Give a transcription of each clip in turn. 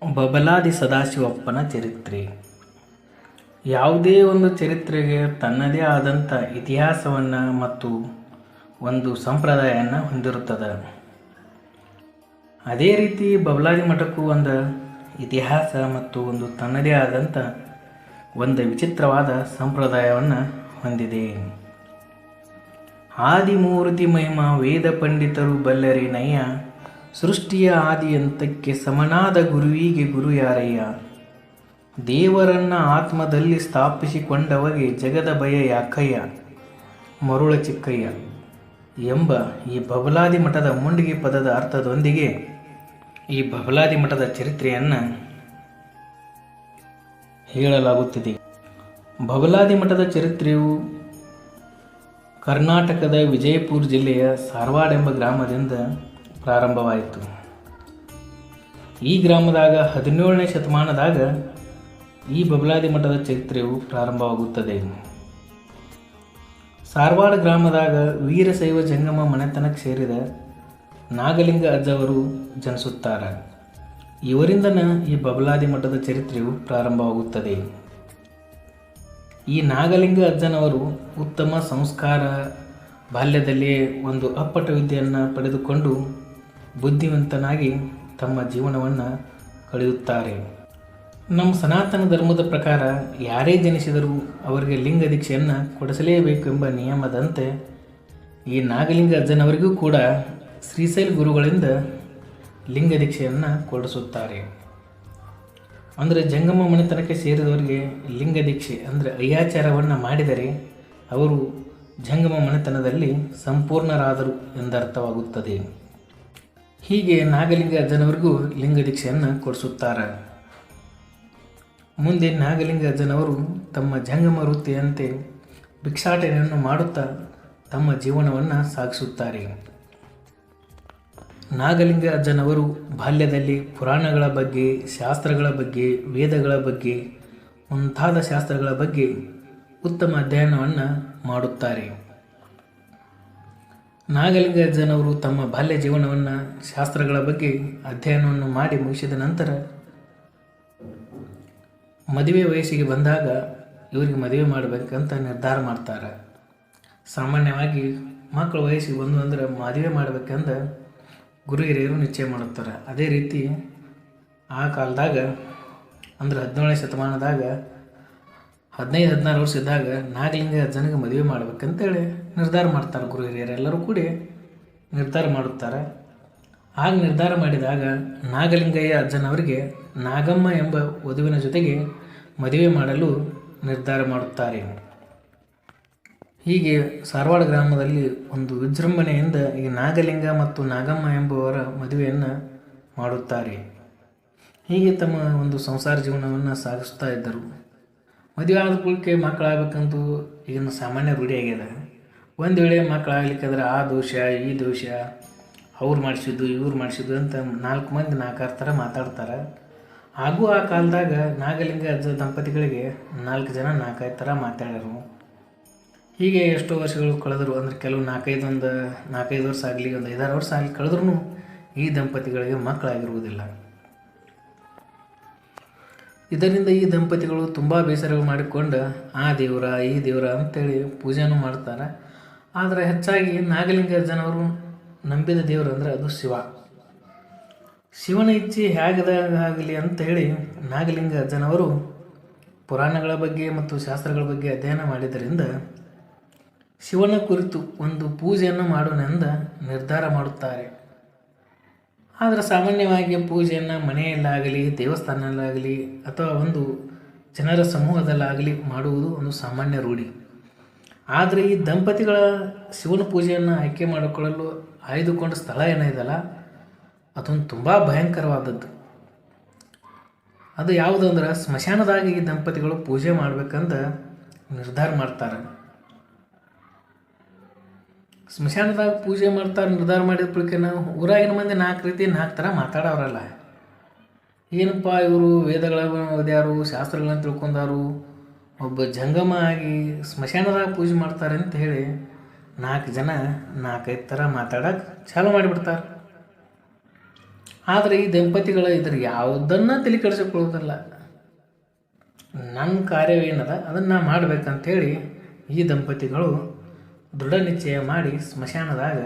ಬಬಲಾದಿ ಸದಾಶಿವಪ್ಪನ ಚರಿತ್ರೆ. ಯಾವುದೇ ಒಂದು ಚರಿತ್ರೆಗೆ ತನ್ನದೇ ಆದಂಥ ಇತಿಹಾಸವನ್ನು ಮತ್ತು ಒಂದು ಸಂಪ್ರದಾಯವನ್ನು ಹೊಂದಿರುತ್ತದೆ. ಅದೇ ರೀತಿ ಬಬಲಾದಿ ಮಠಕ್ಕೂ ಒಂದು ಇತಿಹಾಸ ಮತ್ತು ಒಂದು ತನ್ನದೇ ಆದಂಥ ಒಂದು ವಿಚಿತ್ರವಾದ ಸಂಪ್ರದಾಯವನ್ನು ಹೊಂದಿದೆ. ಆದಿಮೂರ್ತಿ ಮಹಿಮಾ ವೇದ ಪಂಡಿತರು ಬಲ್ಲರೆ ನಯ್ಯ, ಸೃಷ್ಟಿಯ ಆದಿಯಂತಕ್ಕೆ ಸಮನಾದ ಗುರುವಿಗೆ ಗುರು ಯಾರಯ್ಯ, ದೇವರನ್ನ ಆತ್ಮದಲ್ಲಿ ಸ್ಥಾಪಿಸಿಕೊಂಡವಗೆ ಜಗದ ಭಯ ಯಾಕಯ್ಯ, ಮರುಳ ಚಿಕ್ಕಯ್ಯ ಎಂಬ ಈ ಬಬಲಾದಿ ಮಠದ ಮುಂಡಿಗೆ ಪದದ ಅರ್ಥದೊಂದಿಗೆ ಈ ಬಬಲಾದಿ ಮಠದ ಚರಿತ್ರೆಯನ್ನು ಹೇಳಲಾಗುತ್ತಿದೆ. ಬಬಲಾದಿ ಮಠದ ಚರಿತ್ರೆಯು ಕರ್ನಾಟಕದ ವಿಜಯಪುರ ಜಿಲ್ಲೆಯ ಸಾರವಾಡ ಎಂಬ ಗ್ರಾಮದಿಂದ ಪ್ರಾರಂಭವಾಯಿತು. ಈ ಗ್ರಾಮದಾಗ 17ನೇ ಶತಮಾನದಾಗ ಈ ಬಬಲಾದಿ ಮಠದ ಚರಿತ್ರೆಯು ಪ್ರಾರಂಭವಾಗುತ್ತದೆ. ಸಾರವಾಡ ಗ್ರಾಮದಾಗ ವೀರಶೈವ ಜಂಗಮ ಮನೆತನಕ್ಕೆ ಸೇರಿದ ನಾಗಲಿಂಗ ಅಜ್ಜವರು ಜನಿಸುತ್ತಾರೆ. ಇವರಿಂದನ ಈ ಬಬಲಾದಿ ಮಠದ ಚರಿತ್ರೆಯು ಪ್ರಾರಂಭವಾಗುತ್ತದೆ. ಈ ನಾಗಲಿಂಗ ಅಜ್ಜನವರು ಉತ್ತಮ ಸಂಸ್ಕಾರ, ಬಾಲ್ಯದಲ್ಲೇ ಒಂದು ಅಪ್ಪಟ ವಿದ್ಯೆಯನ್ನು ಪಡೆದುಕೊಂಡು ಬುದ್ಧಿವಂತನಾಗಿ ತಮ್ಮ ಜೀವನವನ್ನು ಕಳೆಯುತ್ತಾರೆ. ನಮ್ಮ ಸನಾತನ ಧರ್ಮದ ಪ್ರಕಾರ ಯಾರೇ ಜನಿಸಿದರೂ ಅವರಿಗೆ ಲಿಂಗ ದೀಕ್ಷೆಯನ್ನು ಕೊಡಿಸಲೇಬೇಕೆಂಬ ನಿಯಮದಂತೆ ಈ ನಾಗಲಿಂಗ ಅಜ್ಜನವರಿಗೂ ಕೂಡ ಶ್ರೀಶೈಲ ಗುರುಗಳಿಂದ ಲಿಂಗ ದೀಕ್ಷೆಯನ್ನು ಕೊಡಿಸುತ್ತಾರೆ. ಅಂದರೆ ಜಂಗಮ ಮನೆತನಕ್ಕೆ ಸೇರಿದವರಿಗೆ ಲಿಂಗ ದೀಕ್ಷೆ ಅಂದರೆ ಅಯ್ಯಾಚಾರವನ್ನು ಮಾಡಿದರೆ ಅವರು ಜಂಗಮ ಮನೆತನದಲ್ಲಿ ಸಂಪೂರ್ಣರಾದರು ಎಂದರ್ಥವಾಗುತ್ತದೆ. ಹೀಗೆ ನಾಗಲಿಂಗ ಅಜ್ಜನವರಿಗೂ ಲಿಂಗ ದೀಕ್ಷೆಯನ್ನು ಕೊಡಿಸುತ್ತಾರೆ. ಮುಂದೆ ನಾಗಲಿಂಗ ಅಜ್ಜನವರು ತಮ್ಮ ಜಂಗಮ ವೃತ್ತಿಯಂತೆ ಭಿಕ್ಷಾಟನೆಯನ್ನು ಮಾಡುತ್ತಾ ತಮ್ಮ ಜೀವನವನ್ನು ಸಾಗಿಸುತ್ತಾರೆ. ನಾಗಲಿಂಗ ಅಜ್ಜನವರು ಬಾಲ್ಯದಲ್ಲಿ ಪುರಾಣಗಳ ಬಗ್ಗೆ, ಶಾಸ್ತ್ರಗಳ ಬಗ್ಗೆ, ವೇದಗಳ ಬಗ್ಗೆ ಮುಂತಾದ ಶಾಸ್ತ್ರಗಳ ಬಗ್ಗೆ ಉತ್ತಮ ಅಧ್ಯಯನವನ್ನು ಮಾಡುತ್ತಾರೆ. ನಾಗಲಿಂಗ ಅಜ್ಜನವರು ತಮ್ಮ ಬಾಲ್ಯ ಜೀವನವನ್ನು ಶಾಸ್ತ್ರಗಳ ಬಗ್ಗೆ ಅಧ್ಯಯನವನ್ನು ಮಾಡಿ ಮುಗಿಸಿದ ನಂತರ ಮದುವೆ ವಯಸ್ಸಿಗೆ ಬಂದಾಗ ಇವರಿಗೆ ಮದುವೆ ಮಾಡಬೇಕಂತ ನಿರ್ಧಾರ ಮಾಡ್ತಾರೆ. ಸಾಮಾನ್ಯವಾಗಿ ಮಕ್ಕಳ ವಯಸ್ಸಿಗೆ ಬಂದು ಅಂದರೆ ಮದುವೆ ಮಾಡಬೇಕಂದ ಗುರು ಹಿರಿಯರು ನಿಶ್ಚಯ ಮಾಡುತ್ತಾರೆ. ಅದೇ ರೀತಿ ಆ ಕಾಲದಾಗ ಅಂದರೆ 17ನೇ ಶತಮಾನದಾಗ 15-16 ವರ್ಷ ಇದ್ದಾಗ ನಾಗಲಿಂಗ ಅಜ್ಜನಿಗೆ ಮದುವೆ ಮಾಡ್ಬೇಕಂತೇಳಿ ನಿರ್ಧಾರ ಮಾಡ್ತಾರೆ. ಗುರು ಹಿರಿಯರೆಲ್ಲರೂ ಕೂಡಿ ನಿರ್ಧಾರ ಮಾಡುತ್ತಾರೆ. ಆಗ ನಿರ್ಧಾರ ಮಾಡಿದಾಗ ನಾಗಲಿಂಗಯ್ಯ ಅಜ್ಜನವರಿಗೆ ನಾಗಮ್ಮ ಎಂಬ ವಧುವಿನ ಜೊತೆಗೆ ಮದುವೆ ಮಾಡಲು ನಿರ್ಧಾರ ಮಾಡುತ್ತಾರೆ. ಹೀಗೆ ಸಾರವಾಡ ಗ್ರಾಮದಲ್ಲಿ ಒಂದು ವಿಜೃಂಭಣೆಯಿಂದ ಈ ನಾಗಲಿಂಗ ಮತ್ತು ನಾಗಮ್ಮ ಎಂಬುವರ ಮದುವೆಯನ್ನು ಮಾಡುತ್ತಾರೆ. ಹೀಗೆ ತಮ್ಮ ಒಂದು ಸಂಸಾರ ಜೀವನವನ್ನು ಸಾಗಿಸ್ತಾ ಇದ್ದರು. ಮದುವೆ ಆದ ಕುಳಿಕೆ ಮಕ್ಕಳಾಗಬೇಕಂತೂ ಈಗಿನ ಸಾಮಾನ್ಯ ರೂಢಿಯಾಗ್ಯದ. ಒಂದು ವೇಳೆ ಮಕ್ಕಳಾಗ್ಲಿಕ್ಕಾದ್ರೆ ಆ ದೋಷ ಈ ದೋಷ, ಅವ್ರು ಮಾಡಿಸಿದ್ದು ಇವ್ರು ಮಾಡಿಸಿದ್ದು ಅಂತ 4 ಮಂದಿ 4-6 ಥರ ಮಾತಾಡ್ತಾರೆ. ಹಾಗೂ ಆ ಕಾಲದಾಗ ನಾಗಲಿಂಗ ಅಜ್ಜ ದಂಪತಿಗಳಿಗೆ 4 ಜನ 4-5 ಥರ ಮಾತಾಡ್ಯಾರು. ಹೀಗೆ ಎಷ್ಟೋ ವರ್ಷಗಳು ಕಳೆದರು. ಅಂದರೆ ಕೆಲವು 4-5 ವರ್ಷ ಆಗಲಿ, ಒಂದು 5-6 ವರ್ಷ ಆಗಲಿ ಕಳೆದ್ರೂ ಈ ದಂಪತಿಗಳಿಗೆ ಮಕ್ಕಳಾಗಿರುವುದಿಲ್ಲ. ಇದರಿಂದ ಈ ದಂಪತಿಗಳು ತುಂಬ ಬೇಸರ ಮಾಡಿಕೊಂಡು ಆ ದೇವರ ಈ ದೇವರ ಅಂತೇಳಿ ಪೂಜೆನೂ ಮಾಡ್ತಾರೆ. ಆದರೆ ಹೆಚ್ಚಾಗಿ ನಾಗಲಿಂಗ ಅಜ್ಜನವರು ನಂಬಿದ ದೇವರು ಅಂದರೆ ಅದು ಶಿವ. ಶಿವನ ಇಚ್ಛೆ ಹೇಗದಾಗಲಿ ಅಂತ ಹೇಳಿ ನಾಗಲಿಂಗ ಅಜ್ಜನವರು ಪುರಾಣಗಳ ಬಗ್ಗೆ ಮತ್ತು ಶಾಸ್ತ್ರಗಳ ಬಗ್ಗೆ ಅಧ್ಯಯನ ಮಾಡಿದ್ದರಿಂದ ಶಿವನ ಕುರಿತು ಒಂದು ಪೂಜೆಯನ್ನು ಮಾಡೋಣೆಂದು ನಿರ್ಧಾರ ಮಾಡುತ್ತಾರೆ. ಆದರೆ ಸಾಮಾನ್ಯವಾಗಿ ಪೂಜೆಯನ್ನು ಮನೆಯಲ್ಲಾಗಲಿ, ದೇವಸ್ಥಾನದಲ್ಲಾಗಲಿ ಅಥವಾ ಒಂದು ಜನರ ಸಮೂಹದಲ್ಲಾಗಲಿ ಮಾಡುವುದು ಒಂದು ಸಾಮಾನ್ಯ ರೂಢಿ. ಆದರೆ ಈ ದಂಪತಿಗಳ ಶಿವನ ಪೂಜೆಯನ್ನು ಆಯ್ಕೆ ಮಾಡಿಕೊಳ್ಳಲು ಆಯ್ದುಕೊಂಡ ಸ್ಥಳ ಏನಿದೆಯಲ್ಲ ಅದೊಂದು ತುಂಬ ಭಯಂಕರವಾದದ್ದು. ಅದು ಯಾವುದಂದ್ರೆ ಸ್ಮಶಾನದಾಗ ಈ ದಂಪತಿಗಳು ಪೂಜೆ ಮಾಡ್ಬೇಕಂತ ನಿರ್ಧಾರ ಮಾಡ್ತಾರೆ. ಸ್ಮಶಾನದಾಗ ಪೂಜೆ ಮಾಡ್ತಾರೆ. ನಿರ್ಧಾರ ಮಾಡಿದ ಬಳಿಕ ಊರಾಗಿನ ಮಂದಿ 4 ರೀತಿ 4 ಥರ ಮಾತಾಡೋರಲ್ಲ. ಏನಪ್ಪ ಇವರು ವೇದಗಳ ಓದ್ಯಾರು, ಶಾಸ್ತ್ರಗಳನ್ನ ತಿಳ್ಕೊಂಡಾರು, ಒಬ್ಬ ಜಂಗಮ ಆಗಿ ಸ್ಮಶಾನದಾಗ ಪೂಜೆ ಮಾಡ್ತಾರೆ ಅಂತ ಹೇಳಿ 4 ಜನ 4-5 ಥರ ಮಾತಾಡೋಕೆ ಚಾಲು ಮಾಡಿಬಿಡ್ತಾರೆ. ಆದರೆ ಈ ದಂಪತಿಗಳು ಇದ್ರ ಯಾವುದನ್ನು ತಲೆ ಕೆಡಿಸಿಕೊಳ್ಳೋದಿಲ್ಲ. ನನ್ನ ಕಾರ್ಯವೇನದ ಅದನ್ನು ನಾ ಮಾಡಬೇಕಂಥೇಳಿ ಈ ದಂಪತಿಗಳು ದೃಢ ನಿಶ್ಚಯ ಮಾಡಿ ಸ್ಮಶಾನದಾಗ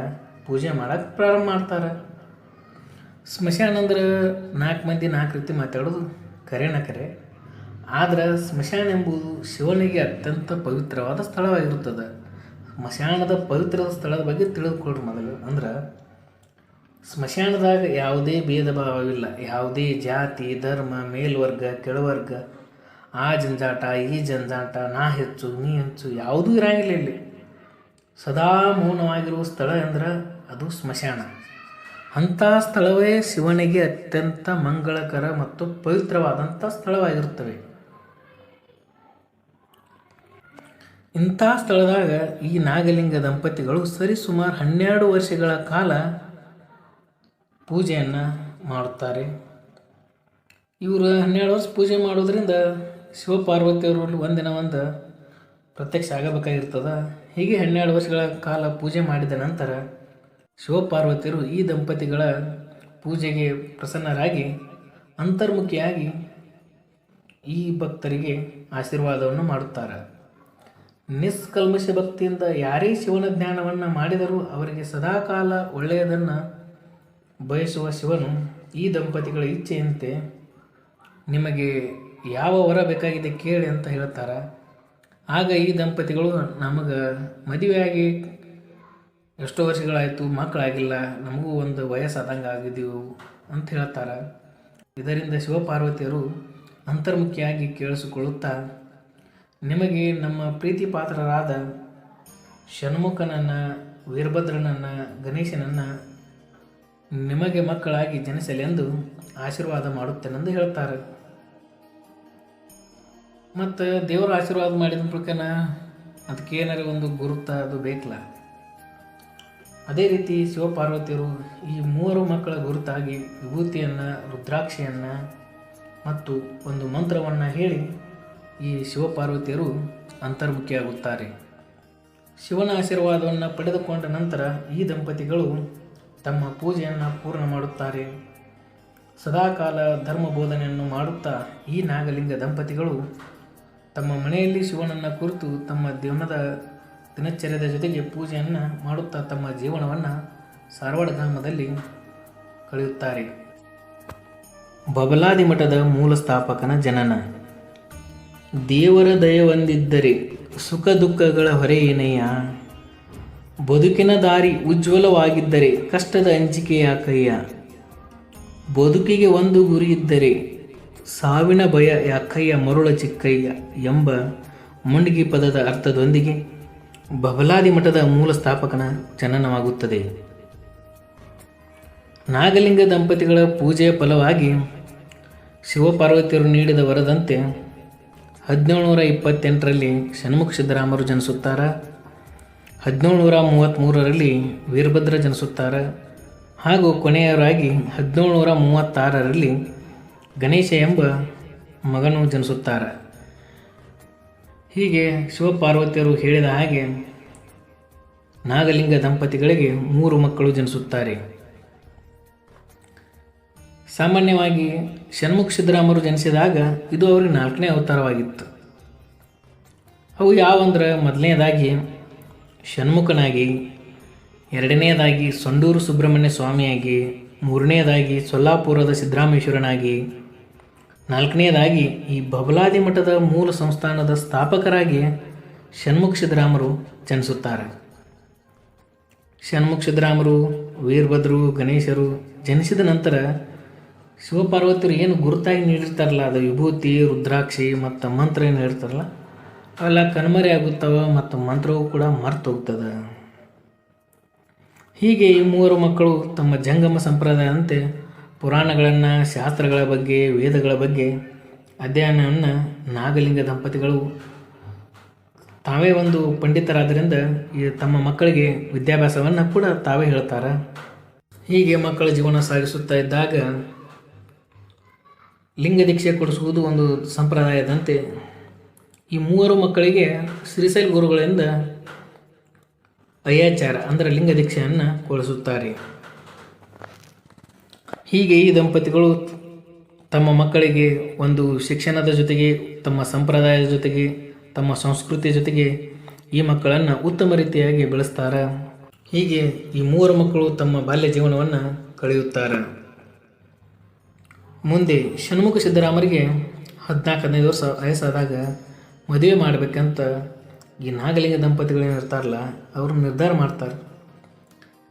ಪೂಜೆ ಮಾಡೋಕ್ಕೆ ಪ್ರಾರಂಭ ಮಾಡ್ತಾರೆ. ಸ್ಮಶಾನ ಅಂದ್ರೆ 4 ಮಂದಿ 4 ರೀತಿ ಮಾತಾಡೋದು ಕರೆನ ಕರೆ. ಆದರೆ ಸ್ಮಶಾನ ಎಂಬುದು ಶಿವನಿಗೆ ಅತ್ಯಂತ ಪವಿತ್ರವಾದ ಸ್ಥಳವಾಗಿರುತ್ತದೆ. ಸ್ಮಶಾನದ ಪವಿತ್ರದ ಸ್ಥಳದ ಬಗ್ಗೆ ತಿಳಿದುಕೊಳ್ಳ್ರಿ ಮೊದಲು. ಅಂದ್ರೆ ಸ್ಮಶಾನದಾಗ ಯಾವುದೇ ಭೇದ ಭಾವವಿಲ್ಲ. ಯಾವುದೇ ಜಾತಿ ಧರ್ಮ ಮೇಲ್ವರ್ಗ ಕೆಳವರ್ಗ, ಆ ಜಂಜಾಟ ಈ ಜಂಜಾಟ, ನಾ ಹೆಚ್ಚು ನೀ ಹೆಚ್ಚು ಯಾವುದೂ ಇರಂಗಿಲ್ಲ. ಇಲ್ಲಿ ಸದಾ ಮೌನವಾಗಿರುವ ಸ್ಥಳ ಅಂದ್ರೆ ಅದು ಸ್ಮಶಾನ. ಅಂಥ ಸ್ಥಳವೇ ಶಿವನಿಗೆ ಅತ್ಯಂತ ಮಂಗಳಕರ ಮತ್ತು ಪವಿತ್ರವಾದಂಥ ಸ್ಥಳವಾಗಿರುತ್ತವೆ. ಇಂಥ ಸ್ಥಳದಾಗ ಈ ನಾಗಲಿಂಗ ದಂಪತಿಗಳು ಸರಿಸುಮಾರು 12 ವರ್ಷಗಳ ಕಾಲ ಪೂಜೆಯನ್ನು ಮಾಡುತ್ತಾರೆ. ಇವರು 12 ವರ್ಷ ಪೂಜೆ ಮಾಡೋದ್ರಿಂದ ಶಿವಪಾರ್ವತಿಯವರು ಒಂದಿನ ಒಂದು ಪ್ರತ್ಯಕ್ಷ ಆಗಬೇಕಾಗಿರ್ತದೆ. ಹೀಗೆ 12 ವರ್ಷಗಳ ಕಾಲ ಪೂಜೆ ಮಾಡಿದ ನಂತರ ಶಿವಪಾರ್ವತಿಯರು ಈ ದಂಪತಿಗಳ ಪೂಜೆಗೆ ಪ್ರಸನ್ನರಾಗಿ ಅಂತರ್ಮುಖಿಯಾಗಿ ಈ ಭಕ್ತರಿಗೆ ಆಶೀರ್ವಾದವನ್ನು ಮಾಡುತ್ತಾರೆ. ನಿಷ್ಕಲ್ಮಶ ಭಕ್ತಿಯಿಂದ ಯಾರೇ ಶಿವನ ಜ್ಞಾನವನ್ನು ಮಾಡಿದರೂ ಅವರಿಗೆ ಸದಾಕಾಲ ಒಳ್ಳೆಯದನ್ನು ಬಯಸುವ ಶಿವನು ಈ ದಂಪತಿಗಳ ಇಚ್ಛೆಯಂತೆ ನಿಮಗೆ ಯಾವ ವರ ಬೇಕಾಗಿದೆ ಕೇಳಿ ಅಂತ ಹೇಳ್ತಾರೆ. ಆಗ ಈ ದಂಪತಿಗಳು ನಮಗೆ ಮದುವೆಯಾಗಿ ಎಷ್ಟೋ ವರ್ಷಗಳಾಯಿತು, ಮಕ್ಕಳಾಗಿಲ್ಲ, ನಮಗೂ ಒಂದು ವಯಸ್ಸಾದಂಗೆ ಆಗಿದ್ದೀವಿ ಅಂತ ಹೇಳ್ತಾರೆ. ಇದರಿಂದ ಶಿವಪಾರ್ವತಿಯರು ಅಂತರ್ಮುಖಿಯಾಗಿ ಕೇಳಿಸಿಕೊಳ್ಳುತ್ತಾ, ನಿಮಗೆ ನಮ್ಮ ಪ್ರೀತಿ ಪಾತ್ರರಾದ ಷಣ್ಮುಖನನ್ನು, ವೀರಭದ್ರನನ್ನು, ಗಣೇಶನನ್ನು ನಿಮಗೆ ಮಕ್ಕಳಾಗಿ ಜನಿಸಲಿ ಎಂದು ಆಶೀರ್ವಾದ ಮಾಡುತ್ತೇನೆಂದು ಹೇಳ್ತಾರೆ. ಮತ್ತು ದೇವರು ಆಶೀರ್ವಾದ ಮಾಡಿದ ಪ್ರಕಾರ ಅದಕ್ಕೆ ಏನಾರ ಒಂದು ಗುರುತ ಅದು ಬೇಕಲ್ಲ. ಅದೇ ರೀತಿ ಶಿವಪಾರ್ವತಿಯರು ಈ 3 ಮಕ್ಕಳ ಗುರುತಾಗಿ ವಿಭೂತಿಯನ್ನು, ರುದ್ರಾಕ್ಷಿಯನ್ನು ಮತ್ತು ಒಂದು ಮಂತ್ರವನ್ನು ಹೇಳಿ ಈ ಶಿವಪಾರ್ವತಿಯರು ಅಂತರ್ಮುಖಿಯಾಗುತ್ತಾರೆ. ಶಿವನ ಆಶೀರ್ವಾದವನ್ನು ಪಡೆದುಕೊಂಡ ನಂತರ ಈ ದಂಪತಿಗಳು ತಮ್ಮ ಪೂಜೆಯನ್ನು ಪೂರ್ಣ ಮಾಡುತ್ತಾರೆ. ಸದಾಕಾಲ ಧರ್ಮ ಬೋಧನೆಯನ್ನು ಮಾಡುತ್ತಾ ಈ ನಾಗಲಿಂಗ ದಂಪತಿಗಳು ತಮ್ಮ ಮನೆಯಲ್ಲಿ ಶಿವನನ್ನು ಕುರಿತು ತಮ್ಮ ದಿನಚರ್ಯದ ಜೊತೆಗೆ ಪೂಜೆಯನ್ನು ಮಾಡುತ್ತಾ ತಮ್ಮ ಜೀವನವನ್ನು ಸಾರವಾಡಧಾಮದಲ್ಲಿ ಕಳೆಯುತ್ತಾರೆ. ಬಬಲಾದಿ ಮಠದ ಮೂಲ ಸ್ಥಾಪಕನ ಜನನ. ದೇವರ ದಯವೊಂದಿದ್ದರೆ ಸುಖ ದುಃಖಗಳ ಹೊರೆ ಏನೆಯ, ಬದುಕಿನ ದಾರಿ ಉಜ್ವಲವಾಗಿದ್ದರೆ ಕಷ್ಟದ ಅಂಜಿಕೆ ಯಾಕಯ್ಯ, ಬದುಕಿಗೆ ಒಂದು ಗುರಿ ಇದ್ದರೆ ಸಾವಿನ ಭಯ ಯಾಕಯ್ಯ ಮರುಳ ಚಿಕ್ಕಯ್ಯ ಎಂಬ ಮುಂಡಿಗೆ ಪದದ ಅರ್ಥದೊಂದಿಗೆ ಬಬಲಾದಿ ಮಠದ ಮೂಲ ಸ್ಥಾಪಕನ ಜನನವಾಗುತ್ತದೆ. ನಾಗಲಿಂಗ ದಂಪತಿಗಳ ಪೂಜೆಯ ಫಲವಾಗಿ ಶಿವಪಾರ್ವತಿಯರು ನೀಡಿದ ವರದಂತೆ 1728ರಲ್ಲಿ ಷಣ್ಮುಖ ಸಿದ್ದರಾಮರು ಜನಿಸುತ್ತಾರೆ. 1733ರಲ್ಲಿ ವೀರಭದ್ರ ಜನಿಸುತ್ತಾರೆ. ಹಾಗೂ ಕೊನೆಯವರಾಗಿ 1736ರಲ್ಲಿ ಗಣೇಶ ಎಂಬ ಮಗನು ಜನಿಸುತ್ತಾರೆ. ಹೀಗೆ ಶಿವಪಾರ್ವತಿಯರು ಹೇಳಿದ ಹಾಗೆ ನಾಗಲಿಂಗ ದಂಪತಿಗಳಿಗೆ 3 ಮಕ್ಕಳು ಜನಿಸುತ್ತಾರೆ. ಸಾಮಾನ್ಯವಾಗಿ ಷಣ್ಮುಖ ಸಿದ್ದರಾಮರು ಜನಿಸಿದಾಗ ಇದು ಅವರಿಗೆ 4ನೇ ಅವತಾರವಾಗಿತ್ತು. ಅವು ಯಾವಂದ್ರೆ, ಮೊದಲನೇದಾಗಿ ಷಣ್ಮುಖನಾಗಿ, ಎರಡನೇದಾಗಿ ಸೊಂಡೂರು ಸುಬ್ರಹ್ಮಣ್ಯ ಸ್ವಾಮಿಯಾಗಿ, ಮೂರನೇದಾಗಿ ಸೊಲ್ಲಾಪುರದ ಸಿದ್ದರಾಮೇಶ್ವರನಾಗಿ, 4ನೇದಾಗಿ ಈ ಬಬಲಾದಿ ಮಠದ ಮೂಲ ಸಂಸ್ಥಾನದ ಸ್ಥಾಪಕರಾಗಿ ಷಣ್ಮುಖ ಸಿದ್ದರಾಮರು ಜನಿಸುತ್ತಾರೆ. ಷಣ್ಮುಖ ಸಿದ್ದರಾಮರು, ವೀರಭದ್ರು, ಗಣೇಶರು ಜನಿಸಿದ ನಂತರ ಶಿವಪಾರ್ವತಿಯರು ಏನು ಗುರುತಾಗಿ ನೀಡಿರ್ತಾರಲ್ಲ, ಅದು ವಿಭೂತಿ, ರುದ್ರಾಕ್ಷಿ ಮತ್ತು ಮಂತ್ರ ಏನು ಹೇಳ್ತಾರಲ್ಲ, ಅವೆಲ್ಲ ಕಣ್ಮರೆ ಆಗುತ್ತವೆ ಮತ್ತು ಮಂತ್ರವೂ ಕೂಡ ಮರ್ತು ಹೋಗ್ತದೆ. ಹೀಗೆ ಈ 3 ಮಕ್ಕಳು ತಮ್ಮ ಜಂಗಮ ಸಂಪ್ರದಾಯದಂತೆ ಪುರಾಣಗಳನ್ನು, ಶಾಸ್ತ್ರಗಳ ಬಗ್ಗೆ, ವೇದಗಳ ಬಗ್ಗೆ ಅಧ್ಯಯನವನ್ನು ನಾಗಲಿಂಗ ದಂಪತಿಗಳು ತಾವೇ ಒಂದು ಪಂಡಿತರಾದ್ದರಿಂದ ತಮ್ಮ ಮಕ್ಕಳಿಗೆ ವಿದ್ಯಾಭ್ಯಾಸವನ್ನು ಕೂಡ ತಾವೇ ಹೇಳ್ತಾರೆ. ಹೀಗೆ ಮಕ್ಕಳ ಜೀವನ ಸಾಗಿಸುತ್ತಾ ಇದ್ದಾಗ ಲಿಂಗ ದೀಕ್ಷೆ ಕೊಡಿಸುವುದು ಒಂದು ಸಂಪ್ರದಾಯದಂತೆ ಈ 3 ಮಕ್ಕಳಿಗೆ ಶ್ರೀಶೈಲ ಗುರುಗಳಿಂದ ಅಯ್ಯಾಚಾರ ಅಂದರೆ ಲಿಂಗ ದೀಕ್ಷೆಯನ್ನು ಕೊಡಿಸುತ್ತಾರೆ. ಹೀಗೆ ಈ ದಂಪತಿಗಳು ತಮ್ಮ ಮಕ್ಕಳಿಗೆ ಒಂದು ಶಿಕ್ಷಣದ ಜೊತೆಗೆ, ತಮ್ಮ ಸಂಪ್ರದಾಯದ ಜೊತೆಗೆ, ತಮ್ಮ ಸಂಸ್ಕೃತಿಯ ಜೊತೆಗೆ ಈ ಮಕ್ಕಳನ್ನು ಉತ್ತಮ ರೀತಿಯಾಗಿ ಬೆಳೆಸ್ತಾರೆ. ಹೀಗೆ ಈ ಮೂವರು ಮಕ್ಕಳು ತಮ್ಮ ಬಾಲ್ಯ ಜೀವನವನ್ನು ಕಳೆಯುತ್ತಾರೆ. ಮುಂದೆ ಷಣ್ಮುಖ ಸಿದ್ದರಾಮರಿಗೆ 14-15 ವರ್ಷ ವಯಸ್ಸಾದಾಗ ಮದುವೆ ಮಾಡಬೇಕಂತ ಈ ನಾಗಲಿಂಗ ದಂಪತಿಗಳೇನಿರ್ತಾರಲ್ಲ ಅವರು ನಿರ್ಧಾರ ಮಾಡ್ತಾರೆ.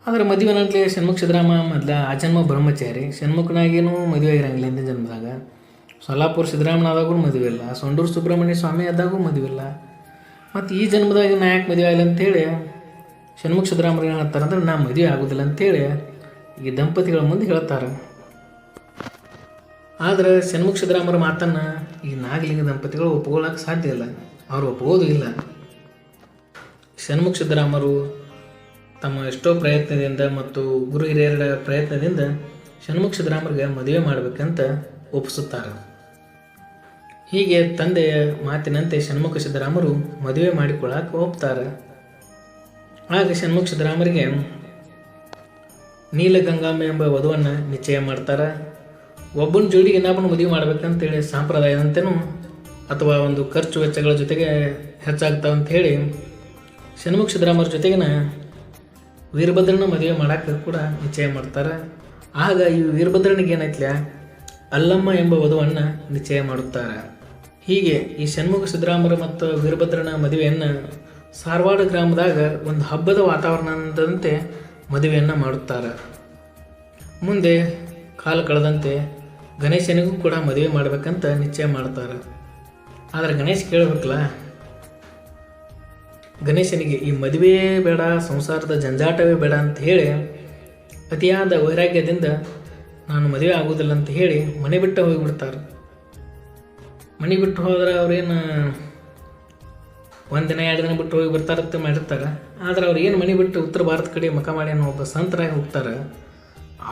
ಆದರೆ ಮದುವೆ ನಂತಲೇ ಷಣ್ಮುಖ ಸಿದ್ದರಾಮ ಮೊದಲ ಆಜನ್ಮ ಬ್ರಹ್ಮಚಾರಿ. ಷಣ್ಮುಖನಾಗೇನು ಮದುವೆ ಆಗಿರಂಗಿಲ್ಲ ಹಿಂದಿನ ಜನ್ಮದಾಗ. ಸೊಲ್ಲಾಪುರ ಸಿದ್ದರಾಮನಾದಾಗೂ ಮದುವೆ ಇಲ್ಲ, ಸೊಂಡೂರು ಸುಬ್ರಹ್ಮಣ್ಯ ಸ್ವಾಮಿ ಆದಾಗೂ ಮದುವೆ ಇಲ್ಲ. ಮತ್ತು ಈ ಜನ್ಮದಾಗ ನಾ ಯಾಕೆ ಮದುವೆ ಆಗಿಲ್ಲ ಅಂತೇಳಿ ಷಣ್ಮುಖ ಸಿದ್ದರಾಮರು ಏನು ಹೇಳ್ತಾರೆ ಅಂದ್ರೆ, ನಾ ಮದುವೆ ಆಗೋದಿಲ್ಲ ಅಂತೇಳಿ ಈ ದಂಪತಿಗಳ ಮುಂದೆ ಹೇಳ್ತಾರೆ. ಆದರೆ ಷಣ್ಮುಖ ಸಿದ್ದರಾಮರ ಮಾತನ್ನು ಈ ನಾಗಲಿಂಗ ದಂಪತಿಗಳು ಒಪ್ಕೊಳ್ಳೋಕೆ ಸಾಧ್ಯ ಇಲ್ಲ, ಅವರು ಒಪ್ಕೋದು ಇಲ್ಲ. ಷಣ್ಮುಖ ಸಿದ್ದರಾಮರು ತಮ್ಮ ಎಷ್ಟೋ ಪ್ರಯತ್ನದಿಂದ ಮತ್ತು ಗುರು ಹಿರಿಯರ ಪ್ರಯತ್ನದಿಂದ ಷಣ್ಮುಖ ಸಿದ್ದರಾಮರಿಗೆ ಮದುವೆ ಮಾಡಬೇಕಂತ ಒಪ್ಪಿಸುತ್ತಾರೆ. ಹೀಗೆ ತಂದೆಯ ಮಾತಿನಂತೆ ಷಣ್ಮುಖ ಸಿದ್ದರಾಮರು ಮದುವೆ ಮಾಡಿಕೊಳ್ಳಕ್ಕೆ ಒಪ್ತಾರೆ. ಆಗ ಷಣ್ಮುಖ ಸಿದ್ದರಾಮರಿಗೆ ನೀಲಗಂಗಾಂಬೆ ಎಂಬ ವಧುವನ್ನು ನಿಶ್ಚಯ ಮಾಡ್ತಾರೆ. ಒಬ್ಬನ ಜೋಡಿಗೆ ಇನ್ನೊಬ್ಬನ ಮದುವೆ ಮಾಡ್ಬೇಕಂತೇಳಿ ಸಂಪ್ರದಾಯದಂತೆಯೂ ಅಥವಾ ಒಂದು ಖರ್ಚು ವೆಚ್ಚಗಳ ಜೊತೆಗೆ ಹೆಚ್ಚಾಗ್ತಾವಂತ ಹೇಳಿ ಷಣ್ಮುಖ ಸಿದ್ದರಾಮರ ಜೊತೆಗಿನ ವೀರಭದ್ರನ ಮದುವೆ ಮಾಡೋಕ್ಕೆ ಕೂಡ ನಿಶ್ಚಯ ಮಾಡ್ತಾರೆ. ಆಗ ಈ ವೀರಭದ್ರನಿಗೆ ಏನೈತ್ಲ ಅಲ್ಲಮ್ಮ ಎಂಬ ವಧುವನ್ನು ನಿಶ್ಚಯ ಮಾಡುತ್ತಾರೆ. ಹೀಗೆ ಈ ಷಣ್ಮುಖ ಸಿದ್ದರಾಮರ ಮತ್ತು ವೀರಭದ್ರನ ಮದುವೆಯನ್ನು ಸಾರವಾಡ ಗ್ರಾಮದಾಗ ಒಂದು ಹಬ್ಬದ ವಾತಾವರಣದಂತೆ ಮದುವೆಯನ್ನು ಮಾಡುತ್ತಾರೆ. ಮುಂದೆ ಕಾಲ ಕಳೆದಂತೆ ಗಣೇಶನಿಗೂ ಕೂಡ ಮದುವೆ ಮಾಡಬೇಕಂತ ನಿಶ್ಚಯ ಮಾಡ್ತಾರೆ. ಆದರೆ ಗಣೇಶ್ ಕೇಳಬೇಕಲ್ಲ, ಗಣೇಶನಿಗೆ ಈ ಮದುವೆ ಬೇಡ, ಸಂಸಾರದ ಜಂಜಾಟವೇ ಬೇಡ ಅಂತ ಹೇಳಿ ಅತಿಯಾದ ವೈರಾಗ್ಯದಿಂದ ನಾನು ಮದುವೆ ಆಗೋದಿಲ್ಲ ಅಂತ ಹೇಳಿ ಮನೆ ಬಿಟ್ಟು ಹೋಗಿಬಿಡ್ತಾರೆ. ಮನೆ ಬಿಟ್ಟು ಹೋದ್ರೆ ಅವ್ರೇನು ಒಂದು ದಿನ 2 ದಿನ ಬಿಟ್ಟು ಹೋಗಿ ಬರ್ತಾರಂತ ಮಾಡಿರ್ತಾರೆ. ಆದರೆ ಅವ್ರು ಏನು ಮನೆ ಬಿಟ್ಟು ಉತ್ತರ ಭಾರತ ಕಡೆ ಮಕ ಮಾಡಿ ಅನ್ನೋ ಒಬ್ಬ ಸಂತರಾಗಿ ಹೋಗ್ತಾರೆ.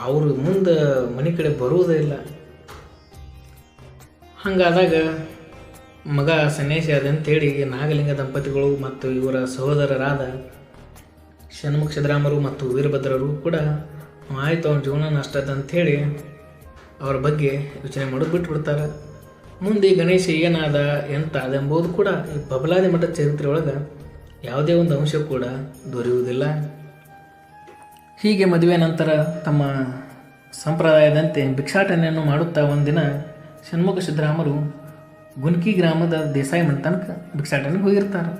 ಅವರು ಮುಂದೆ ಮನೆ ಕಡೆ ಬರುವುದೇ ಇಲ್ಲ. ಹಾಗಾದಾಗ ಮಗ ಸನ್ಯಾಸಿ ಆದಂತೇಳಿ ನಾಗಲಿಂಗ ದಂಪತಿಗಳು ಮತ್ತು ಇವರ ಸಹೋದರರಾದ ಷಣ್ಮುಖ ಸಿದ್ದರಾಮರು ಮತ್ತು ವೀರಭದ್ರರು ಕೂಡ ಆಯಿತು ಅವ್ನ ಜೀವನ ನಷ್ಟ ಅಂಥೇಳಿ ಅವ್ರ ಬಗ್ಗೆ ಯೋಚನೆ ಮಾಡೋದು ಬಿಟ್ಬಿಡ್ತಾರೆ. ಮುಂದೆ ಗಣೇಶ ಏನಾದ ಎಂತ ಅದೆಂಬುದು ಕೂಡ ಈ ಬಬಲಾದಿ ಮಠದ ಚರಿತ್ರೆ ಒಳಗೆ ಯಾವುದೇ ಒಂದು ಅಂಶ ಕೂಡ ದೊರೆಯುವುದಿಲ್ಲ. ಹೀಗೆ ಮದುವೆ ನಂತರ ತಮ್ಮ ಸಂಪ್ರದಾಯದಂತೆ ಭಿಕ್ಷಾಟನೆಯನ್ನು ಮಾಡುತ್ತಾ ಒಂದಿನ ಷಣ್ಮುಖ ಸಿದ್ದರಾಮರು ಗುನ್ಕಿ ಗ್ರಾಮದ ದೇಸಾಯಿ ಮನೆತನಕ್ಕೆ ಭಿಕ್ಷಾಟನೆಗೆ ಹೋಗಿರ್ತಾರೆ.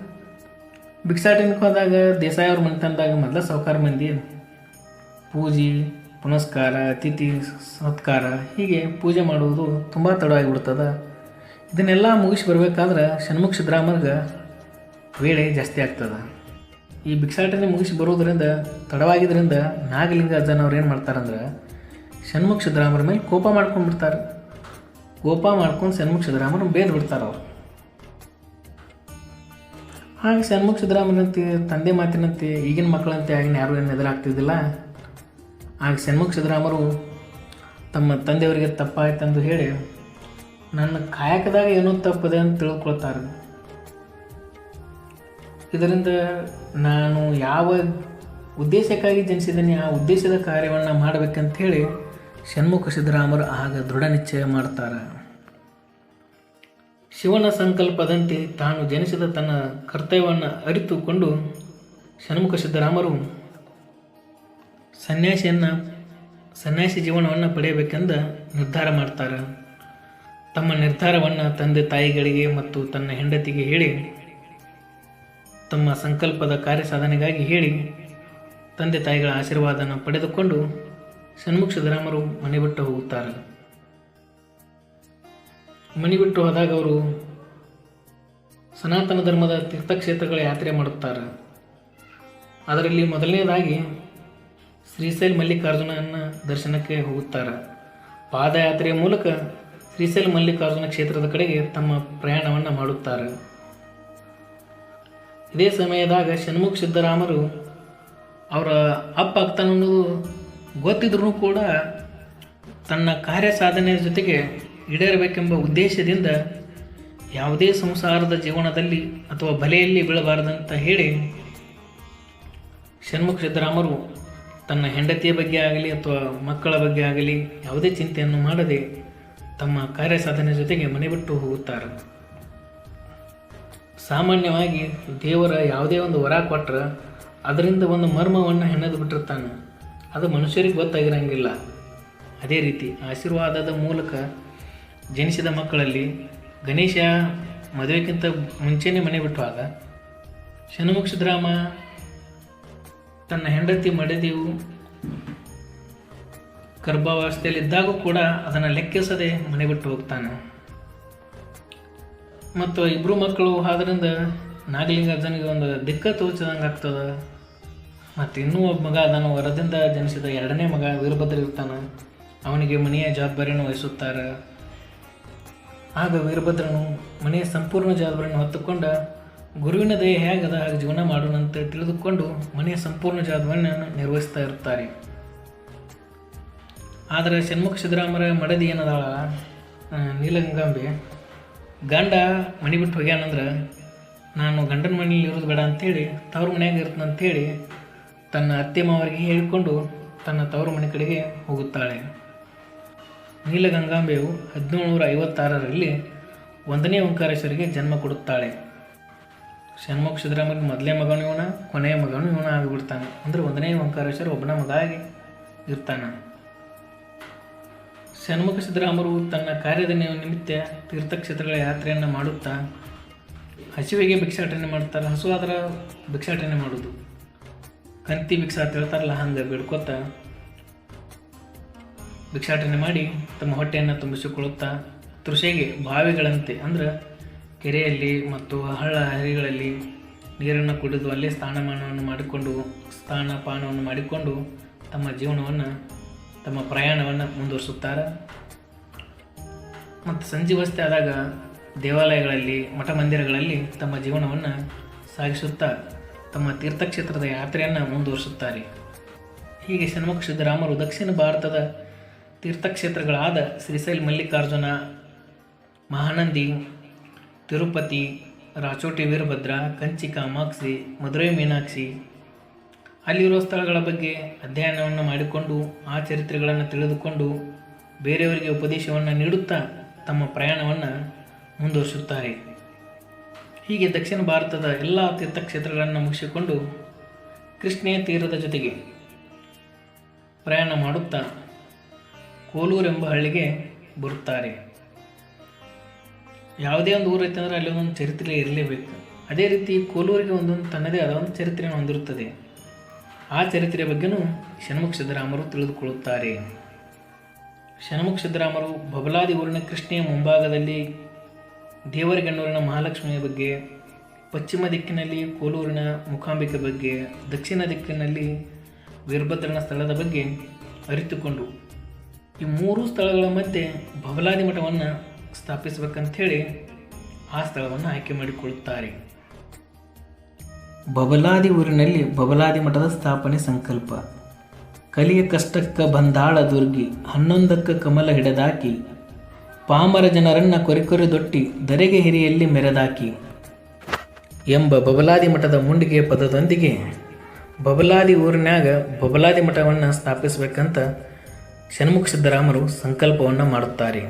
ಭಿಕ್ಷಾಟನೆಗೆ ಹೋದಾಗ ದೇಸಾಯಿ ಅವ್ರ ಮನೆತನದಾಗ ಮೊದಲ ಸಾಹುಕಾರ ಮಂದಿ ಪೂಜೆ ಪುನಸ್ಕಾರ ಅತಿಥಿ ಸತ್ಕಾರ ಹೀಗೆ ಪೂಜೆ ಮಾಡುವುದು ತುಂಬ ತಡವಾಗಿಬಿಡ್ತದೆ. ಇದನ್ನೆಲ್ಲ ಮುಗಿಸಿ ಬರಬೇಕಾದ್ರೆ ಷಣ್ಮುಖ ಸಿದ್ದರಾಮರ್ಗೆ ವೇಳೆ ಜಾಸ್ತಿ ಆಗ್ತದೆ. ಈ ಭಿಕ್ಷಾಟನೆ ಮುಗಿಸಿ ಬರೋದ್ರಿಂದ ತಡವಾಗಿದ್ದರಿಂದ ನಾಗಲಿಂಗ ಅಜ್ಜನವ್ರು ಏನು ಮಾಡ್ತಾರಂದ್ರೆ ಷಣ್ಮುಖ ಸಿದ್ದರಾಮರ ಮೇಲೆ ಕೋಪ ಮಾಡ್ಕೊಂಡ್ಬಿಡ್ತಾರೆ. ಕೋಪ ಮಾಡ್ಕೊಂಡು ಷಣ್ಮುಖ ಸಿದ್ದರಾಮರು ಬೇದ್ ಬಿಡ್ತಾರೆ ಅವರು. ಹಾಗೆ ಷಣ್ಮುಖ ಸಿದ್ದರಾಮರಂತೆ ತಂದೆ ಮಾತಿನಂತೆ ಈಗಿನ ಮಕ್ಕಳಂತೆ ಆಗಿನ ಯಾರು ಏನು ಎದುರಾಗ್ತಿದ್ದಿಲ್ಲ. ಆಗ ಷಣ್ಮುಖ ಸಿದ್ದರಾಮರು ತಮ್ಮ ತಂದೆಯವರಿಗೆ ತಪ್ಪಾಯ್ತಂದು ಹೇಳಿ ನನ್ನ ಕಾಯಕದಾಗ ಏನೋ ತಪ್ಪದೆ ಅಂತ ತಿಳ್ಕೊಳ್ತಾರೆ. ಇದರಿಂದ ನಾನು ಯಾವ ಉದ್ದೇಶಕ್ಕಾಗಿ ಜನಿಸಿದ್ದೀನಿ ಆ ಉದ್ದೇಶದ ಕಾರ್ಯವನ್ನು ಮಾಡಬೇಕಂತ ಹೇಳಿ ಷಣ್ಮುಖ ಸಿದ್ದರಾಮರು ಆಗ ದೃಢ ನಿಶ್ಚಯ ಮಾಡ್ತಾರೆ. ಶಿವನ ಸಂಕಲ್ಪದಂತೆ ತಾನು ಜನಿಸಿದ ತನ್ನ ಕರ್ತವ್ಯವನ್ನು ಅರಿತುಕೊಂಡು ಷಣ್ಮುಖ ಸಿದ್ದರಾಮರು ಸನ್ಯಾಸಿ ಜೀವನವನ್ನು ಪಡೆಯಬೇಕೆಂದು ನಿರ್ಧಾರ ಮಾಡ್ತಾರೆ. ತಮ್ಮ ನಿರ್ಧಾರವನ್ನು ತಂದೆ ತಾಯಿಗಳಿಗೆ ಮತ್ತು ತನ್ನ ಹೆಂಡತಿಗೆ ಹೇಳಿ ತಮ್ಮ ಸಂಕಲ್ಪದ ಕಾರ್ಯ ಸಾಧನೆಗಾಗಿ ಹೇಳಿ ತಂದೆ ತಾಯಿಗಳ ಆಶೀರ್ವಾದನ ಪಡೆದುಕೊಂಡು ಷಣ್ಮುಖ ಸಿದ್ದರಾಮರು ಮನೆ ಬಿಟ್ಟು ಹೋಗುತ್ತಾರೆ. ಮನೆ ಬಿಟ್ಟು ಹೋದಾಗ ಅವರು ಸನಾತನ ಧರ್ಮದ ತೀರ್ಥಕ್ಷೇತ್ರಗಳ ಯಾತ್ರೆ ಮಾಡುತ್ತಾರೆ. ಅದರಲ್ಲಿ ಮೊದಲನೇದಾಗಿ ಶ್ರೀಶೈಲ ಮಲ್ಲಿಕಾರ್ಜುನನ ದರ್ಶನಕ್ಕೆ ಹೋಗುತ್ತಾರೆ. ಪಾದಯಾತ್ರೆಯ ಮೂಲಕ ಶ್ರೀಶೈಲ ಮಲ್ಲಿಕಾರ್ಜುನ ಕ್ಷೇತ್ರದ ಕಡೆಗೆ ತಮ್ಮ ಪ್ರಯಾಣವನ್ನು ಮಾಡುತ್ತಾರೆ. ಇದೇ ಸಮಯದಾಗ ಷಣ್ಮುಖ ಸಿದ್ದರಾಮರು ಅವರ ಅಪ್ಪ ಆಗ್ತಾನನ್ನೋದು ಗೊತ್ತಿದ್ರೂ ಕೂಡ ತನ್ನ ಕಾರ್ಯ ಸಾಧನೆಯ ಜೊತೆಗೆ ಈಡೇರಬೇಕೆಂಬ ಉದ್ದೇಶದಿಂದ ಯಾವುದೇ ಸಂಸಾರದ ಜೀವನದಲ್ಲಿ ಅಥವಾ ಬಲೆಯಲ್ಲಿ ಬೀಳಬಾರದಂತ ಹೇಳಿ ಷಣ್ಮುಖ ಸಿದ್ದರಾಮರು ತನ್ನ ಹೆಂಡತಿಯ ಬಗ್ಗೆ ಆಗಲಿ ಅಥವಾ ಮಕ್ಕಳ ಬಗ್ಗೆ ಆಗಲಿ ಯಾವುದೇ ಚಿಂತೆಯನ್ನು ಮಾಡದೆ ತಮ್ಮ ಕಾರ್ಯ ಸಾಧನೆ ಜೊತೆಗೆ ಮನೆ ಬಿಟ್ಟು ಹೋಗುತ್ತಾರೆ. ಸಾಮಾನ್ಯವಾಗಿ ದೇವರ ಯಾವುದೇ ಒಂದು ವರ ಕೊಟ್ಟರೆ ಅದರಿಂದ ಒಂದು ಮರ್ಮವನ್ನು ಹೆಣೆದು ಬಿಟ್ಟಿರ್ತಾನೆ. ಅದು ಮನುಷ್ಯರಿಗೆ ಗೊತ್ತಾಗಿರಂಗಿಲ್ಲ. ಅದೇ ರೀತಿ ಆಶೀರ್ವಾದದ ಮೂಲಕ ಜನಿಸಿದ ಮಕ್ಕಳಲ್ಲಿ ಗಣೇಶ ಮದುವೆಗಿಂತ ಮುಂಚೆನೇ ಮನೆ ಬಿಟ್ಟುವಾಗ ಷಣ್ಮುಖ ಸಿದ್ದರಾಮ ತನ್ನ ಹೆಂಡತಿ ಮಡದಿಯು ಗರ್ಭಾವಸ್ಥೆಯಲ್ಲಿದ್ದಾಗೂ ಕೂಡ ಅದನ್ನು ಲೆಕ್ಕಿಸದೆ ಮನೆ ಬಿಟ್ಟು ಹೋಗ್ತಾನೆ. ಮತ್ತು ಇಬ್ಬರು ಮಕ್ಕಳು ಆದ್ರಿಂದ ನಾಗಲಿಂಗಜ್ಜನಿಗೆ ಒಂದು ದಿಕ್ಕ ತೋಚದಂಗೆ ಆಗ್ತದೆ. ಮತ್ತು ಇನ್ನೂ ಒಬ್ಬ ಮಗ ಅದನ್ನು ವರದಿಂದ ಜನಿಸಿದ ಎರಡನೇ ಮಗ ವೀರಭದ್ರ ಇರ್ತಾನೆ. ಅವನಿಗೆ ಮನೆಯ ಜವಾಬ್ದಾರಿಯನ್ನು ವಹಿಸುತ್ತಾರೆ. ಆಗ ವೀರಭದ್ರನು ಮನೆಯ ಸಂಪೂರ್ಣ ಜವಾಬ್ದಾರಿಯನ್ನು ಹೊತ್ತುಕೊಂಡ ಗುರುವಿನ ದಯೆ ಹೇಗದ ಹಾಗೆ ಜೀವನ ಮಾಡೋಣಂತ ತಿಳಿದುಕೊಂಡು ಮನೆಯ ಸಂಪೂರ್ಣ ಜವಾಬ್ದಾರಿಯನ್ನು ನಿರ್ವಹಿಸ್ತಾ ಇರ್ತಾರೆ. ಆದರೆ ಷಣ್ಮುಖ ಸಿದ್ದರಾಮರ ಮಡದಿ ಏನದಾಳ ನೀಲಗಂಗಾಂಬೆ ಗಂಡ ಮನೆ ಬಿಟ್ಟು ಹೋಗ್ಯಾನಂದ್ರೆ ನಾನು ಗಂಡನ ಮನೇಲಿ ಇರೋದು ಬೇಡ ಅಂಥೇಳಿ ತವ್ರ ಮನೆಯಾಗ ಇರ್ತಂಥೇಳಿ ತನ್ನ ಅತ್ತೆ ಮಾವರಿಗೆ ಹೇಳಿಕೊಂಡು ತನ್ನ ತವರು ಮನೆ ಕಡೆಗೆ ಹೋಗುತ್ತಾಳೆ. ನೀಲಗಂಗಾಂಬೆಯು 1756ರಲ್ಲಿ 1ನೇ ಓಂಕಾರೇಶ್ವರಿಗೆ ಜನ್ಮ ಕೊಡುತ್ತಾಳೆ. ಷಣ್ಮುಖ ಸಿದ್ದರಾಮರಿಗೆ ಮೊದಲೇ ಮಗನೂ ಇವನ, ಕೊನೆಯ ಮಗನೂ ಇವನ ಆಗಿಬಿಡ್ತಾನೆ. ಅಂದರೆ 1ನೇ ಓಂಕಾರೇಶ್ವರ ಒಬ್ಬನ ಮಗ ಆಗಿ ಇರ್ತಾನೆ. ಷಣ್ಮುಖ ಸಿದ್ದರಾಮರು ತನ್ನ ಕಾರ್ಯದ ನಿಮಿತ್ತ ತೀರ್ಥಕ್ಷೇತ್ರಗಳ ಯಾತ್ರೆಯನ್ನು ಮಾಡುತ್ತಾ ಹಸಿವಿಗೆ ಭಿಕ್ಷಾಟನೆ ಮಾಡ್ತಾರೆ. ಹಸುವಾದ್ರೆ ಭಿಕ್ಷಾಟನೆ ಮಾಡೋದು, ಕಂತಿ ಭಿಕ್ಷಾ ಅಂತ ಹೇಳ್ತಾರಲ್ಲ, ಹಂಗೆ ಬಿಡ್ಕೊತ ಭಿಕ್ಷಾಟನೆ ಮಾಡಿ ತಮ್ಮ ಹೊಟ್ಟೆಯನ್ನು ತುಂಬಿಸಿಕೊಳ್ಳುತ್ತಾ ತೃಷೆಗೆ ಬಾವಿಗಳಂತೆ ಅಂದ್ರೆ ಕೆರೆಯಲ್ಲಿ ಮತ್ತು ಹಳ್ಳ ಹರಿಗಳಲ್ಲಿ ನೀರನ್ನು ಕುಡಿದು ಅಲ್ಲೇ ಸ್ನಾನಪಾನವನ್ನು ಮಾಡಿಕೊಂಡು ತಮ್ಮ ಜೀವನವನ್ನು ತಮ್ಮ ಪ್ರಯಾಣವನ್ನು ಮುಂದುವರಿಸುತ್ತಾರೆ. ಮತ್ತು ಸಂಜೀವಸ್ಥೆ ಆದಾಗ ದೇವಾಲಯಗಳಲ್ಲಿ ಮಠ ಮಂದಿರಗಳಲ್ಲಿ ತಮ್ಮ ಜೀವನವನ್ನು ಸಾಗಿಸುತ್ತಾ ತಮ್ಮ ತೀರ್ಥಕ್ಷೇತ್ರದ ಯಾತ್ರೆಯನ್ನು ಮುಂದುವರಿಸುತ್ತಾರೆ. ಹೀಗೆ ಷಣ್ಮುಖ ಸಿದ್ದರಾಮರು ದಕ್ಷಿಣ ಭಾರತದ ತೀರ್ಥಕ್ಷೇತ್ರಗಳಾದ ಶ್ರೀಶೈಲ ಮಲ್ಲಿಕಾರ್ಜುನ, ಮಹಾನಂದಿ, ತಿರುಪತಿ, ರಾಚೋಟಿ ವೀರಭದ್ರ, ಕಂಚಿ ಕಾಮಾಕ್ಷಿ, ಮಧುರೈ ಮೀನಾಕ್ಷಿ ಅಲ್ಲಿರುವ ಸ್ಥಳಗಳ ಬಗ್ಗೆ ಅಧ್ಯಯನವನ್ನು ಮಾಡಿಕೊಂಡು ಆ ಚರಿತ್ರೆಗಳನ್ನು ತಿಳಿದುಕೊಂಡು ಬೇರೆಯವರಿಗೆ ಉಪದೇಶವನ್ನು ನೀಡುತ್ತಾ ತಮ್ಮ ಪ್ರಯಾಣವನ್ನು ಮುಂದುವರಿಸುತ್ತಾರೆ. ಹೀಗೆ ದಕ್ಷಿಣ ಭಾರತದ ಎಲ್ಲ ತೀರ್ಥಕ್ಷೇತ್ರಗಳನ್ನು ಮುಗಿಸಿಕೊಂಡು ಕೃಷ್ಣೆಯ ತೀರದ ಜೊತೆಗೆ ಪ್ರಯಾಣ ಮಾಡುತ್ತಾ ಕೋಲೂರೆಂಬ ಹಳ್ಳಿಗೆ ಬರುತ್ತಾರೆ. ಯಾವುದೇ ಒಂದು ಊರು ಐತೆ ಅಂದರೆ ಅಲ್ಲಿ ಒಂದೊಂದು ಚರಿತ್ರೆ ಇರಲೇಬೇಕು. ಅದೇ ರೀತಿ ಕೋಲೂರಿಗೆ ಒಂದೊಂದು ತನ್ನದೇ ಆದ ಒಂದು ಚರಿತ್ರೆಯನ್ನು ಹೊಂದಿರುತ್ತದೆ. ಆ ಚರಿತ್ರೆಯ ಬಗ್ಗೆನೂ ಷಣ್ಮುಖ ಸಿದ್ದರಾಮರು ತಿಳಿದುಕೊಳ್ಳುತ್ತಾರೆ. ಷಣ್ಮುಖ ಸಿದ್ದರಾಮರು ಬಬಲಾದಿ ಊರಿನ ಕೃಷ್ಣೆಯ ಮುಂಭಾಗದಲ್ಲಿ ದೇವರಗಣ್ಣೂರಿನ ಮಹಾಲಕ್ಷ್ಮಿಯ ಬಗ್ಗೆ, ಪಶ್ಚಿಮ ದಿಕ್ಕಿನಲ್ಲಿ ಕೋಲೂರಿನ ಮುಖಾಂಬಿಕೆ ಬಗ್ಗೆ, ದಕ್ಷಿಣ ದಿಕ್ಕಿನಲ್ಲಿ ವೀರಭದ್ರನ ಸ್ಥಳದ ಬಗ್ಗೆ ಅರಿತುಕೊಂಡು ಈ 3 ಸ್ಥಳಗಳ ಮಧ್ಯೆ ಬಬಲಾದಿ ಮಠವನ್ನು ಸ್ಥಾಪಿಸಬೇಕಂಥೇಳಿ ಆ ಸ್ಥಳವನ್ನು ಆಯ್ಕೆ ಮಾಡಿಕೊಳ್ಳುತ್ತಾರೆ. ಬಬಲಾದಿ ಊರಿನಲ್ಲಿ ಬಬಲಾದಿ ಮಠದ ಸ್ಥಾಪನೆ ಸಂಕಲ್ಪ. ಕಲಿಯ ಕಷ್ಟಕ್ಕ ಬಂದಾಳ ದುರ್ಗಿ, 11ಕ್ಕ ಕಮಲ ಹಿಡದಾಕಿ, ಪಾಮರ ಜನರನ್ನ ಕೊರಿದೊಟ್ಟಿ, ಧರೆಗೆ ಹಿರಿಯಲ್ಲಿ ಮೆರೆದಾಕಿ ಎಂಬ ಬಬಲಾದಿ ಮಠದ ಮುಂಡಿಗೆ ಪದದೊಂದಿಗೆ ಬಬಲಾದಿ ಊರಿನಾಗ ಬಬಲಾದಿ ಮಠವನ್ನು ಸ್ಥಾಪಿಸಬೇಕಂತ ಷಣ್ಮುಖ ಸಿದ್ದರಾಮರು ಸಂಕಲ್ಪವನ್ನು ಮಾಡುತ್ತಾರೆ.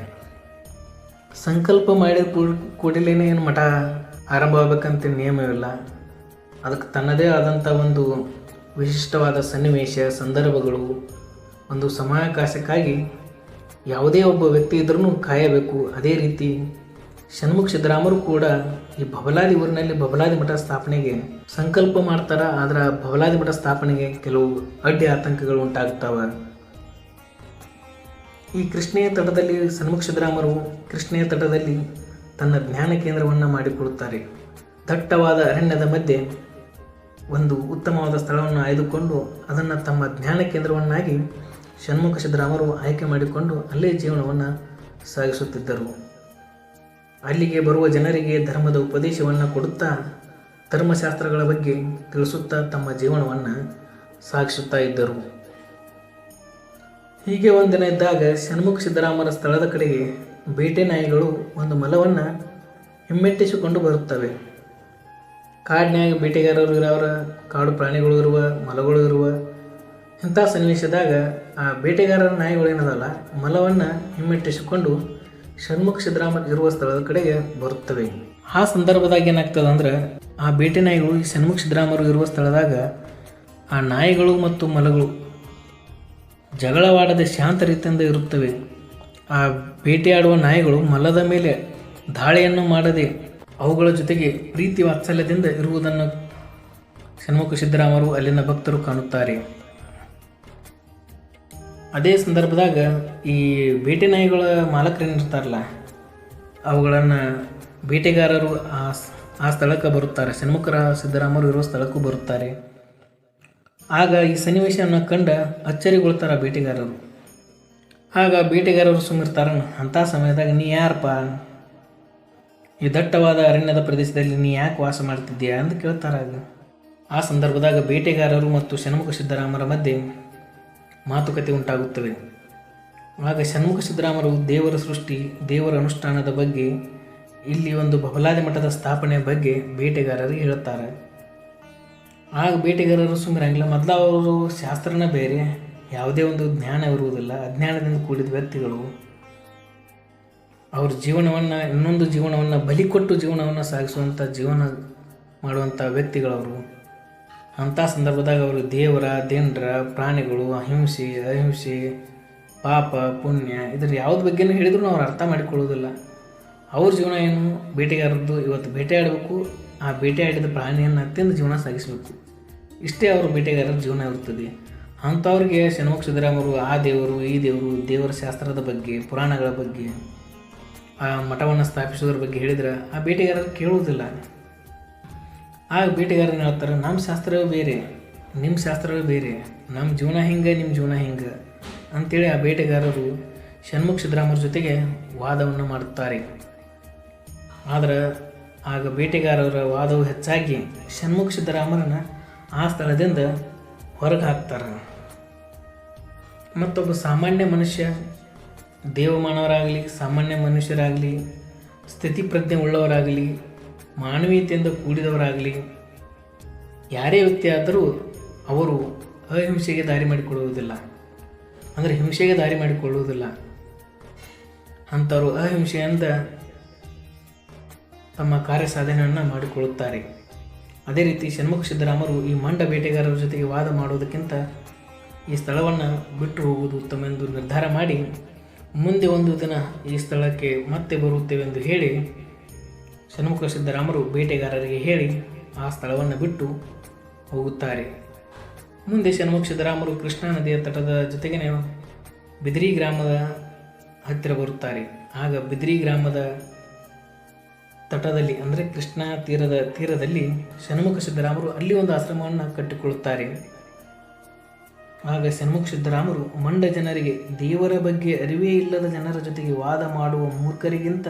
ಸಂಕಲ್ಪ ಮಾಡಿದ ಕೂಡಲೇ ಏನು ಮಠ ಆರಂಭವಾಗಬೇಕಂತ ನಿಯಮವಿಲ್ಲ. ಅದಕ್ಕೆ ತನ್ನದೇ ಆದಂಥ ಒಂದು ವಿಶಿಷ್ಟವಾದ ಸನ್ನಿವೇಶ, ಸಂದರ್ಭಗಳು, ಒಂದು ಸಮಯಾವಕಾಶಕ್ಕಾಗಿ ಯಾವುದೇ ಒಬ್ಬ ವ್ಯಕ್ತಿ ಇದ್ರೂ ಕಾಯಬೇಕು. ಅದೇ ರೀತಿ ಷಣ್ಮುಖ ಸಿದ್ದರಾಮರು ಕೂಡ ಈ ಬಬಲಾದಿ ಊರಿನಲ್ಲಿ ಬಬಲಾದಿ ಮಠ ಸ್ಥಾಪನೆಗೆ ಸಂಕಲ್ಪ ಮಾಡ್ತಾರೆ. ಆದರೆ ಬಬಲಾದಿ ಮಠ ಸ್ಥಾಪನೆಗೆ ಕೆಲವು ಅಡ್ಡಿ ಆತಂಕಗಳು ಉಂಟಾಗ್ತಾವೆ. ಈ ಕೃಷ್ಣೆಯ ತಟದಲ್ಲಿ ಷಣ್ಮುಖ ಸಿದ್ದರಾಮರು ಕೃಷ್ಣೆಯ ತಟದಲ್ಲಿ ತನ್ನ ಜ್ಞಾನ ಕೇಂದ್ರವನ್ನು ಮಾಡಿಕೊಡುತ್ತಾರೆ. ದಟ್ಟವಾದ ಅರಣ್ಯದ ಮಧ್ಯೆ ಒಂದು ಉತ್ತಮವಾದ ಸ್ಥಳವನ್ನು ಆಯ್ದುಕೊಂಡು ಅದನ್ನು ತಮ್ಮ ಜ್ಞಾನ ಕೇಂದ್ರವನ್ನಾಗಿ ಷಣ್ಮುಖ ಸಿದ್ದರಾಮರು ಆಯ್ಕೆ ಮಾಡಿಕೊಂಡು ಅಲ್ಲೇ ಜೀವನವನ್ನು ಸಾಗಿಸುತ್ತಿದ್ದರು. ಅಲ್ಲಿಗೆ ಬರುವ ಜನರಿಗೆ ಧರ್ಮದ ಉಪದೇಶವನ್ನು ಕೊಡುತ್ತಾ ಧರ್ಮಶಾಸ್ತ್ರಗಳ ಬಗ್ಗೆ ತಿಳಿಸುತ್ತಾ ತಮ್ಮ ಜೀವನವನ್ನು ಸಾಗಿಸುತ್ತಾ ಇದ್ದರು. ಹೀಗೆ ಒಂದಿನ ಇದ್ದಾಗ ಷಣ್ಮುಖ ಸಿದ್ದರಾಮರ ಸ್ಥಳದ ಕಡೆಗೆ ಬೇಟೆ ನಾಯಿಗಳು ಒಂದು ಮಲವನ್ನು ಹಿಮ್ಮೆಟ್ಟಿಸಿಕೊಂಡು ಬರುತ್ತವೆ. ಕಾಡಿನಾಗ ಬೇಟೆಗಾರರು ಇರೋರ, ಕಾಡು ಪ್ರಾಣಿಗಳು ಇರುವ, ಮಲಗಳು ಇರುವ ಇಂಥ ಸನ್ನಿವೇಶದಾಗ ಆ ಬೇಟೆಗಾರರ ನಾಯಿಗಳೇನದಲ್ಲ ಮಲವನ್ನು ಹಿಮ್ಮೆಟ್ಟಿಸಿಕೊಂಡು ಷಣ್ಮುಖ ಸಿದ್ದರಾಮರು ಇರುವ ಸ್ಥಳದ ಕಡೆಗೆ ಬರುತ್ತವೆ. ಆ ಸಂದರ್ಭದಾಗ ಏನಾಗ್ತದೆ ಅಂದ್ರೆ ಆ ಬೇಟೆ ನಾಯಿಗಳು ಈ ಷಣ್ಮುಖ ಸಿದ್ದರಾಮರು ಇರುವ ಸ್ಥಳದಾಗ ಆ ನಾಯಿಗಳು ಮತ್ತು ಮಲಗಳು ಜಗಳವಾಡದೆ ಶಾಂತ ರೀತಿಯಿಂದ ಇರುತ್ತವೆ. ಆ ಬೇಟೆಯಾಡುವ ನಾಯಿಗಳು ಮಲದ ಮೇಲೆ ದಾಳಿಯನ್ನು ಮಾಡದೆ ಅವುಗಳ ಜೊತೆಗೆ ಪ್ರೀತಿ ವಾತ್ಸಲ್ಯದಿಂದ ಇರುವುದನ್ನು ಷಣ್ಮುಖ ಸಿದ್ದರಾಮರು ಅಲ್ಲಿನ ಭಕ್ತರು ಕಾಣುತ್ತಾರೆ. ಅದೇ ಸಂದರ್ಭದಾಗ ಈ ಬೇಟೆ ನಾಯಿಗಳ ಮಾಲಕರೇನಿರ್ತಾರಲ್ಲ ಅವುಗಳನ್ನು ಬೇಟೆಗಾರರು ಆ ಸ್ಥಳಕ್ಕೆ ಬರುತ್ತಾರೆ, ಷಣ್ಮುಖ ಸಿದ್ದರಾಮರು ಇರುವ ಸ್ಥಳಕ್ಕೂ ಬರುತ್ತಾರೆ. ಆಗ ಈ ಸನ್ನಿವೇಶವನ್ನು ಕಂಡ ಅಚ್ಚರಿಗೊಳ್ತಾರೆ ಬೇಟೆಗಾರರು. ಆಗ ಬೇಟೆಗಾರರು ಸುಮ್ಮಿರ್ತಾರೆ. ಅಂಥ ಸಮಯದಾಗ ನೀ ಯಾರಪ್ಪ, ಈ ದಟ್ಟವಾದ ಅರಣ್ಯದ ಪ್ರದೇಶದಲ್ಲಿ ನೀ ಯಾಕೆ ವಾಸ ಮಾಡ್ತಿದ್ದೀಯಾ ಅಂತ ಕೇಳ್ತಾರೆ. ಆ ಸಂದರ್ಭದಾಗ ಬೇಟೆಗಾರರು ಮತ್ತು ಷಣ್ಮುಖ ಸಿದ್ದರಾಮರ ಮಧ್ಯೆ ಮಾತುಕತೆ ಉಂಟಾಗುತ್ತವೆ. ಆಗ ಷಣ್ಮುಖ ಸಿದ್ದರಾಮರು ದೇವರ ಸೃಷ್ಟಿ, ದೇವರ ಅನುಷ್ಠಾನದ ಬಗ್ಗೆ, ಇಲ್ಲಿ ಒಂದು ಬಬಲಾದಿ ಮಠದ ಸ್ಥಾಪನೆಯ ಬಗ್ಗೆ ಬೇಟೆಗಾರರಿಗೆ ಹೇಳುತ್ತಾರೆ. ಆಗ ಬೇಟೆಗಾರರು ಸುಮ್ಮನಿರಂಗಿಲ್ಲ. ಮೊದಲು ಅವರು ಶಾಸ್ತ್ರನ ಬೇರೆ, ಯಾವುದೇ ಒಂದು ಜ್ಞಾನ ಇರುವುದಿಲ್ಲ, ಅಜ್ಞಾನದಿಂದ ಕೂಡಿದ ವ್ಯಕ್ತಿಗಳು. ಅವ್ರ ಜೀವನವನ್ನು ಇನ್ನೊಂದು ಜೀವನವನ್ನು ಬಲಿ ಕೊಟ್ಟು ಜೀವನವನ್ನು ಸಾಗಿಸುವಂಥ ಜೀವನ ಮಾಡುವಂಥ ವ್ಯಕ್ತಿಗಳವರು. ಅಂಥ ಸಂದರ್ಭದಾಗ ಅವರು ದೇವರ, ದೇಂಡ್ರ, ಪ್ರಾಣಿಗಳು, ಅಹಿಂಸೆ, ಅಹಿಂಸೆ, ಪಾಪ, ಪುಣ್ಯ ಇದ್ರ ಯಾವುದ್ರ ಬಗ್ಗೆನೂ ಹೇಳಿದ್ರು ಅವ್ರು ಅರ್ಥ ಮಾಡಿಕೊಳ್ಳೋದಿಲ್ಲ. ಅವ್ರ ಜೀವನ ಏನು, ಬೇಟೆಗಾರದ್ದು ಇವತ್ತು ಬೇಟೆಯಾಡಬೇಕು, ಆ ಬೇಟೆಯಾಡಿದ ಪ್ರಾಣಿಯನ್ನು ತಿಂದು ಜೀವನ ಸಾಗಿಸಬೇಕು, ಇಷ್ಟೇ ಅವ್ರ ಬೇಟೆಗಾರರ ಜೀವನ ಇರುತ್ತದೆ. ಅಂಥವ್ರಿಗೆ ಷಣ್ಮುಖ ಸಿದ್ದರಾಮರು ಆ ದೇವರು, ಈ ದೇವರು, ದೇವರ ಶಾಸ್ತ್ರದ ಬಗ್ಗೆ, ಪುರಾಣಗಳ ಬಗ್ಗೆ, ಆ ಮಠವನ್ನು ಸ್ಥಾಪಿಸೋದ್ರ ಬಗ್ಗೆ ಹೇಳಿದ್ರೆ ಆ ಬೇಟೆಗಾರರು ಕೇಳುವುದಿಲ್ಲ. ಆಗ ಬೇಟೆಗಾರನ ಹೇಳ್ತಾರೆ, ನಮ್ಮ ಶಾಸ್ತ್ರವೇ ಬೇರೆ, ನಿಮ್ಮ ಶಾಸ್ತ್ರವೇ ಬೇರೆ, ನಮ್ಮ ಜೀವನ ಹಿಂಗೆ, ನಿಮ್ಮ ಜೀವನ ಹಿಂಗೆ ಅಂಥೇಳಿ ಆ ಬೇಟೆಗಾರರು ಷಣ್ಮುಖ ಸಿದ್ದರಾಮರ ಜೊತೆಗೆ ವಾದವನ್ನು ಮಾಡುತ್ತಾರೆ. ಆದರೆ ಆಗ ಬೇಟೆಗಾರರ ವಾದವು ಹೆಚ್ಚಾಗಿ ಷಣ್ಮುಖ ಸಿದ್ದರಾಮರನ್ನ ಆ ಸ್ಥಳದಿಂದ ಹೊರಗೆ ಹಾಕ್ತಾರೆ. ಮತ್ತೊಬ್ಬ ಸಾಮಾನ್ಯ ಮನುಷ್ಯ, ದೇವಮಾನವರಾಗಲಿ, ಸಾಮಾನ್ಯ ಮನುಷ್ಯರಾಗಲಿ, ಸ್ಥಿತಿ ಪ್ರಜ್ಞೆ ಉಳ್ಳವರಾಗಲಿ, ಮಾನವೀಯತೆಯಿಂದ ಕೂಡಿದವರಾಗಲಿ, ಯಾರೇ ವ್ಯಕ್ತಿ ಆದರೂ ಅವರು ಅಹಿಂಸೆಗೆ ದಾರಿ ಮಾಡಿಕೊಳ್ಳುವುದಿಲ್ಲ, ಅಂದರೆ ಹಿಂಸೆಗೆ ದಾರಿ ಮಾಡಿಕೊಳ್ಳುವುದಿಲ್ಲ. ಅಂಥವರು ಅಹಿಂಸೆಯಿಂದ ತಮ್ಮ ಕಾರ್ಯ ಸಾಧನೆಯನ್ನು ಮಾಡಿಕೊಳ್ಳುತ್ತಾರೆ. ಅದೇ ರೀತಿ ಷಣ್ಮುಖ ಸಿದ್ದರಾಮರು ಈ ಮಂಡ ಬೇಟೆಗಾರರ ಜೊತೆಗೆ ವಾದ ಮಾಡುವುದಕ್ಕಿಂತ ಈ ಸ್ಥಳವನ್ನು ಬಿಟ್ಟು ಹೋಗುವುದು ಉತ್ತಮೆಂದು ನಿರ್ಧಾರ ಮಾಡಿ ಮುಂದೆ ಒಂದು ದಿನ ಈ ಸ್ಥಳಕ್ಕೆ ಮತ್ತೆ ಬರುತ್ತೇವೆಂದು ಹೇಳಿ ಷಣ್ಮುಖ ಸಿದ್ದರಾಮರು ಬೇಟೆಗಾರರಿಗೆ ಹೇಳಿ ಆ ಸ್ಥಳವನ್ನು ಬಿಟ್ಟು ಹೋಗುತ್ತಾರೆ. ಮುಂದೆ ಷಣ್ಮುಖ ಸಿದ್ದರಾಮರು ಕೃಷ್ಣಾ ನದಿಯ ತಟದ ಜೊತೆಗೇ ಬಿದಿರಿ ಗ್ರಾಮದ ಹತ್ತಿರ ಬರುತ್ತಾರೆ. ಆಗ ಬಿದಿರಿ ಗ್ರಾಮದ ತಟದಲ್ಲಿ ಅಂದರೆ ಕೃಷ್ಣಾ ತೀರದಲ್ಲಿ ಷಣ್ಮುಖ ಸಿದ್ದರಾಮರು ಅಲ್ಲಿ ಒಂದು ಆಶ್ರಮವನ್ನು ಕಟ್ಟಿಕೊಳ್ಳುತ್ತಾರೆ. ಆಗ ಷಣ್ಮುಖ ಸಿದ್ದರಾಮರು ಮಂಡ ಜನರಿಗೆ, ದೇವರ ಬಗ್ಗೆ ಅರಿವೇ ಇಲ್ಲದ ಜನರ ಜೊತೆಗೆ ವಾದ ಮಾಡುವ ಮೂರ್ಖರಿಗಿಂತ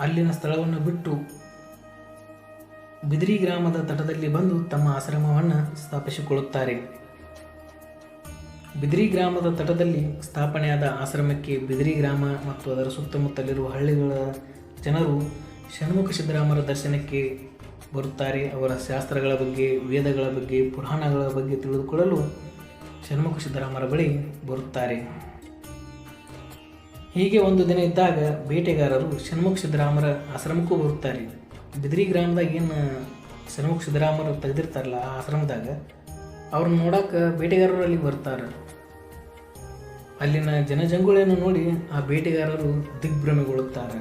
ಅಲ್ಲಿನ ಸ್ಥಳವನ್ನು ಬಿಟ್ಟು ಬಿದಿರಿ ಗ್ರಾಮದ ತಟದಲ್ಲಿ ಬಂದು ತಮ್ಮ ಆಶ್ರಮವನ್ನು ಸ್ಥಾಪಿಸಿಕೊಳ್ಳುತ್ತಾರೆ. ಬಿದಿರಿ ಗ್ರಾಮದ ತಟದಲ್ಲಿ ಸ್ಥಾಪನೆಯಾದ ಆಶ್ರಮಕ್ಕೆ ಬಿದಿರಿ ಗ್ರಾಮ ಮತ್ತು ಅದರ ಸುತ್ತಮುತ್ತಲಿರುವ ಹಳ್ಳಿಗಳ ಜನರು ಷಣ್ಮುಖ ಸಿದ್ದರಾಮರ ದರ್ಶನಕ್ಕೆ ಬರುತ್ತಾರೆ. ಅವರ ಶಾಸ್ತ್ರಗಳ ಬಗ್ಗೆ, ವೇದಗಳ ಬಗ್ಗೆ, ಪುರಾಣಗಳ ಬಗ್ಗೆ ತಿಳಿದುಕೊಳ್ಳಲು ಷಣ್ಮುಖ ಸಿದ್ದರಾಮರ ಬಳಿ ಬರುತ್ತಾರೆ. ಹೀಗೆ ಒಂದು ದಿನ ಇದ್ದಾಗ ಬೇಟೆಗಾರರು ಷಣ್ಮುಖ ಸಿದ್ದರಾಮರ ಆಶ್ರಮಕ್ಕೂ ಬರುತ್ತಾರೆ. ಬಿದಿರಿ ಗ್ರಾಮದಾಗ ಏನು ಷಣ್ಮುಖ ಸಿದ್ದರಾಮರು ತೆಗೆದಿರ್ತಾರಲ್ಲ ಆ ಆಶ್ರಮದಾಗ ಅವ್ರನ್ನ ನೋಡೋಕೆ ಬೇಟೆಗಾರರು ಅಲ್ಲಿ ಬರ್ತಾರೆ. ಅಲ್ಲಿನ ಜನಜಂಗುಳಿಯನ್ನು ನೋಡಿ ಆ ಬೇಟೆಗಾರರು ದಿಗ್ಭ್ರಮೆಗೊಳ್ಳುತ್ತಾರೆ.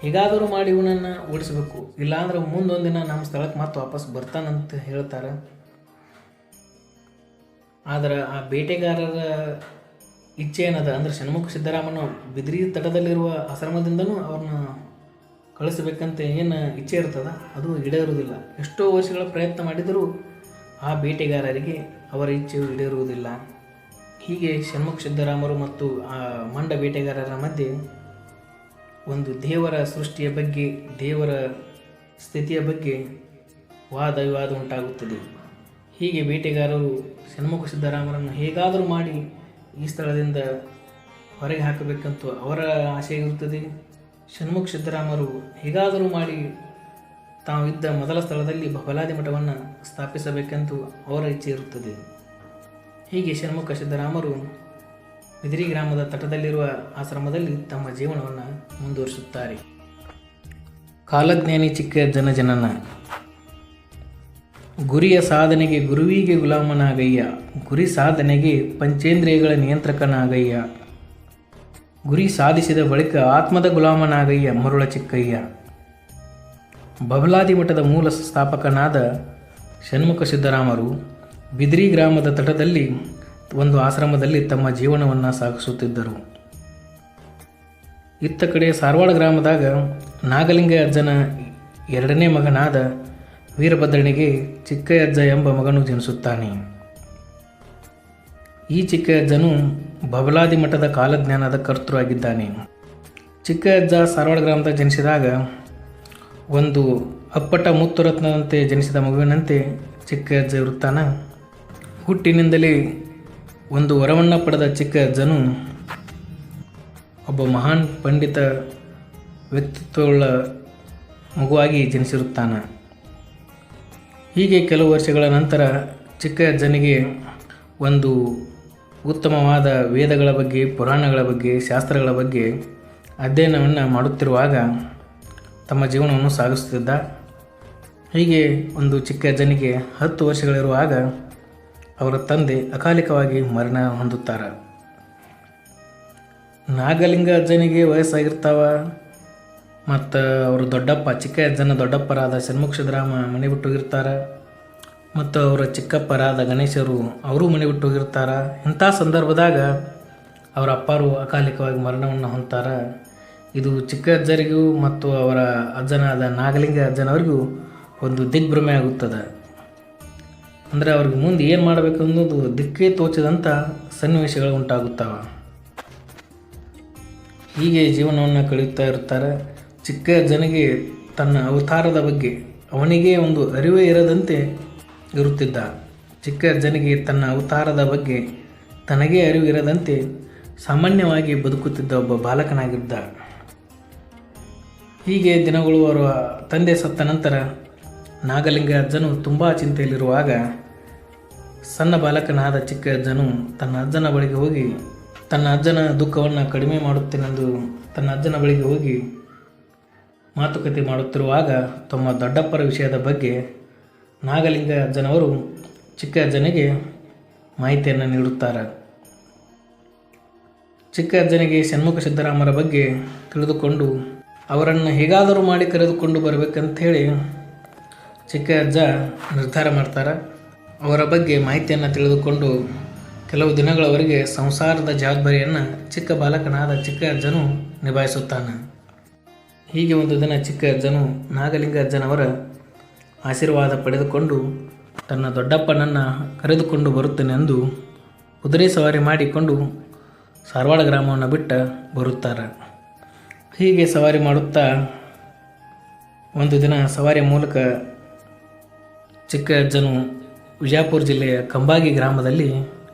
ಹೇಗಾದರೂ ಮಾಡಿ ಇವನನ್ನು ಓಡಿಸಬೇಕು, ಇಲ್ಲಾಂದ್ರೆ ಮುಂದೊಂದಿನ ನಮ್ಮ ಸ್ಥಳಕ್ಕೆ ಮತ್ತೆ ವಾಪಸ್ ಬರ್ತಾನಂತ ಹೇಳ್ತಾರೆ. ಆದರೆ ಆ ಬೇಟೆಗಾರರ ಇಚ್ಛೆ ಏನದ ಅಂದರೆ ಷಣ್ಮುಖ ಸಿದ್ದರಾಮನ ಬಿದಿರಿ ತಟದಲ್ಲಿರುವ ಆಶ್ರಮದಿಂದನೂ ಅವ್ರನ್ನ ಕಳಿಸಬೇಕಂತ ಏನು ಇಚ್ಛೆ ಇರ್ತದ ಅದು ಈಡೇರುವುದಿಲ್ಲ. ಎಷ್ಟೋ ವರ್ಷಗಳ ಪ್ರಯತ್ನ ಮಾಡಿದರೂ ಆ ಬೇಟೆಗಾರರಿಗೆ ಅವರ ಇಚ್ಛೆಯು ಈಡೇರುವುದಿಲ್ಲ. ಹೀಗೆ ಷಣ್ಮುಖ ಸಿದ್ದರಾಮರು ಮತ್ತು ಆ ಮಂಡ ಬೇಟೆಗಾರರ ಮಧ್ಯೆ ಒಂದು ದೇವರ ಸೃಷ್ಟಿಯ ಬಗ್ಗೆ, ದೇವರ ಸ್ಥಿತಿಯ ಬಗ್ಗೆ ವಾದ ವಿವಾದ ಉಂಟಾಗುತ್ತದೆ. ಹೀಗೆ ಬೇಟೆಗಾರರು ಷಣ್ಮುಖ ಸಿದ್ದರಾಮರನ್ನು ಹೇಗಾದರೂ ಮಾಡಿ ಈ ಸ್ಥಳದಿಂದ ಹೊರಗೆ ಹಾಕಬೇಕಂತೂ ಅವರ ಆಸೆ ಇರುತ್ತದೆ. ಷಣ್ಮುಖ ಸಿದ್ದರಾಮರು ಹೇಗಾದರೂ ಮಾಡಿ ತಾವು ಇದ್ದ ಮೊದಲ ಸ್ಥಳದಲ್ಲಿ ಬಬಲಾದಿ ಮಠವನ್ನು ಸ್ಥಾಪಿಸಬೇಕೆಂದು ಅವರ ಇಚ್ಛೆ ಇರುತ್ತದೆ. ಹೀಗೆ ಷಣ್ಮುಖ ಸಿದ್ದರಾಮರು ಬಿದಿರಿ ಗ್ರಾಮದ ತಟದಲ್ಲಿರುವ ಆಶ್ರಮದಲ್ಲಿ ತಮ್ಮ ಜೀವನವನ್ನು ಮುಂದುವರಿಸುತ್ತಾರೆ. ಕಾಲಜ್ಞಾನಿ ಚಿಕ್ಕಜ್ಜನ ಜನನ. ಗುರಿಯ ಸಾಧನೆಗೆ ಗುರುವಿಗೆ ಗುಲಾಮನಾಗಯ್ಯ, ಗುರಿ ಸಾಧನೆಗೆ ಪಂಚೇಂದ್ರಿಯಗಳ ನಿಯಂತ್ರಕನಾಗಯ್ಯ, ಗುರಿ ಸಾಧಿಸಿದ ಬಳಿಕ ಆತ್ಮದ ಗುಲಾಮನಾಗಯ್ಯ ಮರುಳ ಚಿಕ್ಕಯ್ಯ. ಬಬಲಾದಿ ಮಠದ ಮೂಲ ಸ್ಥಾಪಕನಾದ ಷಣ್ಮುಖ ಸಿದ್ದರಾಮರು ಬಿದಿರಿ ಗ್ರಾಮದ ತಟದಲ್ಲಿ ಒಂದು ಆಶ್ರಮದಲ್ಲಿ ತಮ್ಮ ಜೀವನವನ್ನು ಸಾಗಿಸುತ್ತಿದ್ದರು. ಇತ್ತ ಕಡೆ ಸಾರವಾಡ ಗ್ರಾಮದಾಗ ನಾಗಲಿಂಗ ಅಜ್ಜನ ಎರಡನೇ ಮಗನಾದ ವೀರಭದ್ರನಿಗೆ ಚಿಕ್ಕಯ್ಯಜ್ಜ ಎಂಬ ಮಗನು ಜನಿಸುತ್ತಾನೆ. ಈ ಚಿಕ್ಕಯ್ಯಜ್ಜನು ಬಬಲಾದಿ ಮಠದ ಕಾಲಜ್ಞಾನದ ಕರ್ತೃ ಆಗಿದ್ದಾನೆ. ಚಿಕ್ಕಯ್ಯಜ್ಜ ಸಾರವಾಡ ಗ್ರಾಮದಾಗ ಜನಿಸಿದಾಗ ಒಂದು ಅಪ್ಪಟ ಮುತ್ತುರತ್ನದಂತೆ ಜನಿಸಿದ ಮಗುವಿನಂತೆ ಚಿಕ್ಕಯ್ಯಜ್ಜ ಇರುತ್ತಾನೆ. ಹುಟ್ಟಿನಿಂದಲೇ ಒಂದು ವರವನ್ನು ಪಡೆದ ಚಿಕ್ಕಯ್ಯಜ್ಜನು ಒಬ್ಬ ಮಹಾನ್ ಪಂಡಿತ ವ್ಯಕ್ತಿತ್ವವುಳ್ಳ ಮಗುವಾಗಿ ಜನಿಸಿರುತ್ತಾನೆ. ಹೀಗೆ ಕೆಲವು ವರ್ಷಗಳ ನಂತರ ಚಿಕ್ಕಯ್ಯಜ್ಜನಿಗೆ ಒಂದು ಉತ್ತಮವಾದ ವೇದಗಳ ಬಗ್ಗೆ, ಪುರಾಣಗಳ ಬಗ್ಗೆ, ಶಾಸ್ತ್ರಗಳ ಬಗ್ಗೆ ಅಧ್ಯಯನವನ್ನು ಮಾಡುತ್ತಿರುವಾಗ ತಮ್ಮ ಜೀವನವನ್ನು ಸಾಗಿಸುತ್ತಿದ್ದ. ಹೀಗೆ ಒಂದು ಚಿಕ್ಕಯ್ಯಜ್ಜನಿಗೆ 10 ವರ್ಷಗಳಿರುವಾಗ ಅವರ ತಂದೆ ಅಕಾಲಿಕವಾಗಿ ಮರಣ ಹೊಂದುತ್ತಾರೆ. ನಾಗಲಿಂಗ ಅಜ್ಜನಿಗೆ ವಯಸ್ಸಾಗಿರ್ತಾವ. ಮತ್ತು ಅವರು ದೊಡ್ಡಪ್ಪ, ಚಿಕ್ಕಯ್ಯಜ್ಜನ ದೊಡ್ಡಪ್ಪರಾದ ಷಣ್ಮುಖ ಸಿದ್ದರಾಮ ಮನೆ ಬಿಟ್ಟು ಹೋಗಿರ್ತಾರೆ. ಮತ್ತು ಅವರ ಚಿಕ್ಕಪ್ಪರಾದ ಗಣೇಶರು ಅವರು ಮನೆ ಬಿಟ್ಟು ಹೋಗಿರ್ತಾರೆ. ಇಂಥ ಸಂದರ್ಭದಾಗ ಅವರ ಅಪ್ಪರು ಅಕಾಲಿಕವಾಗಿ ಮರಣವನ್ನು ಹೊಂದ್ತಾರೆ. ಇದು ಚಿಕ್ಕಯ್ಯಜ್ಜರಿಗೂ ಮತ್ತು ಅವರ ಅಜ್ಜನಾದ ನಾಗಲಿಂಗ ಅಜ್ಜನವರಿಗೂ ಒಂದು ದಿಗ್ಭ್ರಮೆ ಆಗುತ್ತದೆ. ಅಂದರೆ ಅವ್ರಿಗೆ ಮುಂದೆ ಏನು ಮಾಡಬೇಕು ಅನ್ನೋದು ದಿಕ್ಕೇ ತೋಚದಂಥ ಸನ್ನಿವೇಶಗಳು ಉಂಟಾಗುತ್ತವೆ. ಹೀಗೆ ಜೀವನವನ್ನು ಕಳೆಯುತ್ತಾ ಇರ್ತಾರೆ. ಚಿಕ್ಕಯ್ಯಜ್ಜನಿಗೆ ತನ್ನ ಅವತಾರದ ಬಗ್ಗೆ ಅವನಿಗೆ ಒಂದು ಅರಿವೇ ಇರದಂತೆ ಇರುತ್ತಿದ್ದ. ಚಿಕ್ಕಯ್ಯಜ್ಜನಿಗೆ ತನ್ನ ಅವತಾರದ ಬಗ್ಗೆ ತನಗೇ ಅರಿವು ಇರದಂತೆ ಸಾಮಾನ್ಯವಾಗಿ ಬದುಕುತ್ತಿದ್ದ ಒಬ್ಬ ಬಾಲಕನಾಗಿದ್ದ. ಹೀಗೆ ದಿನಗಳು ಅವರ ತಂದೆ ಸತ್ತ ನಂತರ ನಾಗಲಿಂಗ ಅಜ್ಜನು ತುಂಬ ಚಿಂತೆಯಲ್ಲಿರುವಾಗ ಸಣ್ಣ ಬಾಲಕನಾದ ಚಿಕ್ಕಯ್ಯಜ್ಜನು ತನ್ನ ಅಜ್ಜನ ಬಳಿಗೆ ಹೋಗಿ ತನ್ನ ಅಜ್ಜನ ದುಃಖವನ್ನು ಕಡಿಮೆ ಮಾಡುತ್ತೇನೆಂದು ತನ್ನ ಅಜ್ಜನ ಬಳಿಗೆ ಹೋಗಿ ಮಾತುಕತೆ ಮಾಡುತ್ತಿರುವಾಗ ತಮ್ಮ ದೊಡ್ಡಪ್ಪರ ವಿಷಯದ ಬಗ್ಗೆ ನಾಗಲಿಂಗ ಅಜ್ಜನವರು ಚಿಕ್ಕಯ್ಯಜ್ಜನಿಗೆ ಮಾಹಿತಿಯನ್ನು ನೀಡುತ್ತಾರೆ. ಚಿಕ್ಕಯ್ಯಜ್ಜನಿಗೆ ಷಣ್ಮುಖ ಸಿದ್ದರಾಮರ ಬಗ್ಗೆ ತಿಳಿದುಕೊಂಡು ಅವರನ್ನು ಹೇಗಾದರೂ ಮಾಡಿ ಕರೆದುಕೊಂಡು ಬರಬೇಕಂಥೇಳಿ ಚಿಕ್ಕಯ್ಯಜ್ಜ ನಿರ್ಧಾರ ಮಾಡ್ತಾರೆ. ಅವರ ಬಗ್ಗೆ ಮಾಹಿತಿಯನ್ನು ತಿಳಿದುಕೊಂಡು ಕೆಲವು ದಿನಗಳವರೆಗೆ ಸಂಸಾರದ ಜವಾಬ್ದಾರಿಯನ್ನು ಚಿಕ್ಕ ಬಾಲಕನಾದ ಚಿಕ್ಕಯ್ಯಜ್ಜನು ನಿಭಾಯಿಸುತ್ತಾನೆ. ಹೀಗೆ ಒಂದು ದಿನ ಚಿಕ್ಕಯ್ಯಜ್ಜನು ನಾಗಲಿಂಗ ಅಜ್ಜನವರ ಆಶೀರ್ವಾದ ಪಡೆದುಕೊಂಡು ತನ್ನ ದೊಡ್ಡಪ್ಪನನ್ನು ಕರೆದುಕೊಂಡು ಬರುತ್ತೇನೆಂದು ಕುದುರೆ ಸವಾರಿ ಮಾಡಿಕೊಂಡು ಸಾರವಾಡ ಗ್ರಾಮವನ್ನು ಬಿಟ್ಟು ಬರುತ್ತಾರೆ. ಹೀಗೆ ಸವಾರಿ ಮಾಡುತ್ತಾ ಒಂದು ದಿನ ಸವಾರಿಯ ಮೂಲಕ ಚಿಕ್ಕಯ್ಯಜ್ಜನು ವಿಜಯಪುರ ಜಿಲ್ಲೆಯ ಕಂಬಾಗಿ ಗ್ರಾಮದಲ್ಲಿ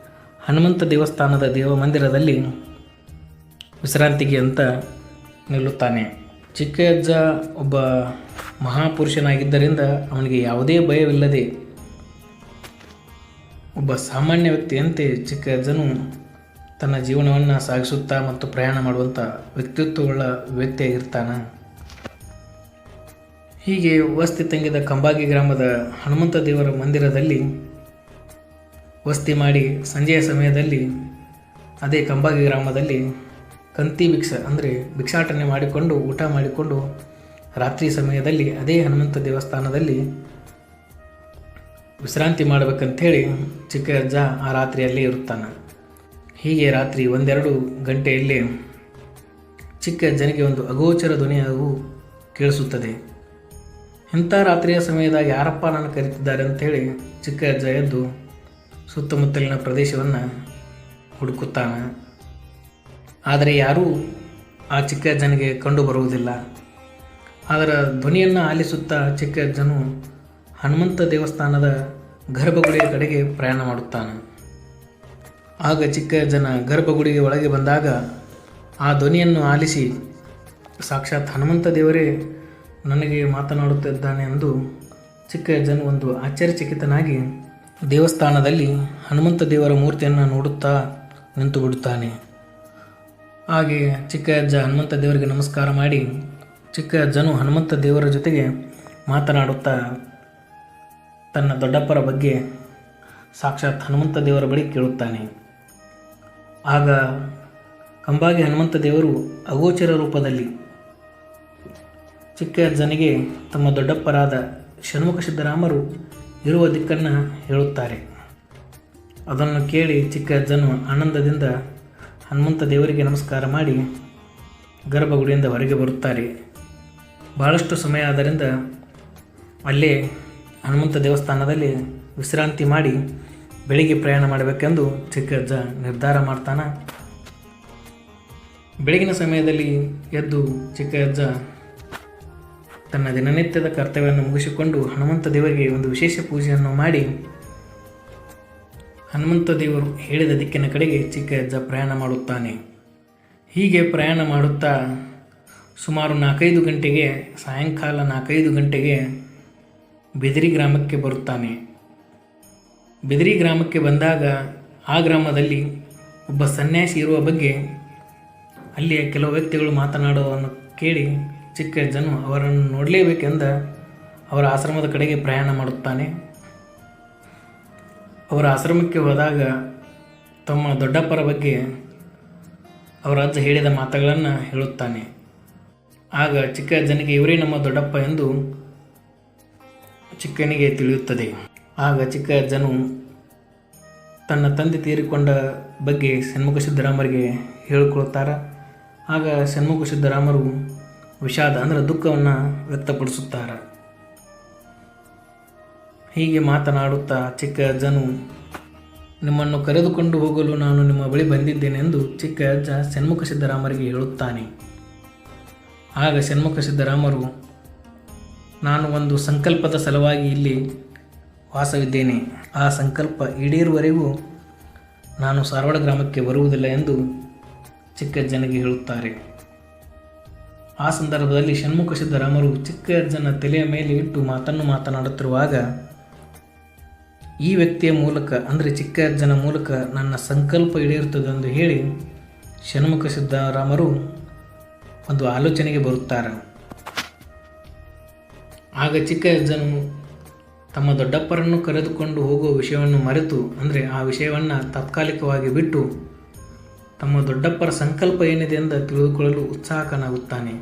ಹನುಮಂತ ದೇವಸ್ಥಾನದ ದೇವಮಂದಿರದಲ್ಲಿ ವಿಶ್ರಾಂತಿಗೆ ಅಂತ ನಿಲ್ಲುತ್ತಾನೆ. ಚಿಕ್ಕಯ್ಯಜ್ಜ ಒಬ್ಬ ಮಹಾಪುರುಷನಾಗಿದ್ದರಿಂದ ಅವನಿಗೆ ಯಾವುದೇ ಭಯವಿಲ್ಲದೆ ಒಬ್ಬ ಸಾಮಾನ್ಯ ವ್ಯಕ್ತಿಯಂತೆ ಚಿಕ್ಕಯ್ಯಜ್ಜನು ತನ್ನ ಜೀವನವನ್ನು ಸಾಗಿಸುತ್ತಾ ಮತ್ತು ಪ್ರಯಾಣ ಮಾಡುವಂಥ ವ್ಯಕ್ತಿತ್ವವುಳ್ಳ ವ್ಯಕ್ತಿಯಾಗಿರ್ತಾನೆ. ಹೀಗೆ ವಸ್ತಿ ತಂಗಿದ ಕಂಬಾಗಿ ಗ್ರಾಮದ ಹನುಮಂತ ದೇವರ ಮಂದಿರದಲ್ಲಿ ವಸ್ತಿ ಮಾಡಿ ಸಂಜೆಯ ಸಮಯದಲ್ಲಿ ಅದೇ ಕಂಬಾಗಿ ಗ್ರಾಮದಲ್ಲಿ ಕಂತಿ ಅಂದರೆ ಭಿಕ್ಷಾಟನೆ ಮಾಡಿಕೊಂಡು ಊಟ ಮಾಡಿಕೊಂಡು ರಾತ್ರಿ ಸಮಯದಲ್ಲಿ ಅದೇ ಹನುಮಂತ ದೇವಸ್ಥಾನದಲ್ಲಿ ವಿಶ್ರಾಂತಿ ಮಾಡಬೇಕಂಥೇಳಿ ಚಿಕ್ಕಯ್ಯಜ್ಜ ಆ ರಾತ್ರಿಯಲ್ಲಿ ಇರುತ್ತಾನೆ. ಹೀಗೆ ರಾತ್ರಿ 1-2 ಗಂಟೆಯಲ್ಲಿ ಚಿಕ್ಕಯ್ಯಜ್ಜನಿಗೆ ಒಂದು ಅಗೋಚರ ಧ್ವನಿಯಾಗೂ ಕೇಳಿಸುತ್ತದೆ. ಇಂಥ ರಾತ್ರಿಯ ಸಮಯದಾಗ ಯಾರಪ್ಪ ನಾನು ಕರೀತಿದ್ದಾರೆ ಅಂಥೇಳಿ ಚಿಕ್ಕಯ್ಯಜ್ಜ ಎದ್ದು ಸುತ್ತಮುತ್ತಲಿನ ಪ್ರದೇಶವನ್ನು ಹುಡುಕುತ್ತಾನೆ. ಆದರೆ ಯಾರೂ ಆ ಚಿಕ್ಕಯ್ಯಜ್ಜನಿಗೆ ಕಂಡು ಬರುವುದಿಲ್ಲ. ಅದರ ಧ್ವನಿಯನ್ನು ಆಲಿಸುತ್ತಾ ಚಿಕ್ಕಯ್ಯಜ್ಜನು ಹನುಮಂತ ದೇವಸ್ಥಾನದ ಗರ್ಭಗುಡಿಯ ಕಡೆಗೆ ಪ್ರಯಾಣ ಮಾಡುತ್ತಾನೆ. ಆಗ ಚಿಕ್ಕಯ್ಯಜ್ಜನ ಗರ್ಭಗುಡಿಗೆ ಒಳಗೆ ಬಂದಾಗ ಆ ಧ್ವನಿಯನ್ನು ಆಲಿಸಿ ಸಾಕ್ಷಾತ್ ಹನುಮಂತ ದೇವರೇ ನನಗೆ ಮಾತನಾಡುತ್ತಿದ್ದಾನೆ ಎಂದು ಚಿಕ್ಕಯ್ಯಜ್ಜನು ಒಂದು ಆಶ್ಚರ್ಯಚಕಿತನಾಗಿ ದೇವಸ್ಥಾನದಲ್ಲಿ ಹನುಮಂತ ದೇವರ ಮೂರ್ತಿಯನ್ನು ನೋಡುತ್ತಾ ನಿಂತು ಬಿಡುತ್ತಾನೆ. ಹಾಗೆ ಚಿಕ್ಕ ಅಜ್ಜ ಹನುಮಂತ ದೇವರಿಗೆ ನಮಸ್ಕಾರ ಮಾಡಿ ಚಿಕ್ಕ ಅಜ್ಜನು ಹನುಮಂತ ದೇವರ ಜೊತೆಗೆ ಮಾತನಾಡುತ್ತಾ ತನ್ನ ದೊಡ್ಡಪ್ಪರ ಬಗ್ಗೆ ಸಾಕ್ಷಾತ್ ಹನುಮಂತ ದೇವರ ಬಳಿ ಕೇಳುತ್ತಾನೆ. ಆಗ ಕಂಬಾಗಿ ಹನುಮಂತ ದೇವರು ಅಗೋಚರ ರೂಪದಲ್ಲಿ ಚಿಕ್ಕ ಅಜ್ಜನಿಗೆ ತಮ್ಮ ದೊಡ್ಡಪ್ಪರಾದ ಷಣ್ಮುಖ ಸಿದ್ದರಾಮರು ಇರುವ ದಿಕ್ಕನ್ನು ಹೇಳುತ್ತಾರೆ. ಅದನ್ನು ಕೇಳಿ ಚಿಕ್ಕ ಅಜ್ಜನು ಆನಂದದಿಂದ ಹನುಮಂತ ದೇವರಿಗೆ ನಮಸ್ಕಾರ ಮಾಡಿ ಗರ್ಭಗುಡಿಯಿಂದ ಹೊರಗೆ ಬರುತ್ತಾರೆ. ಬಹಳಷ್ಟು ಸಮಯ ಆದ್ದರಿಂದ ಅಲ್ಲೇ ಹನುಮಂತ ದೇವಸ್ಥಾನದಲ್ಲಿ ವಿಶ್ರಾಂತಿ ಮಾಡಿ ಬೆಳಿಗ್ಗೆ ಪ್ರಯಾಣ ಮಾಡಬೇಕೆಂದು ಚಿಕ್ಕ ಅಜ್ಜ ನಿರ್ಧಾರ ಮಾಡ್ತಾನೆ. ಬೆಳಗಿನ ಸಮಯದಲ್ಲಿ ಎದ್ದು ಚಿಕ್ಕ ಅಜ್ಜ ತನ್ನ ದಿನನಿತ್ಯದ ಕರ್ತವ್ಯವನ್ನು ಮುಗಿಸಿಕೊಂಡು ಹನುಮಂತ ದೇವರಿಗೆ ಒಂದು ವಿಶೇಷ ಪೂಜೆಯನ್ನು ಮಾಡಿ ಹನುಮಂತ ದೇವರು ಹೇಳಿದ ದಿಕ್ಕಿನ ಕಡೆಗೆ ಚಿಕ್ಕ ಅಜ್ಜ ಪ್ರಯಾಣ ಮಾಡುತ್ತಾನೆ. ಹೀಗೆ ಪ್ರಯಾಣ ಮಾಡುತ್ತಾ ಸುಮಾರು 4-5 ಗಂಟೆಗೆ ಸಾಯಂಕಾಲ 4-5 ಗಂಟೆಗೆ ಬಿದಿರಿ ಗ್ರಾಮಕ್ಕೆ ಬರುತ್ತಾನೆ. ಬಿದಿರಿ ಗ್ರಾಮಕ್ಕೆ ಬಂದಾಗ ಆ ಗ್ರಾಮದಲ್ಲಿ ಒಬ್ಬ ಸನ್ಯಾಸಿ ಇರುವ ಬಗ್ಗೆ ಅಲ್ಲಿಯ ಕೆಲವು ವ್ಯಕ್ತಿಗಳು ಮಾತನಾಡುವುದನ್ನು ಕೇಳಿ ಚಿಕ್ಕ ಅಜ್ಜನು ಅವರನ್ನು ನೋಡಲೇಬೇಕೆಂದ ಅವರ ಆಶ್ರಮದ ಕಡೆಗೆ ಪ್ರಯಾಣ ಮಾಡುತ್ತಾನೆ. ಅವರ ಆಶ್ರಮಕ್ಕೆ ಹೋದಾಗ ತಮ್ಮ ದೊಡ್ಡಪ್ಪರ ಬಗ್ಗೆ ಅವರ ಅಜ್ಜ ಹೇಳಿದ ಮಾತುಗಳನ್ನು ಹೇಳುತ್ತಾನೆ. ಆಗ ಚಿಕ್ಕ ಅಜ್ಜನಿಗೆ ಇವರೇ ನಮ್ಮ ದೊಡ್ಡಪ್ಪ ಎಂದು ಚಿಕ್ಕನಿಗೆ ತಿಳಿಯುತ್ತದೆ. ಆಗ ಚಿಕ್ಕ ಅಜ್ಜನು ತನ್ನ ತಂದೆ ತೀರಿಕೊಂಡ ಬಗ್ಗೆ ಷಣ್ಮುಖ ಸಿದ್ದರಾಮರಿಗೆ ಹೇಳಿಕೊಳ್ತಾರೆ. ಆಗ ಷಣ್ಮುಖ ಸಿದ್ದರಾಮರು ವಿಷಾದ ಅಂದರೆ ದುಃಖವನ್ನು ವ್ಯಕ್ತಪಡಿಸುತ್ತಾರೆ. ಹೀಗೆ ಮಾತನಾಡುತ್ತಾ ಚಿಕ್ಕ ಅಜ್ಜನು ನಿಮ್ಮನ್ನು ಕರೆದುಕೊಂಡು ಹೋಗಲು ನಾನು ನಿಮ್ಮ ಬಳಿ ಬಂದಿದ್ದೇನೆಂದು ಚಿಕ್ಕ ಅಜ್ಜ ಷಣ್ಮುಖ ಸಿದ್ದರಾಮರಿಗೆ ಹೇಳುತ್ತಾನೆ. ಆಗ ಷಣ್ಮುಖ ಸಿದ್ದರಾಮರು ನಾನು ಒಂದು ಸಂಕಲ್ಪದ ಸಲುವಾಗಿ ಇಲ್ಲಿ ವಾಸವಿದ್ದೇನೆ. ಆ ಸಂಕಲ್ಪ ಈಡೇರುವವರೆಗೂ ನಾನು ಸಾರವಾಡ ಗ್ರಾಮಕ್ಕೆ ಬರುವುದಿಲ್ಲ ಎಂದು ಚಿಕ್ಕಜ್ಜನಿಗೆ ಹೇಳುತ್ತಾರೆ. ಆ ಸಂದರ್ಭದಲ್ಲಿ ಷಣ್ಮುಖ ಸಿದ್ದರಾಮರು ಚಿಕ್ಕ ಅಜ್ಜನ ತಲೆಯ ಮೇಲೆ ಇಟ್ಟು ಮಾತನಾಡುತ್ತಿರುವಾಗ ಈ ವ್ಯಕ್ತಿಯ ಮೂಲಕ ಅಂದರೆ ಚಿಕ್ಕ ಅಜ್ಜನ ಮೂಲಕ ನನ್ನ ಸಂಕಲ್ಪ ಈಡೇರುತ್ತದೆ ಎಂದು ಹೇಳಿ ಷಣ್ಮುಖ ಸಿದ್ದರಾಮರು ಒಂದು ಆಲೋಚನೆಗೆ ಬರುತ್ತಾರೆ. ಆಗ ಚಿಕ್ಕ ಅಜ್ಜನು ತಮ್ಮ ದೊಡ್ಡಪ್ಪರನ್ನು ಕರೆದುಕೊಂಡು ಹೋಗುವ ವಿಷಯವನ್ನು ಮರೆತು ಅಂದರೆ ಆ ವಿಷಯವನ್ನು ತಾತ್ಕಾಲಿಕವಾಗಿ ಬಿಟ್ಟು ತಮ್ಮ ದೊಡ್ಡಪ್ಪರ ಸಂಕಲ್ಪ ಏನಿದೆ ಎಂದು ತಿಳಿದುಕೊಳ್ಳಲು ಉತ್ಸಾಹಕನಾಗುತ್ತಾನೆ.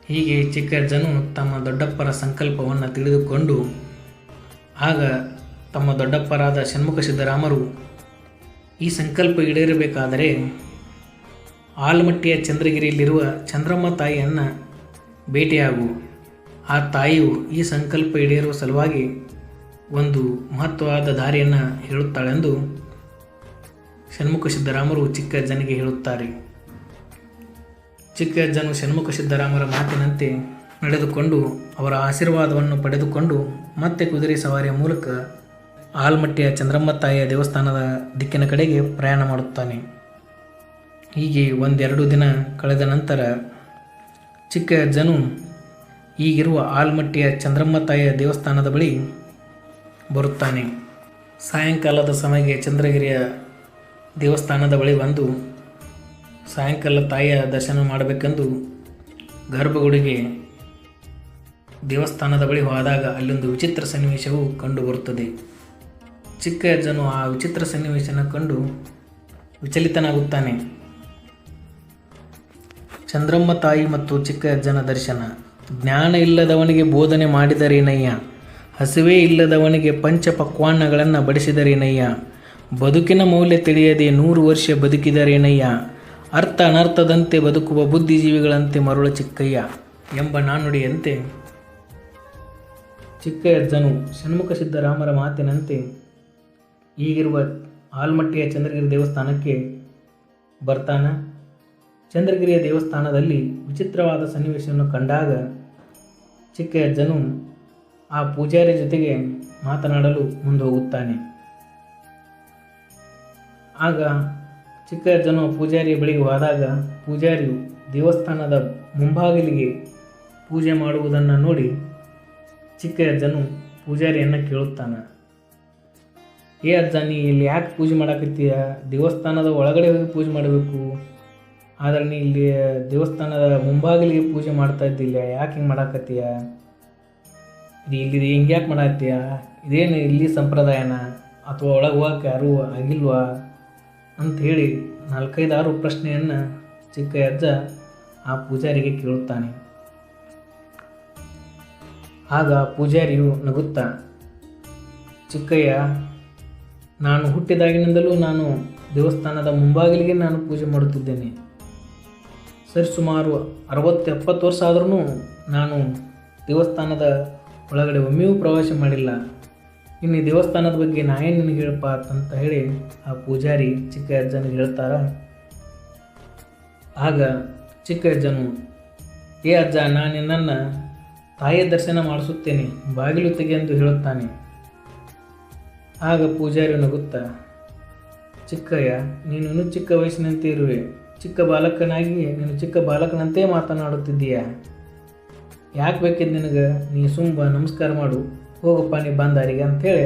ಹೀಗೆ ಚಿಕ್ಕ ಅಜ್ಜನು ತಮ್ಮ ದೊಡ್ಡಪ್ಪರ ಸಂಕಲ್ಪವನ್ನು ತಿಳಿದುಕೊಂಡು ಆಗ ತಮ್ಮ ದೊಡ್ಡಪ್ಪರಾದ ಷಣ್ಮುಖ ಸಿದ್ದರಾಮರು ಈ ಸಂಕಲ್ಪ ಈಡೇರಬೇಕಾದರೆ ಆಲಮಟ್ಟಿಯ ಚಂದ್ರಗಿರಿಯಲ್ಲಿರುವ ಚಂದ್ರಮ್ಮ ತಾಯಿಯನ್ನು ಭೇಟಿಯಾಗು. ಆ ತಾಯಿಯು ಈ ಸಂಕಲ್ಪ ಈಡೇರುವ ಸಲುವಾಗಿ ಒಂದು ಮಹತ್ವವಾದ ದಾರಿಯನ್ನು ಹೇಳುತ್ತಾಳೆಂದು ಷಣ್ಮುಖ ಸಿದ್ದರಾಮರು ಚಿಕ್ಕ ಅಜ್ಜನಿಗೆ ಹೇಳುತ್ತಾರೆ. ಚಿಕ್ಕ ಅಜ್ಜನು ಷಣ್ಮುಖ ಸಿದ್ದರಾಮರ ಮಾತಿನಂತೆ ನಡೆದುಕೊಂಡು ಅವರ ಆಶೀರ್ವಾದವನ್ನು ಪಡೆದುಕೊಂಡು ಮತ್ತೆ ಕುದುರೆ ಸವಾರಿಯ ಮೂಲಕ ಆಲಮಟ್ಟಿಯ ಚಂದ್ರಮ್ಮ ತಾಯಿಯ ದೇವಸ್ಥಾನದ ದಿಕ್ಕಿನ ಕಡೆಗೆ ಪ್ರಯಾಣ ಮಾಡುತ್ತಾನೆ. ಹೀಗೆ 1-2 ದಿನ ಕಳೆದ ನಂತರ ಚಿಕ್ಕ ಅಜ್ಜನು ಈಗಿರುವ ಆಲಮಟ್ಟಿಯ ಚಂದ್ರಮ್ಮ ತಾಯಿಯ ದೇವಸ್ಥಾನದ ಬಳಿ ಬರುತ್ತಾನೆ. ಸಾಯಂಕಾಲದ ಸಮಯಕ್ಕೆ ಚಂದ್ರಗಿರಿಯ ದೇವಸ್ಥಾನದ ಬಳಿ ಬಂದು ಸಾಯಂಕಾಲ ತಾಯಿಯ ದರ್ಶನ ಮಾಡಬೇಕೆಂದು ಗರ್ಭಗುಡಿಗೆ ದೇವಸ್ಥಾನದ ಬಳಿ ಹೋದಾಗ ಅಲ್ಲೊಂದು ವಿಚಿತ್ರ ಸನ್ನಿವೇಶವು ಕಂಡುಬರುತ್ತದೆ. ಚಿಕ್ಕ ಅಜ್ಜನು ಆ ವಿಚಿತ್ರ ಸನ್ನಿವೇಶನ ಕಂಡು ವಿಚಲಿತನಾಗುತ್ತಾನೆ. ಚಂದ್ರಮ್ಮ ತಾಯಿ ಮತ್ತು ಚಿಕ್ಕ ಅಜ್ಜನ ದರ್ಶನ. ಜ್ಞಾನ ಇಲ್ಲದವನಿಗೆ ಬೋಧನೆ ಮಾಡಿದರೇನಯ್ಯ, ಹಸಿವೆ ಇಲ್ಲದವನಿಗೆ ಪಂಚ ಪಕ್ವಾನ್ನಗಳನ್ನು ಬಡಿಸಿದರೇನಯ್ಯ, ಬದುಕಿನ ಮೌಲ್ಯ ತಿಳಿಯದೆ 100 ವರ್ಷ ಬದುಕಿದರೇನಯ್ಯ, ಅರ್ಥ ಅನರ್ಥದಂತೆ ಬದುಕುವ ಬುದ್ಧಿಜೀವಿಗಳಂತೆ ಮರುಳ ಚಿಕ್ಕಯ್ಯ ಎಂಬ ನಾಣ್ಣುಡಿಯಂತೆ ಚಿಕ್ಕ ಅಜ್ಜನು ಷಣ್ಮುಖ ಸಿದ್ದರಾಮರ ಮಾತಿನಂತೆ ಈಗಿರುವ ಆಲಮಟ್ಟಿಯ ಚಂದ್ರಗಿರಿ ದೇವಸ್ಥಾನಕ್ಕೆ ಬರ್ತಾನೆ. ಚಂದ್ರಗಿರಿಯ ದೇವಸ್ಥಾನದಲ್ಲಿ ವಿಚಿತ್ರವಾದ ಸನ್ನಿವೇಶವನ್ನು ಕಂಡಾಗ ಚಿಕ್ಕ ಅಜ್ಜನು ಆ ಪೂಜಾರಿ ಜೊತೆಗೆ ಮಾತನಾಡಲು ಮುಂದೆ ಹೋಗುತ್ತಾನೆ. ಆಗ ಚಿಕ್ಕ ಅಜ್ಜನು ಪೂಜಾರಿಯ ಬಳಿಗೆ ಹೋದಾಗ ಪೂಜಾರಿಯು ದೇವಸ್ಥಾನದ ಮುಂಭಾಗಿಲಿಗೆ ಪೂಜೆ ಮಾಡುವುದನ್ನು ನೋಡಿ ಚಿಕ್ಕ ಅಜ್ಜನು ಪೂಜಾರಿಯನ್ನು ಕೇಳುತ್ತಾನೆ. ಏ ಅಜ್ಜ, ನೀ ಇಲ್ಲಿ ಯಾಕೆ ಪೂಜೆ ಮಾಡಾಕತ್ತೀಯ? ದೇವಸ್ಥಾನದ ಒಳಗಡೆ ಹೋಗಿ ಪೂಜೆ ಮಾಡಬೇಕು, ಆದರೆ ನೀ ಇಲ್ಲಿ ದೇವಸ್ಥಾನದ ಮುಂಭಾಗಿಲಿಗೆ ಪೂಜೆ ಮಾಡ್ತಾ ಇದ್ದಿಲ್ಲ, ಯಾಕೆ ಹಿಂಗೆ ಮಾಡಾಕತ್ತೀಯ? ಇಲ್ಲಿ ಹಿಂಗೆ ಯಾಕೆ ಮಾಡಾಕತ್ತೀಯ? ಇದೇನು ಇಲ್ಲಿ ಸಂಪ್ರದಾಯನ ಅಥವಾ ಒಳಗೆ ಹೋಗಕ್ಕೆ ಯಾರೂ ಆಗಿಲ್ವಾ ಅಂಥೇಳಿ 4-5-6 ಪ್ರಶ್ನೆಯನ್ನು ಚಿಕ್ಕ ಅಜ್ಜ ಆ ಪೂಜಾರಿಗೆ ಕೇಳುತ್ತಾನೆ. ಆಗ ಪೂಜಾರಿಯು ನಗುತ್ತಾ, ಚಿಕ್ಕಯ್ಯ, ನಾನು ಹುಟ್ಟಿದಾಗಿನಿಂದಲೂ ನಾನು ದೇವಸ್ಥಾನದ ಮುಂಭಾಗಿಲಿಗೆ ನಾನು ಪೂಜೆ ಮಾಡುತ್ತಿದ್ದೇನೆ. ಸರಿಸುಮಾರು 60-70 ವರ್ಷ ಆದ್ರೂ ನಾನು ದೇವಸ್ಥಾನದ ಒಳಗಡೆ ಒಮ್ಮೆಯೂ ಪ್ರವೇಶ ಮಾಡಿಲ್ಲ. ಇನ್ನು ಈ ದೇವಸ್ಥಾನದ ಬಗ್ಗೆ ನಾ ಏನು ನಿನಗೆ ಹೇಳಪ್ಪ ಅಂತ ಹೇಳಿ ಆ ಪೂಜಾರಿ ಚಿಕ್ಕ ಅಜ್ಜನಿಗೆ ಹೇಳ್ತಾರ. ಆಗ ಚಿಕ್ಕ ಅಜ್ಜನು, ಏ ಅಜ್ಜ, ನಾನು ನಿನ್ನನ್ನು ತಾಯಿಯ ದರ್ಶನ ಮಾಡಿಸುತ್ತೇನೆ, ಬಾಗಿಲು ತೆಗೆ ಎಂದು ಹೇಳುತ್ತಾನೆ. ಆಗ ಪೂಜಾರಿ ನಗುತ್ತಾ, ಚಿಕ್ಕಯ್ಯ, ನೀನು ಇನ್ನೂ ಚಿಕ್ಕ ವಯಸ್ಸಿನಂತೆ ಇರುವೆ, ಚಿಕ್ಕ ಬಾಲಕನಾಗಿ ನೀನು ಚಿಕ್ಕ ಬಾಲಕನಂತೆ ಮಾತನಾಡುತ್ತಿದ್ದೀಯ. ಯಾಕೆ ಬೇಕಿದ್ದು ನಿನಗೆ? ನೀ ಸುಮ್ಮ ನಮಸ್ಕಾರ ಮಾಡು, ಹೋಗಪ್ಪ ನೀ ಬಂದಾರಿಗೆ ಅಂಥೇಳಿ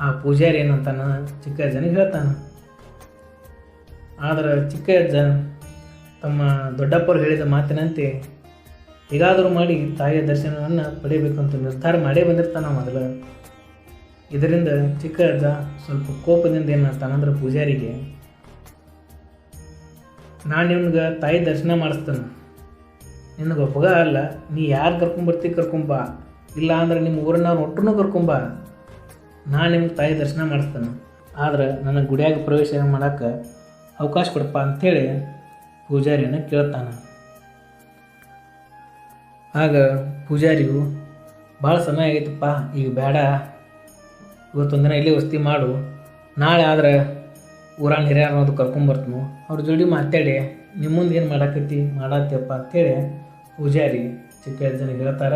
ಆ ಪೂಜಾರಿ ಏನಂತಾನ ಚಿಕ್ಕ ಅಜ್ಜನಿಗೆ ಹೇಳ್ತಾನೆ. ಆದರೆ ಚಿಕ್ಕ ಅಜ್ಜ ತಮ್ಮ ದೊಡ್ಡಪ್ಪರು ಹೇಳಿದ ಮಾತಿನಂತೆ ಹೇಗಾದರೂ ಮಾಡಿ ತಾಯಿಯ ದರ್ಶನವನ್ನು ಪಡೆಯಬೇಕಂತ ನಿರ್ಧಾರ ಮಾಡೇ ಬಂದಿರ್ತಾನೆ ಮೊದಲು. ಇದರಿಂದ ಚಿಕ್ಕ ಅಜ್ಜ ಸ್ವಲ್ಪ ಕೋಪದಿಂದ ಏನಂತಾನಂದ್ರೆ ಪೂಜಾರಿಗೆ, ನಾನು ನಿಮ್ಗೆ ತಾಯಿ ದರ್ಶನ ಮಾಡಿಸ್ತಾನೆ, ನಿನಗೆ ಒಬ್ಬಗ ಅಲ್ಲ, ನೀ ಯಾರು ಕರ್ಕೊಂಬರ್ತಿ ಕರ್ಕೊಂಬ, ಇಲ್ಲ ಅಂದ್ರೆ ನಿಮ್ಮ ಊರನ್ನವ್ರು ಒಟ್ಟರೂ ಕರ್ಕೊಂಬ, ನಾನು ನಿಮ್ಗೆ ತಾಯಿ ದರ್ಶನ ಮಾಡಿಸ್ತಾನೆ, ಆದ್ರೆ ನನಗೆ ಗುಡಿಯಾಗ ಪ್ರವೇಶ ಮಾಡೋಕ್ಕೆ ಅವಕಾಶ ಕೊಡಪ್ಪ ಅಂಥೇಳಿ ಪೂಜಾರಿಯನ್ನು ಕೇಳ್ತಾನೆ. ಆಗ ಪೂಜಾರಿಯು, ಭಾಳ ಸಮಯ ಆಗೈತಪ್ಪ, ಈಗ ಬೇಡ, ಇವತ್ತೊಂದಿನ ಇಲ್ಲಿ ವಸತಿ ಮಾಡು, ನಾಳೆ ಆದ್ರೆ ಊರಾನ ಹಿರಿಯರು ಅನ್ನೋದು ಕರ್ಕೊಂಬರ್ತನು, ಅವ್ರ ಜೋಡಿ ಮಾತಾಡಿ ನಿಮ್ಮ ಮುಂದೆ ಏನು ಮಾಡತ್ತೀಯಪ್ಪ ಅಂಥೇಳಿ ಪೂಜಾರಿ ಚಿಕ್ಕ ಅಜ್ಜನಿಗೆ ಹೇಳ್ತಾರ.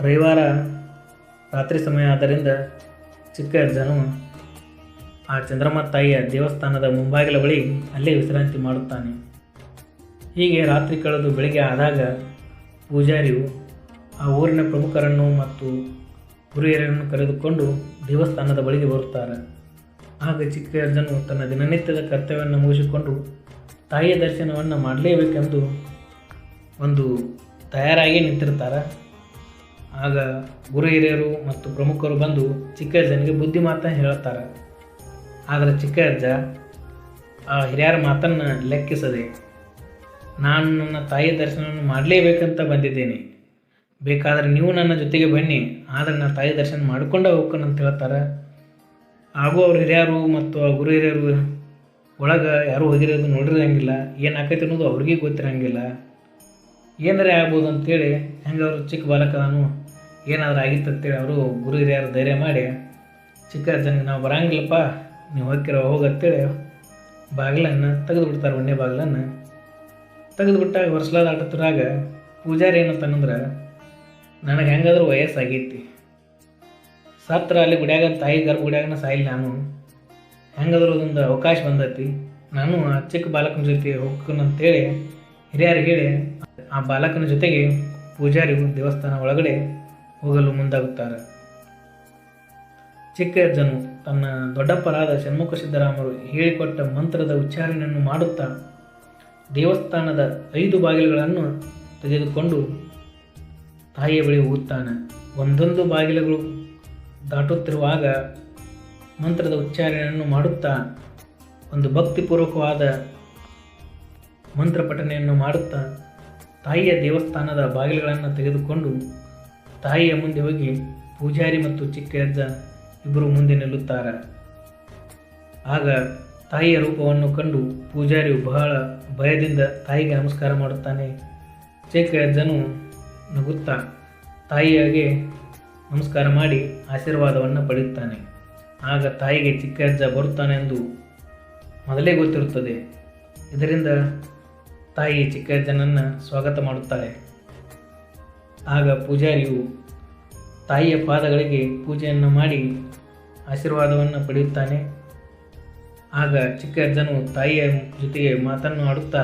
ರವಿವಾರ ರಾತ್ರಿ ಸಮಯ ಆದ್ದರಿಂದ ಚಿಕ್ಕ ಅಜ್ಜನು ಆ ಚಂದ್ರಮ್ಮ ತಾಯಿಯ ದೇವಸ್ಥಾನದ ಮುಂಭಾಗಿಲ ಬಳಿ ಅಲ್ಲೇ ವಿಶ್ರಾಂತಿ ಮಾಡುತ್ತಾನೆ. ಹೀಗೆ ರಾತ್ರಿ ಕಳೆದು ಬೆಳಗ್ಗೆ ಆದಾಗ ಪೂಜಾರಿಯು ಆ ಊರಿನ ಪ್ರಮುಖರನ್ನು ಮತ್ತು ಗುರುಹಿರಿಯರನ್ನು ಕರೆದುಕೊಂಡು ದೇವಸ್ಥಾನದ ಬಳಿಗೆ ಬರುತ್ತಾರೆ. ಆಗ ಚಿಕ್ಕ ಅಜ್ಜನು ತನ್ನ ದಿನನಿತ್ಯದ ಕರ್ತವ್ಯವನ್ನು ಮುಗಿಸಿಕೊಂಡು ತಾಯಿಯ ದರ್ಶನವನ್ನು ಮಾಡಲೇಬೇಕೆಂದು ಒಂದು ತಯಾರಾಗಿ ನಿಂತಿರ್ತಾರೆ. ಆಗ ಗುರು ಹಿರಿಯರು ಮತ್ತು ಪ್ರಮುಖರು ಬಂದು ಚಿಕ್ಕ ಅಜ್ಜನಿಗೆ ಬುದ್ಧಿ ಮಾತನ್ನು ಹೇಳ್ತಾರೆ. ಆದರೆ ಚಿಕ್ಕ ಅಜ್ಜ ಆ ಹಿರಿಯರ ಮಾತನ್ನು ಲೆಕ್ಕಿಸದೆ, ನಾನು ನನ್ನ ತಾಯಿಯ ದರ್ಶನವನ್ನು ಮಾಡಲೇಬೇಕಂತ ಬಂದಿದ್ದೇನೆ, ಬೇಕಾದರೆ ನೀವು ನನ್ನ ಜೊತೆಗೆ ಬನ್ನಿ, ಆದರೆ ನನ್ನ ತಾಯಿ ದರ್ಶನ ಮಾಡಿಕೊಂಡೇ ಹೋಗ್ಕಂತ ಹೇಳ್ತಾರೆ. ಹಾಗೂ ಅವ್ರ ಹಿರಿಯರು ಮತ್ತು ಆ ಗುರು ಹಿರಿಯರು ಒಳಗೆ ಯಾರೂ ಹೋಗಿರೋದು ನೋಡಿರಂಗಿಲ್ಲ, ಏನು ಆಕೈತೆ ಅನ್ನೋದು ಅವ್ರಿಗೆ ಗೊತ್ತಿರಂಗಿಲ್ಲ, ಏನಾರೇ ಆಗ್ಬೋದು ಅಂತೇಳಿ ಹೆಂಗೆ ಅವರು ಚಿಕ್ಕ ಬಾಲಕನು ಏನಾದರೂ ಆಗಿತ್ತು ಅಂತೇಳಿ ಅವರು ಗುರು ಹಿರಿಯರು ಧೈರ್ಯ ಮಾಡಿ ಚಿಕ್ಕ ಅಜ್ಜನಿಗೆ, ನಾವು ಬರಂಗಿಲ್ಲಪ್ಪ, ನೀವು ಹೋಗತ್ತೇಳಿ ಬಾಗಿಲನ್ನು ತೆಗೆದು ಬಿಡ್ತಾರೆ. ಒಂದೇ ಬಾಗಿಲನ್ನು ತೆಗೆದು ಬಿಟ್ಟಾಗ ವರ್ಷಲಾದ ಆಟದ್ರಾಗ ಪೂಜಾರಿ ಏನಂತಂದ್ರೆ, ನನಗೆ ಹೆಂಗಾದ್ರೂ ವಯಸ್ಸಾಗೈತಿ, ಸತ್ರ ಅಲ್ಲಿ ಗುಡಿಯಾಗ ತಾಯಿ ಗುಡಿಯಾಗನ ಸಾಯಿಲ್ಲ, ನಾನು ಹೆಂಗಾದ್ರೂ ಅದೊಂದು ಅವಕಾಶ ಬಂದೈತಿ, ನಾನು ಆ ಚಿಕ್ಕ ಬಾಲಕನ ಜೊತೆ ಹೋಗ್ಕಂತೇಳಿ ಹಿರಿಯರಿಗೆ ಹೇಳಿ ಆ ಬಾಲಕನ ಜೊತೆಗೆ ಪೂಜಾರಿಯು ದೇವಸ್ಥಾನ ಒಳಗಡೆ ಹೋಗಲು ಮುಂದಾಗುತ್ತಾರೆ. ಚಿಕ್ಕ ಅಜ್ಜನು ತನ್ನ ದೊಡ್ಡಪ್ಪರಾದ ಷಣ್ಮುಖ ಸಿದ್ದರಾಮರು ಹೇಳಿಕೊಟ್ಟ ಮಂತ್ರದ ಉಚ್ಚಾರಣೆಯನ್ನು ಮಾಡುತ್ತಾ ದೇವಸ್ಥಾನದ 5 ಬಾಗಿಲುಗಳನ್ನು ತೆಗೆದುಕೊಂಡು ತಾಯಿಯ ಬಳಿ ಹೋಗುತ್ತಾನೆ. ಒಂದೊಂದು ಬಾಗಿಲುಗಳು ದಾಟುತ್ತಿರುವಾಗ ಮಂತ್ರದ ಉಚ್ಚಾರಣೆಯನ್ನು ಮಾಡುತ್ತಾ ಒಂದು ಭಕ್ತಿಪೂರ್ವಕವಾದ ಮಂತ್ರ ಪಠನೆಯನ್ನು ಮಾಡುತ್ತಾ ತಾಯಿಯ ದೇವಸ್ಥಾನದ ಬಾಗಿಲುಗಳನ್ನು ತೆಗೆದುಕೊಂಡು ತಾಯಿಯ ಮುಂದೆ ಹೋಗಿ ಪೂಜಾರಿ ಮತ್ತು ಚಿಕ್ಕ ಅಜ್ಜ ಇಬ್ಬರು ಮುಂದೆ ನಿಲ್ಲುತ್ತಾರೆ. ಆಗ ತಾಯಿಯ ರೂಪವನ್ನು ಕಂಡು ಪೂಜಾರಿಯು ಬಹಳ ಭಯದಿಂದ ತಾಯಿಗೆ ನಮಸ್ಕಾರ ಮಾಡುತ್ತಾನೆ. ಚಿಕ್ಕ ಅಜ್ಜನು ನಗುತ್ತಾ ತಾಯಿಯಾಗೆ ನಮಸ್ಕಾರ ಮಾಡಿ ಆಶೀರ್ವಾದವನ್ನು ಪಡೆಯುತ್ತಾನೆ. ಆಗ ತಾಯಿಗೆ ಚಿಕ್ಕ ಅಜ್ಜ ಬರುತ್ತಾನೆ ಎಂದು ಮೊದಲೇ ಗೊತ್ತಿರುತ್ತದೆ. ಇದರಿಂದ ತಾಯಿ ಚಿಕ್ಕ ಅಜ್ಜನನ್ನು ಸ್ವಾಗತ ಮಾಡುತ್ತಾಳೆ. ಆಗ ಪೂಜಾರಿಯು ತಾಯಿಯ ಪಾದಗಳಿಗೆ ಪೂಜೆಯನ್ನು ಮಾಡಿ ಆಶೀರ್ವಾದವನ್ನು ಪಡೆಯುತ್ತಾನೆ. ಆಗ ಚಿಕ್ಕ ಅಜ್ಜನು ತಾಯಿಯ ಜೊತೆಗೆ ಮಾತನ್ನು ಆಡುತ್ತಾ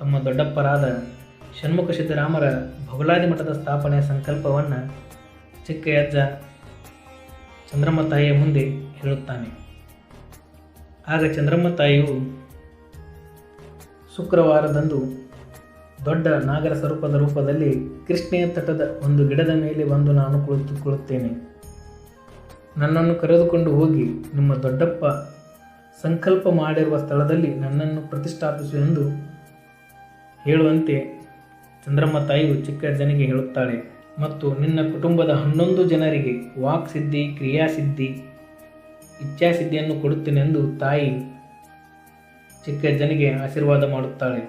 ತಮ್ಮ ದೊಡ್ಡಪ್ಪರಾದ ಷಣ್ಮುಖ ಸಿದ್ದರಾಮರ ಬಬಲಾದಿ ಮಠದ ಸ್ಥಾಪನೆಯ ಸಂಕಲ್ಪವನ್ನು ಚಿಕ್ಕಯ್ಯಜ್ಜ ಚಂದ್ರಮ್ಮ ತಾಯಿಯ ಮುಂದೆ ಹೇಳುತ್ತಾನೆ. ಆಗ ಚಂದ್ರಮ್ಮ ತಾಯಿಯು ಶುಕ್ರವಾರದಂದು ದೊಡ್ಡ ನಾಗರ ಸ್ವರೂಪದ ರೂಪದಲ್ಲಿ ಕೃಷ್ಣೆಯ ತಟದ ಒಂದು ಗಿಡದ ಮೇಲೆ ಬಂದು ನಾನು ಕುಳಿತುಕೊಳ್ಳುತ್ತೇನೆ. ನನ್ನನ್ನು ಕರೆದುಕೊಂಡು ಹೋಗಿ ನಿಮ್ಮ ದೊಡ್ಡಪ್ಪ ಸಂಕಲ್ಪ ಮಾಡಿರುವ ಸ್ಥಳದಲ್ಲಿ ನನ್ನನ್ನು ಪ್ರತಿಷ್ಠಾಪಿಸು ಎಂದು ಹೇಳುವಂತೆ ಚಂದ್ರಮ್ಮ ತಾಯಿಯು ಚಿಕ್ಕಜ್ಜನಿಗೆ ಹೇಳುತ್ತಾಳೆ. ಮತ್ತು ನಿನ್ನ ಕುಟುಂಬದ 11 ಜನರಿಗೆ ವಾಕ್ಸಿದ್ಧಿ, ಕ್ರಿಯಾಸಿದ್ಧಿ, ಇಚ್ಛಾಸಿದ್ಧಿಯನ್ನು ಕೊಡುತ್ತೇನೆಂದು ತಾಯಿ ಚಿಕ್ಕಜ್ಜನಿಗೆ ಆಶೀರ್ವಾದ ಮಾಡುತ್ತಾಳೆ.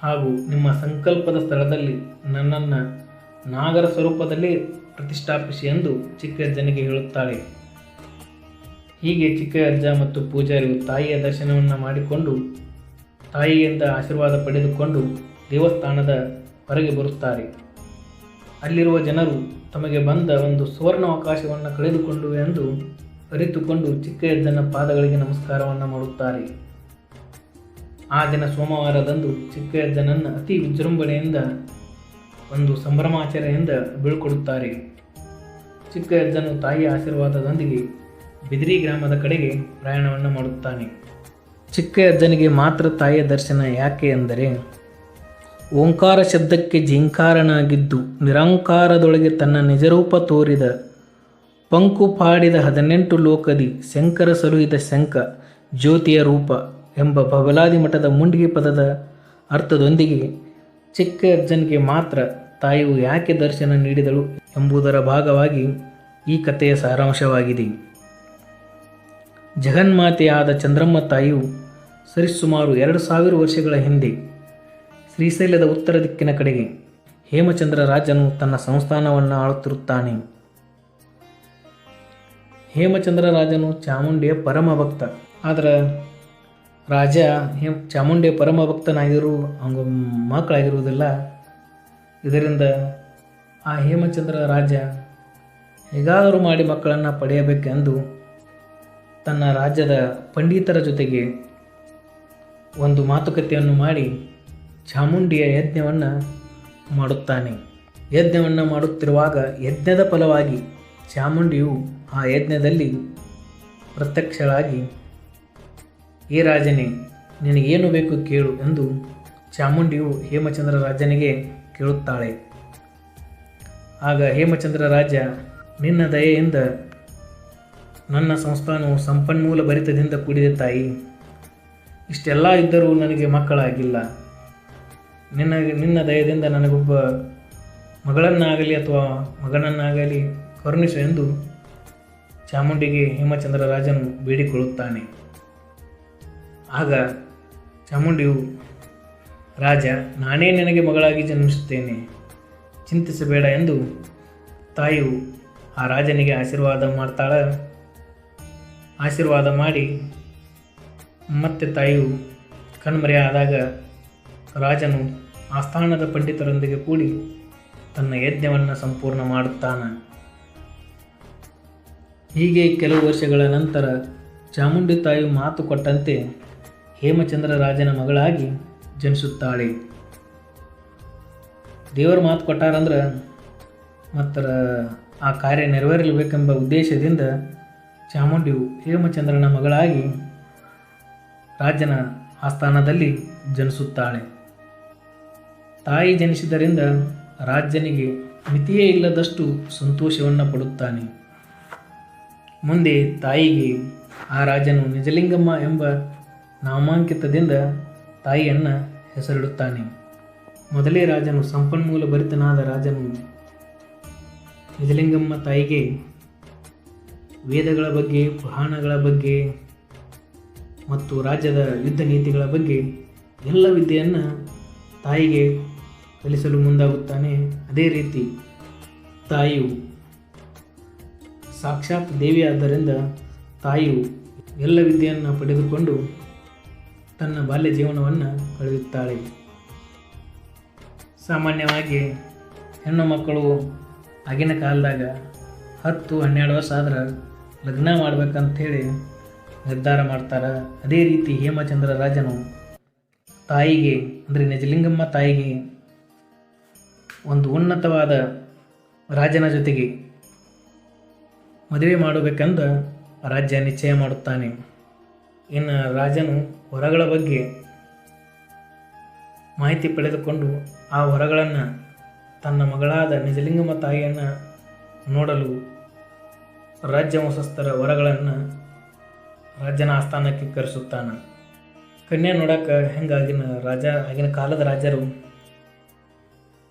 ಹಾಗೂ ನಿಮ್ಮ ಸಂಕಲ್ಪದ ಸ್ಥಳದಲ್ಲಿ ನನ್ನನ್ನು ನಾಗರ ಸ್ವರೂಪದಲ್ಲಿ ಪ್ರತಿಷ್ಠಾಪಿಸಿ ಎಂದು ಚಿಕ್ಕಜ್ಜನಿಗೆ ಹೇಳುತ್ತಾಳೆ. ಹೀಗೆ ಚಿಕ್ಕಜ್ಜ ಮತ್ತು ಪೂಜಾರಿಯು ತಾಯಿಯ ದರ್ಶನವನ್ನು ಮಾಡಿಕೊಂಡು ತಾಯಿಯಿಂದ ಆಶೀರ್ವಾದ ಪಡೆದುಕೊಂಡು ದೇವಸ್ಥಾನದ ಹೊರಗೆ ಬರುತ್ತಾರೆ. ಅಲ್ಲಿರುವ ಜನರು ತಮಗೆ ಬಂದ ಒಂದು ಸುವರ್ಣ ಅವಕಾಶವನ್ನು ಕಳೆದುಕೊಂಡು ಎಂದು ಅರಿತುಕೊಂಡು ಚಿಕ್ಕಜ್ಜನ ಪಾದಗಳಿಗೆ ನಮಸ್ಕಾರವನ್ನು ಮಾಡುತ್ತಾರೆ. ಆ ದಿನ ಸೋಮವಾರದಂದು ಚಿಕ್ಕಜ್ಜನನ್ನು ಅತಿ ವಿಜೃಂಭಣೆಯಿಂದ ಒಂದು ಸಂಭ್ರಮಾಚರಣೆಯಿಂದ ಬೀಳ್ಕೊಡುತ್ತಾರೆ. ಚಿಕ್ಕಜ್ಜನು ತಾಯಿಯ ಆಶೀರ್ವಾದದೊಂದಿಗೆ ಬಿದಿರಿ ಗ್ರಾಮದ ಕಡೆಗೆ ಪ್ರಯಾಣವನ್ನು ಮಾಡುತ್ತಾನೆ. ಚಿಕ್ಕಜ್ಜನಿಗೆ ಮಾತ್ರ ತಾಯಿಯ ದರ್ಶನ ಯಾಕೆ ಎಂದರೆ, ಓಂಕಾರ ಶಬ್ದಕ್ಕೆ ಜಿಂಕಾರನಾಗಿದ್ದು ನಿರಂಕಾರದೊಳಗೆ ತನ್ನ ನಿಜರೂಪ ತೋರಿದ ಪಂಕು ಪಾಡಿದ 18 ಲೋಕದಿ ಶಂಕರ ಸಲುಹಿದ ಶಂಕ ಜ್ಯೋತಿಯ ರೂಪ ಎಂಬ ಬಬಲಾದಿ ಮಠದ ಮುಂಡಿಗೆ ಪದದ ಅರ್ಥದೊಂದಿಗೆ ಚಿಕ್ಕಜ್ಜನಿಗೆ ಮಾತ್ರ ತಾಯಿಯು ಯಾಕೆ ದರ್ಶನ ನೀಡಿದಳು ಎಂಬುದರ ಭಾಗವಾಗಿ ಈ ಕಥೆಯ ಸಾರಾಂಶವಾಗಿದೆ. ಜಗನ್ಮಾತೆಯಾದ ಚಂದ್ರಮ್ಮ ತಾಯಿಯು ಸರಿಸುಮಾರು 2000 ವರ್ಷಗಳ ಹಿಂದೆ ಶ್ರೀಶೈಲದ ಉತ್ತರ ದಿಕ್ಕಿನ ಕಡೆಗೆ ಹೇಮಚಂದ್ರ ರಾಜನು ತನ್ನ ಸಂಸ್ಥಾನವನ್ನು ಆಳುತ್ತಿರುತ್ತಾನೆ. ಹೇಮಚಂದ್ರ ರಾಜನು ಚಾಮುಂಡಿಯ ಪರಮ ಭಕ್ತ. ಆದರೆ ರಾಜ ಚಾಮುಂಡಿಯ ಪರಮ ಭಕ್ತನಾಗಿರು ಅವನ ಮಕ್ಕಳಾಗಿರುವುದಿಲ್ಲ. ಇದರಿಂದ ಆ ಹೇಮಚಂದ್ರ ರಾಜ ಹೇಗಾದರೂ ಮಾಡಿ ಮಕ್ಕಳನ್ನು ಪಡೆಯಬೇಕೆಂದು ತನ್ನ ರಾಜ್ಯದ ಪಂಡಿತರ ಜೊತೆಗೆ ಒಂದು ಮಾತುಕತೆಯನ್ನು ಮಾಡಿ ಚಾಮುಂಡಿಯ ಯಜ್ಞವನ್ನು ಮಾಡುತ್ತಾನೆ. ಯಜ್ಞವನ್ನು ಮಾಡುತ್ತಿರುವಾಗ ಯಜ್ಞದ ಫಲವಾಗಿ ಚಾಮುಂಡಿಯು ಆ ಯಜ್ಞದಲ್ಲಿ ಪ್ರತ್ಯಕ್ಷಳಾಗಿ, ಏ ರಾಜನೇ, ನಿನಗೇನು ಬೇಕು ಕೇಳು ಎಂದು ಚಾಮುಂಡಿಯು ಹೇಮಚಂದ್ರ ರಾಜನಿಗೆ ಕೇಳುತ್ತಾಳೆ. ಆಗ ಹೇಮಚಂದ್ರ ರಾಜ, ನಿನ್ನ ದಯೆಯಿಂದ ನನ್ನ ಸಂಸ್ಥಾನವು ಸಂಪನ್ಮೂಲ ಭರಿತದಿಂದ ಕೂಡಿದೆ ತಾಯಿ. ಇಷ್ಟೆಲ್ಲ ಇದ್ದರೂ ನನಗೆ ಮಕ್ಕಳಾಗಿಲ್ಲ. ನಿನ್ನ ದಯದಿಂದ ನನಗೊಬ್ಬ ಮಗಳನ್ನಾಗಲಿ ಅಥವಾ ಮಗನನ್ನಾಗಲಿ ಕರುಣಿಸು ಎಂದು ಚಾಮುಂಡಿಗೆ ಹೇಮಚಂದ್ರ ರಾಜನು ಬೇಡಿಕೊಳ್ಳುತ್ತಾನೆ. ಆಗ ಚಾಮುಂಡಿಯು, ರಾಜ, ನಾನೇ ನಿನಗೆ ಮಗಳಾಗಿ ಜನ್ಮಿಸುತ್ತೇನೆ, ಚಿಂತಿಸಬೇಡ ಎಂದು ತಾಯಿಯು ಆ ರಾಜನಿಗೆ ಆಶೀರ್ವಾದ ಮಾಡ್ತಾಳೆ. ಆಶೀರ್ವಾದ ಮಾಡಿ ಮತ್ತೆ ತಾಯಿಯು ಕಣ್ಮರೆಯಾದಾಗ ರಾಜನು ಆಸ್ಥಾನದ ಪಂಡಿತರೊಂದಿಗೆ ಕೂಡಿ ತನ್ನ ಯಜ್ಞವನ್ನು ಸಂಪೂರ್ಣ ಮಾಡುತ್ತಾನೆ. ಹೀಗೆ ಕೆಲವು ವರ್ಷಗಳ ನಂತರ ಚಾಮುಂಡಿ ತಾಯಿಯು ಮಾತು ಕೊಟ್ಟಂತೆ ಹೇಮಚಂದ್ರ ರಾಜನ ಮಗಳಾಗಿ ಜನಿಸುತ್ತಾಳೆ. ದೇವರು ಮಾತು ಕೊಟ್ಟಾರಂದ್ರೆ ಮತ್ತು ಆ ಕಾರ್ಯ ನೆರವೇರಲೇಬೇಕೆಂಬ ಉದ್ದೇಶದಿಂದ ಚಾಮುಂಡಿಯು ಹೇಮಚಂದ್ರನ ಮಗಳಾಗಿ ರಾಜನ ಆಸ್ಥಾನದಲ್ಲಿ ಜನಿಸುತ್ತಾಳೆ. ತಾಯಿ ಜನಿಸಿದ್ದರಿಂದ ರಾಜನಿಗೆ ಮಿತಿಯೇ ಇಲ್ಲದಷ್ಟು ಸಂತೋಷವನ್ನು ಪಡುತ್ತಾನೆ. ಮುಂದೆ ತಾಯಿಗೆ ಆ ರಾಜನು ನಿಜಲಿಂಗಮ್ಮ ಎಂಬ ನಾಮಾಂಕಿತದಿಂದ ತಾಯಿಯನ್ನು ಹೆಸರಿಡುತ್ತಾನೆ. ಮೊದಲೇ ರಾಜನು ಸಂಪನ್ಮೂಲ ಭರಿತನಾದ ರಾಜನು ನಿಜಲಿಂಗಮ್ಮ ತಾಯಿಗೆ ವೇದಗಳ ಬಗ್ಗೆ, ಪುರಾಣಗಳ ಬಗ್ಗೆ ಮತ್ತು ರಾಜ್ಯದ ಯುದ್ಧ ನೀತಿಗಳ ಬಗ್ಗೆ ಎಲ್ಲ ವಿದ್ಯೆಯನ್ನು ತಾಯಿಗೆ ಕಲಿಸಲು ಮುಂದಾಗುತ್ತಾನೆ. ಅದೇ ರೀತಿ ತಾಯಿಯು ಸಾಕ್ಷಾತ್ ದೇವಿಯಾದ್ದರಿಂದ ತಾಯಿಯು ಎಲ್ಲ ವಿದ್ಯೆಯನ್ನು ಪಡೆದುಕೊಂಡು ತನ್ನ ಬಾಲ್ಯ ಜೀವನವನ್ನು ಕಳೆಯುತ್ತಾಳೆ. ಸಾಮಾನ್ಯವಾಗಿ ಹೆಣ್ಣು ಮಕ್ಕಳು ಆಗಿನ ಕಾಲದಾಗ 10-12 ವರ್ಷ ಆದ್ರೆ ಲಗ್ನ ಮಾಡ್ಬೇಕಂಥೇಳಿ ನಿರ್ಧಾರ ಮಾಡ್ತಾರೆ. ಅದೇ ರೀತಿ ಹೇಮಚಂದ್ರ ರಾಜನು ತಾಯಿಗೆ ಅಂದರೆ ನಿಜಲಿಂಗಮ್ಮ ತಾಯಿಗೆ ಒಂದು ಉನ್ನತವಾದ ರಾಜನ ಜೊತೆಗೆ ಮದುವೆ ಮಾಡಬೇಕೆಂದು ರಾಜ್ಯ ನಿಶ್ಚಯ ಮಾಡುತ್ತಾನೆ. ಇನ್ನು ರಾಜನು ವರಗಳ ಬಗ್ಗೆ ಮಾಹಿತಿ ಪಡೆದುಕೊಂಡು ಆ ವರಗಳನ್ನು ತನ್ನ ಮಗಳಾದ ನಿಜಲಿಂಗಮ್ಮ ತಾಯಿಯನ್ನು ನೋಡಲು ರಾಜ್ಯ ವಂಶಸ್ಥರ ವರಗಳನ್ನು ರಾಜನ ಆಸ್ಥಾನಕ್ಕೆ ಕರೆಸುತ್ತಾನೆ. ಕನ್ಯಾ ನೋಡಕ್ಕೆ ಆಗಿನ ಕಾಲದ ರಾಜರು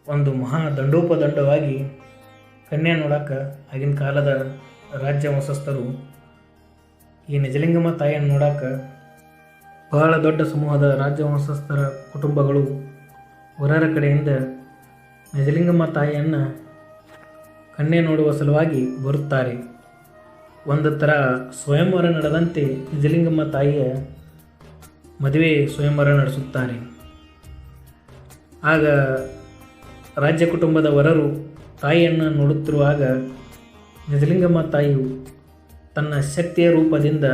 ಒಂದು ಮಹಾ ದಂಡೋಪದಂಡವಾಗಿ ಕನ್ಯಾ ನೋಡಕ್ಕೆ ಆಗಿನ ಕಾಲದ ರಾಜ್ಯ ವಂಶಸ್ಥರು ಈ ನಿಜಲಿಂಗಮ್ಮ ತಾಯಿಯನ್ನು ನೋಡಕ್ಕೆ ಬಹಳ ದೊಡ್ಡ ಸಮೂಹದ ರಾಜ್ಯ ವಂಶಸ್ಥರ ಕುಟುಂಬಗಳು ವರರ ಕಡೆಯಿಂದ ನಿಜಲಿಂಗಮ್ಮ ತಾಯಿಯನ್ನು ಕನ್ಯೆ ನೋಡುವ ಸಲುವಾಗಿ ಬರುತ್ತಾರೆ. ಒಂದು ಥರ ಸ್ವಯಂವರ ನಡೆದಂತೆ ನಿಜಲಿಂಗಮ್ಮ ತಾಯಿಯ ಮದುವೆ ಸ್ವಯಂವರ ನಡೆಸುತ್ತಾರೆ. ಆಗ ರಾಜ್ಯ ಕುಟುಂಬದ ವರರು ತಾಯಿಯನ್ನು ನೋಡುತ್ತಿರುವಾಗ ನಿಜಲಿಂಗಮ್ಮ ತಾಯಿಯು ತನ್ನ ಶಕ್ತಿಯ ರೂಪದಿಂದ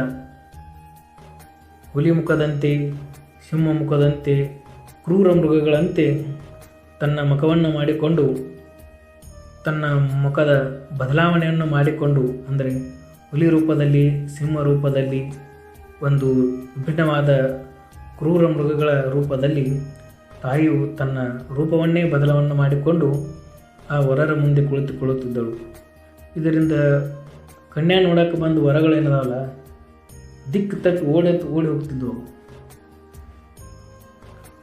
ಹುಲಿ ಮುಖದಂತೆ, ಸಿಂಹ ಮುಖದಂತೆ, ಕ್ರೂರ ಮೃಗಗಳಂತೆ ತನ್ನ ಮುಖವನ್ನು ಮಾಡಿಕೊಂಡು ತನ್ನ ಮುಖದ ಬದಲಾವಣೆಯನ್ನು ಮಾಡಿಕೊಂಡು, ಅಂದರೆ ಹುಲಿ ರೂಪದಲ್ಲಿ, ಸಿಂಹ ರೂಪದಲ್ಲಿ, ಒಂದು ವಿಭಿನ್ನವಾದ ಕ್ರೂರ ಮೃಗಗಳ ರೂಪದಲ್ಲಿ ತಾಯಿಯು ತನ್ನ ರೂಪವನ್ನೇ ಬದಲಾವಣೆ ಮಾಡಿಕೊಂಡು ಆ ವರರ ಮುಂದೆ ಕುಳಿತುಕೊಳ್ಳುತ್ತಿದ್ದಳು. ಇದರಿಂದ ಕನ್ಯಾ ನೋಡೋಕೆ ಬಂದು ವರಗಳೇನದಾವಲ್ಲ ದಿಕ್ಕು ತಪ್ಪಿ ಓಡಿ ಹೋಗ್ತಿದ್ದವು.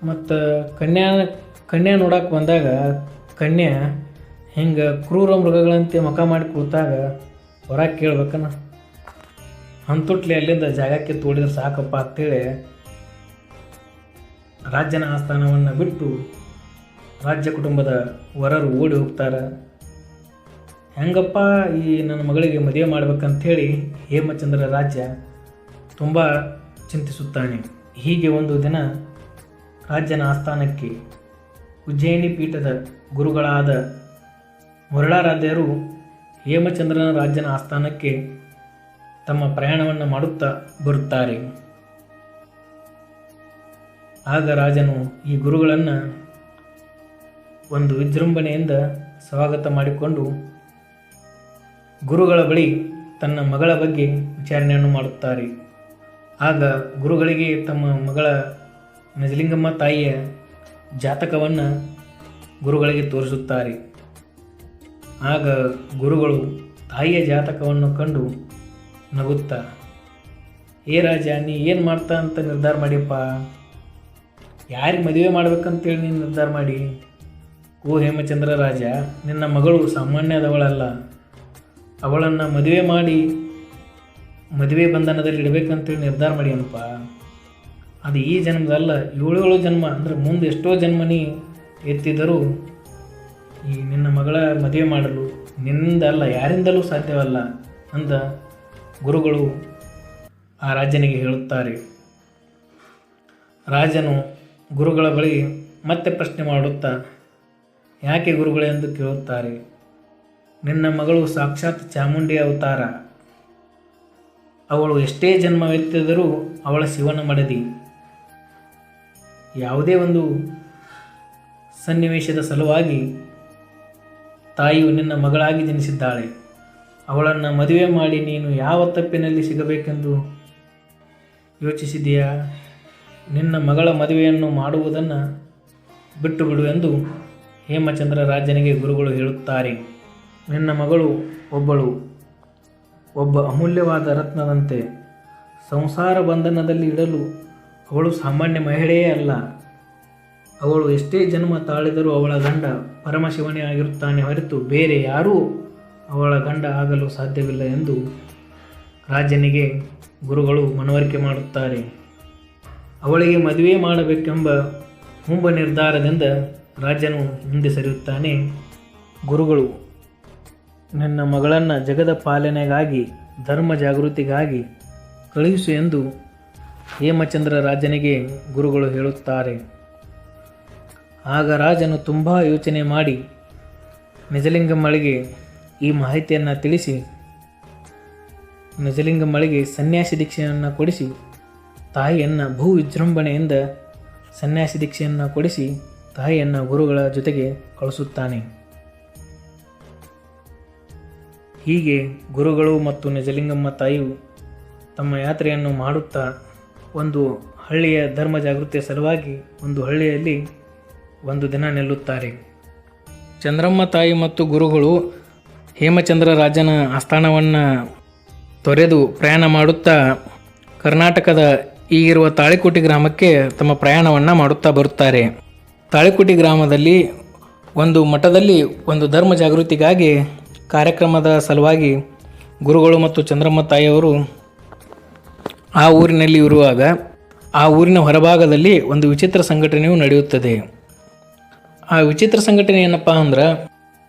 ಮತ್ತು ಕನ್ಯಾ ನೋಡೋಕೆ ಬಂದಾಗ ಕನ್ಯಾ ಹಿಂಗೆ ಕ್ರೂರ ಮೃಗಗಳಂತೆ ಮುಖ ಮಾಡಿ ಕೂತಾಗ ಹೊರಗೆ ಕೇಳ್ಬೇಕನ್ನ ಹಂತುಟ್ಲಿ ಅಲ್ಲಿಂದ ಜಾಗಕ್ಕೆ ತೋಡಿದ್ರೆ ಸಾಕಪ್ಪ ಅಂತೇಳಿ ರಾಜ್ಯನ ಆಸ್ಥಾನವನ್ನು ಬಿಟ್ಟು ರಾಜ್ಯ ಕುಟುಂಬದ ವರರು ಓಡಿ ಹೋಗ್ತಾರೆ. ಹೆಂಗಪ್ಪ ಈ ನನ್ನ ಮಗಳಿಗೆ ಮದುವೆ ಮಾಡ್ಬೇಕಂಥೇಳಿ ಹೇಮಚಂದ್ರ ರಾಜ್ಯ ತುಂಬ ಚಿಂತಿಸುತ್ತಾನೆ. ಹೀಗೆ ಒಂದು ದಿನ ರಾಜ್ಯನ ಆಸ್ಥಾನಕ್ಕೆ ಉಜ್ಜಯಿನಿ ಪೀಠದ ಗುರುಗಳಾದ ಮುರಳಾರಾಧ್ಯರು ಹೇಮಚಂದ್ರನ ರಾಜ್ಯನ ಆಸ್ಥಾನಕ್ಕೆ ತಮ್ಮ ಪ್ರಯಾಣವನ್ನು ಮಾಡುತ್ತಾ ಬರುತ್ತಾರೆ. ಆಗ ರಾಜನು ಈ ಗುರುಗಳನ್ನು ಒಂದು ವಿಜೃಂಭಣೆಯಿಂದ ಸ್ವಾಗತ ಮಾಡಿಕೊಂಡು ಗುರುಗಳ ಬಳಿ ತನ್ನ ಮಗಳ ಬಗ್ಗೆ ವಿಚಾರಣೆಯನ್ನು ಮಾಡುತ್ತಾರೆ. ಆಗ ಗುರುಗಳಿಗೆ ತಮ್ಮ ಮಗಳ ನಿಜಲಿಂಗಮ್ಮ ತಾಯಿಯ ಜಾತಕವನ್ನು ಗುರುಗಳಿಗೆ ತೋರಿಸುತ್ತಾರೆ. ಆಗ ಗುರುಗಳು ತಾಯಿಯ ಜಾತಕವನ್ನು ಕಂಡು ನಗುತ್ತಾ, ಏ ರಾಜ, ನೀ ಏನು ಮಾಡ್ತಾ ಅಂತ ನಿರ್ಧಾರ ಮಾಡಿಯಪ್ಪ, ಯಾರಿಗೆ ಮದುವೆ ಮಾಡ್ಬೇಕಂತೇಳಿ ನೀನು ನಿರ್ಧಾರ ಮಾಡಿ? ಓ ಹೇಮಚಂದ್ರ ರಾಜ, ನಿನ್ನ ಮಗಳು ಸಾಮಾನ್ಯದವಳಲ್ಲ. ಅವಳನ್ನು ಮದುವೆ ಮಾಡಿ ಮದುವೆ ಬಂಧನದಲ್ಲಿ ಇಡಬೇಕಂತೇಳಿ ನಿರ್ಧಾರ ಮಾಡಿ ಅನಪ್ಪ. ಅದು ಈ ಜನ್ಮದಲ್ಲ, 7 ಜನ್ಮ, ಅಂದರೆ ಮುಂದೆ ಎಷ್ಟೋ ಜನ್ಮ ನೀ ಎತ್ತಿದರೂ ಈ ನಿನ್ನ ಮಗಳ ಮದುವೆ ಮಾಡಲು ನಿನ್ನಿಂದಲ್ಲ, ಯಾರಿಂದಲೂ ಸಾಧ್ಯವಲ್ಲ ಅಂತ ಗುರುಗಳು ಆ ರಾಜನಿಗೆ ಹೇಳುತ್ತಾರೆ. ರಾಜನು ಗುರುಗಳ ಬಳಿ ಮತ್ತೆ ಪ್ರಶ್ನೆ ಮಾಡುತ್ತಾ, ಯಾಕೆ ಗುರುಗಳೇ ಎಂದು ಕೇಳುತ್ತಾರೆ. ನಿನ್ನ ಮಗಳು ಸಾಕ್ಷಾತ್ ಚಾಮುಂಡಿ ಅವತಾರ. ಅವಳು ಎಷ್ಟೇ ಜನ್ಮವೆತ್ತಿದರೂ ಅವಳ ಶಿವನ ಮಡದಿ. ಯಾವುದೇ ಒಂದು ಸನ್ನಿವೇಶದ ಸಲುವಾಗಿ ತಾಯಿಯು ನಿನ್ನ ಮಗಳಾಗಿ ಜನಿಸಿದ್ದಾಳೆ. ಅವಳನ್ನು ಮದುವೆ ಮಾಡಿ ನೀನು ಯಾವ ತಪ್ಪಿನಲ್ಲಿ ಸಿಗಬೇಕೆಂದು ಯೋಚಿಸಿದೆಯಾ? ನಿನ್ನ ಮಗಳ ಮದುವೆಯನ್ನು ಮಾಡುವುದನ್ನು ಬಿಟ್ಟು ಬಿಡು ಎಂದು ಹೇಮಚಂದ್ರ ರಾಜನಿಗೆ ಗುರುಗಳು ಹೇಳುತ್ತಾರೆ. ನಿನ್ನ ಮಗಳು ಒಬ್ಬ ಅಮೂಲ್ಯವಾದ ರತ್ನದಂತೆ. ಸಂಸಾರ ಬಂಧನದಲ್ಲಿ ಇಡಲು ಅವಳು ಸಾಮಾನ್ಯ ಮಹಿಳೆಯೇ ಅಲ್ಲ. ಅವಳು ಎಷ್ಟೇ ಜನ್ಮ ತಾಳಿದರೂ ಅವಳ ಗಂಡ ಪರಮಶಿವನೇ ಆಗಿರುತ್ತಾನೆ ಹೊರತು ಬೇರೆ ಯಾರೂ ಅವಳ ಗಂಡ ಆಗಲು ಸಾಧ್ಯವಿಲ್ಲ ಎಂದು ರಾಜನಿಗೆ ಗುರುಗಳು ಮನವರಿಕೆ ಮಾಡುತ್ತಾರೆ. ಅವಳಿಗೆ ಮದುವೆ ಮಾಡಬೇಕೆಂಬ ಮುಂಬ ನಿರ್ಧಾರದಿಂದ ರಾಜನು ಮುಂದೆ ಸರಿಯುತ್ತಾನೆ. ಗುರುಗಳು ನಿನ್ನ ಮಗಳನ್ನು ಜಗದ ಪಾಲನೆಗಾಗಿ, ಧರ್ಮ ಜಾಗೃತಿಗಾಗಿ ಕಳುಹಿಸು ಎಂದು ಹೇಮಚಂದ್ರ ರಾಜನಿಗೆ ಗುರುಗಳು ಹೇಳುತ್ತಾರೆ. ಆಗ ರಾಜನು ತುಂಬ ಯೋಚನೆ ಮಾಡಿ ನಿಜಲಿಂಗಮ್ಮಳಿಗೆ ಈ ಮಾಹಿತಿಯನ್ನು ತಿಳಿಸಿ ನಿಜಲಿಂಗಮ್ಮಳಿಗೆ ಸನ್ಯಾಸಿ ದೀಕ್ಷೆಯನ್ನು ಕೊಡಿಸಿ ತಾಯಿಯನ್ನು ಬಹು ವಿಜೃಂಭಣೆಯಿಂದ ಸನ್ಯಾಸಿ ದೀಕ್ಷೆಯನ್ನು ಕೊಡಿಸಿ ತಾಯಿಯನ್ನು ಗುರುಗಳ ಜೊತೆಗೆ ಕಳಿಸುತ್ತಾನೆ. ಹೀಗೆ ಗುರುಗಳು ಮತ್ತು ನಿಜಲಿಂಗಮ್ಮ ತಾಯಿಯು ತಮ್ಮ ಯಾತ್ರೆಯನ್ನು ಮಾಡುತ್ತಾ ಒಂದು ಹಳ್ಳಿಯ ಧರ್ಮ ಜಾಗೃತಿಯ ಸಲುವಾಗಿ ಒಂದು ಹಳ್ಳಿಯಲ್ಲಿ ಒಂದು ದಿನ ನಿಲ್ಲುತ್ತಾರೆ. ಚಂದ್ರಮ್ಮ ತಾಯಿ ಮತ್ತು ಗುರುಗಳು ಹೇಮಚಂದ್ರ ರಾಜನ ಆಸ್ಥಾನವನ್ನು ತೊರೆದು ಪ್ರಯಾಣ ಮಾಡುತ್ತಾ ಕರ್ನಾಟಕದ ಈಗಿರುವ ತಾಳಿಕೋಟೆ ಗ್ರಾಮಕ್ಕೆ ತಮ್ಮ ಪ್ರಯಾಣವನ್ನು ಮಾಡುತ್ತಾ ಬರುತ್ತಾರೆ. ತಾಳಿಕೋಟೆ ಗ್ರಾಮದಲ್ಲಿ ಒಂದು ಮಠದಲ್ಲಿ ಒಂದು ಧರ್ಮ ಜಾಗೃತಿಗಾಗಿ ಕಾರ್ಯಕ್ರಮದ ಸಲುವಾಗಿ ಗುರುಗಳು ಮತ್ತು ಚಂದ್ರಮ್ಮ ತಾಯಿಯವರು ಆ ಊರಿನಲ್ಲಿ ಇರುವಾಗ ಆ ಊರಿನ ಹೊರಭಾಗದಲ್ಲಿ ಒಂದು ವಿಚಿತ್ರ ಸಂಘಟನೆಯು ನಡೆಯುತ್ತದೆ. ಆ ವಿಚಿತ್ರ ಸಂಘಟನೆ ಏನಪ್ಪ ಅಂದ್ರೆ